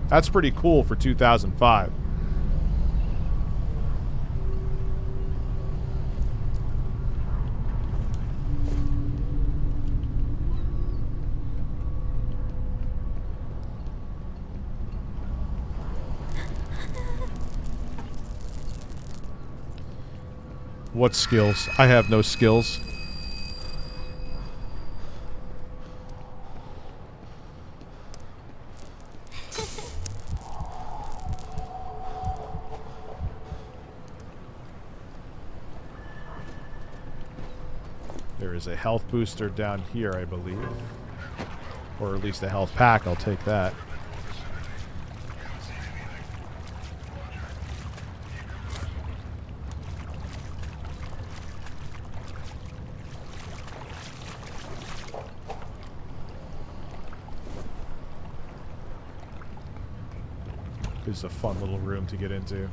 That's pretty cool for 2005. What skills? I have no skills. There is a health booster down here, I believe. Or at least a health pack, I'll take that. This is a fun little room to get into.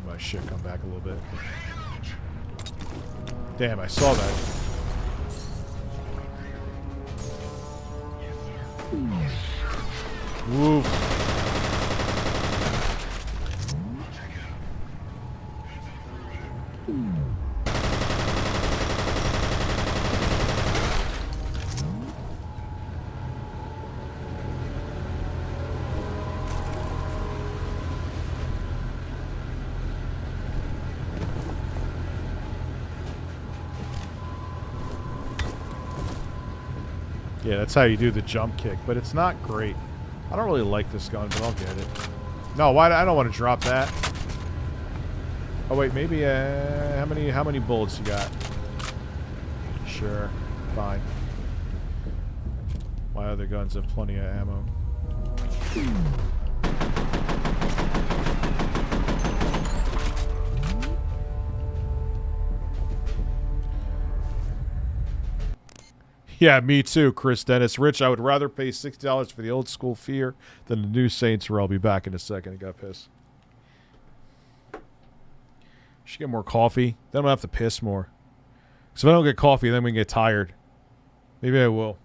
My shit come back a little bit. Damn, I saw that. Woof. Yeah, that's how you do the jump kick, but it's not great. I don't really like this gun, but I'll get it. No, why? I don't want to drop that. Oh wait, maybe. How many bullets you got? Sure, fine. My other guns have plenty of ammo. Yeah, me too, Chris Dennis. Rich, I would rather pay $60 for the old school Fear than the new Saints Row. I'll be back in a second. I got pissed. Should get more coffee. Then I'm going to have to piss more. Because if I don't get coffee, then we can get tired. Maybe I will.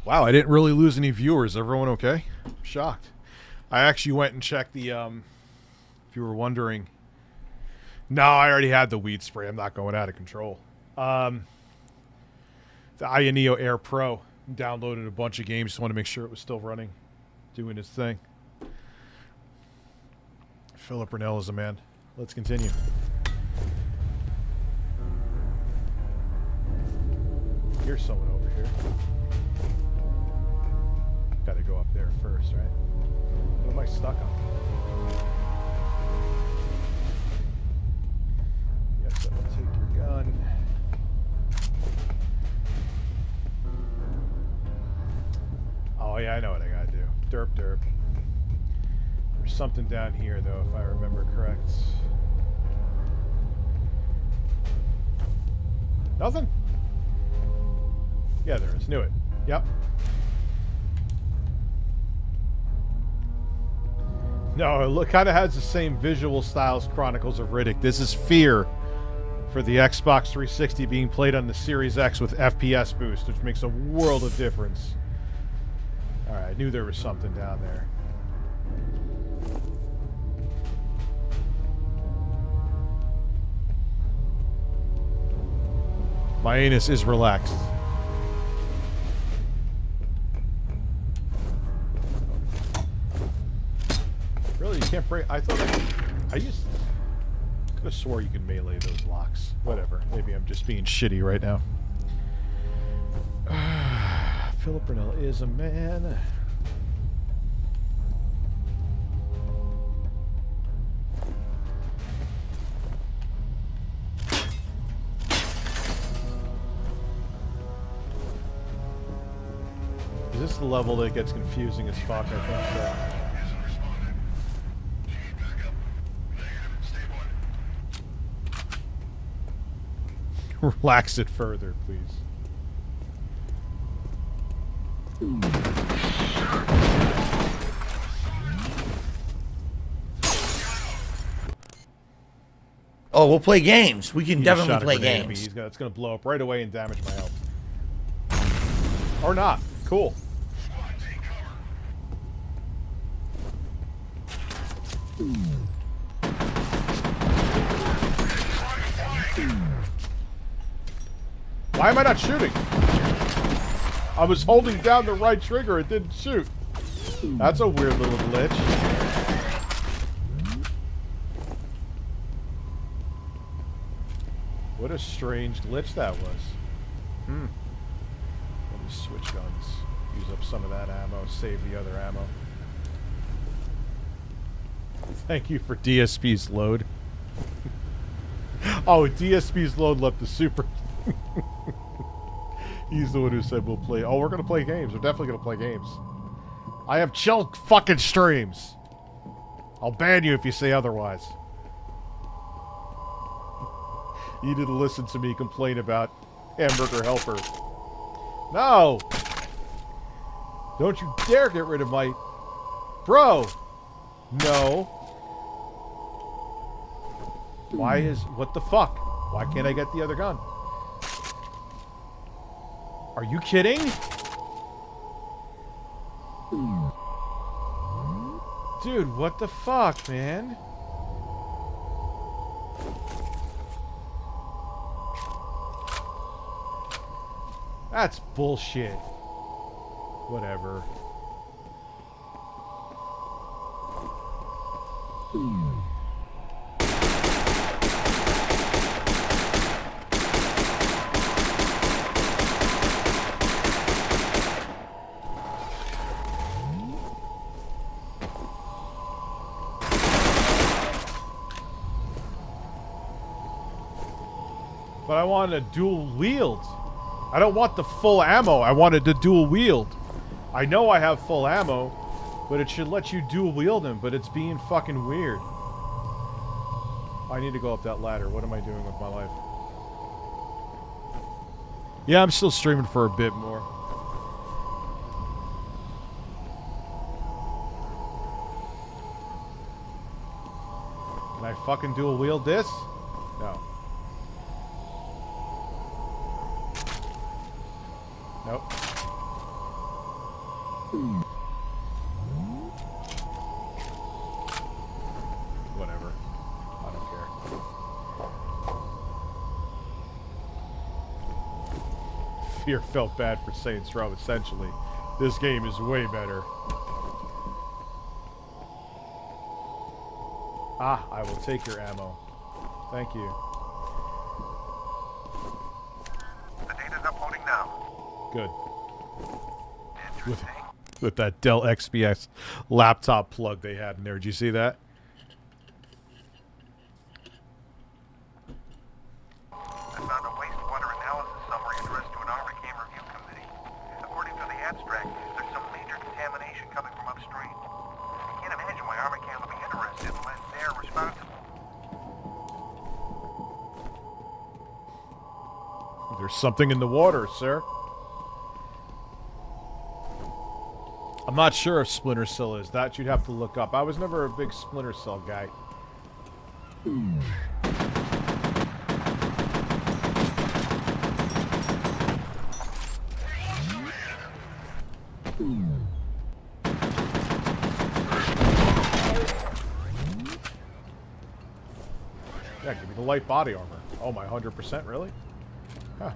Wow, I didn't really lose any viewers. Everyone okay? I'm shocked. I actually went and checked the, if you were wondering. No, I already had the weed spray. I'm not going out of control. The Ioneo Air Pro. Downloaded a bunch of games. Just want to make sure it was still running. Doing its thing. Philip Rennell is a man. Let's continue. Here's someone over here. Gotta go up there first, right? What am I stuck on? Yes, I will take your gun. Oh yeah, I know what I gotta do. Derp derp. There's something down here though, if I remember correct. Nothing? Yeah, there is. Knew it. Yep. No, it kind of has the same visual style as Chronicles of Riddick. This is Fear for the Xbox 360 being played on the Series X with FPS boost, which makes a world of difference. Alright, I knew there was something down there. My anus is relaxed. Really? You can't break... I thought I used... could have swore you could melee those locks. Whatever. Maybe I'm just being shitty right now. Philip Rennell is a man. Is this the level that gets confusing as fuck? I think so. Relax it further, please. Oh, we'll play games. We can He definitely shot a play grenade at me. games. It's going to blow up right away and damage my health. Or not. Cool. Why am I not shooting? I was holding down the right trigger. It didn't shoot. That's a weird little glitch. What a strange glitch that was. Let me switch guns. Use up some of that ammo. Save the other ammo. Thank you for DSP's load. Oh, DSP's load left the super... He's the one who said we'll play. Oh, we're going to play games. We're definitely going to play games. I have chill fucking streams. I'll ban you if you say otherwise. You didn't listen to me complain about Hamburger Helper. No! Don't you dare get rid of my... Bro! No. Why is... What the fuck? Why can't I get the other gun? Are you kidding? Dude, what the fuck, man? That's bullshit. Whatever. But I wanted a dual wield. I don't want the full ammo. I wanted the dual wield. I know I have full ammo, but it should let you dual wield them, but it's being fucking weird. I need to go up that ladder. What am I doing with my life? Yeah, I'm still streaming for a bit more. Can I fucking dual wield this? No. Nope. Fear felt bad for Saints Row, essentially. This game is way better. Ah, I will take your ammo. Thank you. The data's uploading now. Good. With that Dell XPS laptop plug they had in there. Did you see that? I found a wastewater analysis summary addressed to an Army Cam review committee. According to the abstract, there's some major contamination coming from upstream. I can't imagine why Army Cam would be interested unless they're responsible. There's something in the water, sir. I'm not sure if Splinter Cell is. That you'd have to look up. I was never a big Splinter Cell guy. Yeah, give me the light body armor. Oh, my 100%, really? Huh.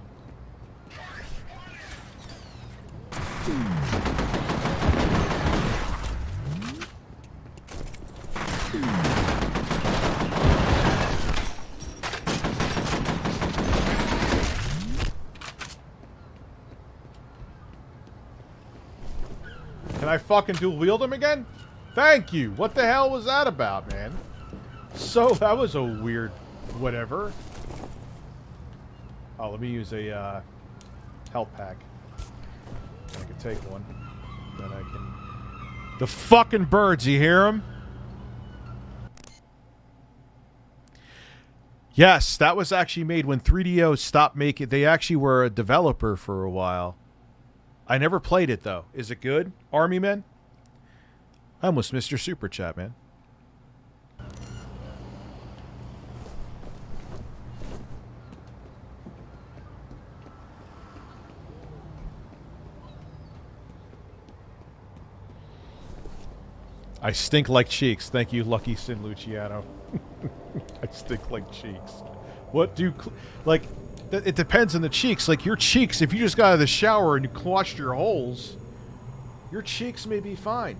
Can I fucking dual wield him again? Thank you. What the hell was that about, man? So, that was a weird whatever. Oh, let me use a health pack. I can take one. Then I can... The fucking birds, you hear them? Yes, that was actually made when 3DO stopped making... They actually were a developer for a while. I never played it, though. Is it good, Army Men? I almost missed your super chat, man. I stink like cheeks. Thank you, Lucky Sin Luciano. I stink like cheeks. What do... Like... It depends on the cheeks. Like, your cheeks, if you just got out of the shower and you washed your holes, your cheeks may be fine.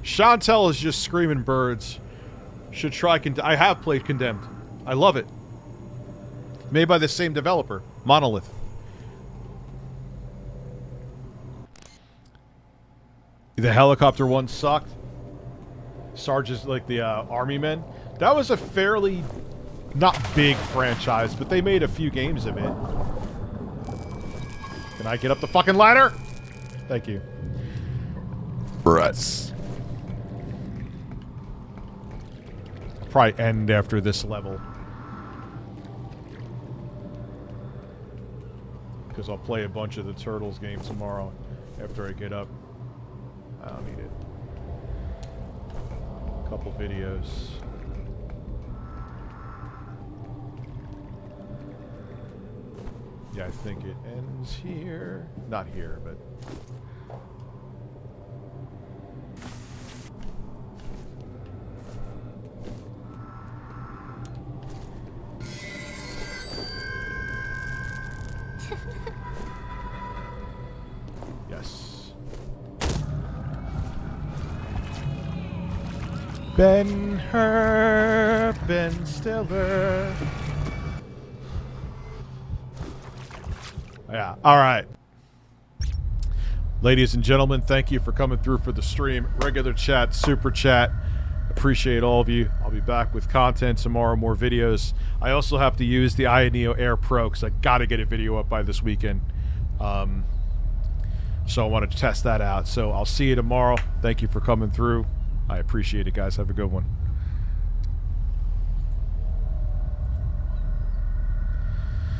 Chantel is just screaming birds. Should try I have played Condemned. I love it. Made by the same developer, Monolith. The helicopter one sucked. Sarge's like the Army Men. That was a fairly not big franchise, but they made a few games of it. Can I get up the fucking ladder? Thank you. Bruts. I'll probably end after this level. Because I'll play a bunch of the Turtles game tomorrow after I get up. I don't need it. A couple videos. Yeah, I think it ends here. Not here, but... Yes. Ben-Hur, Ben Stiller. Yeah, alright. Ladies and gentlemen, thank you for coming through for the stream. Regular chat, super chat. Appreciate all of you. I'll be back with content tomorrow, more videos. I also have to use the Neo Air Pro because I got to get a video up by this weekend. So I wanted to test that out. So I'll see you tomorrow. Thank you for coming through. I appreciate it, guys. Have a good one.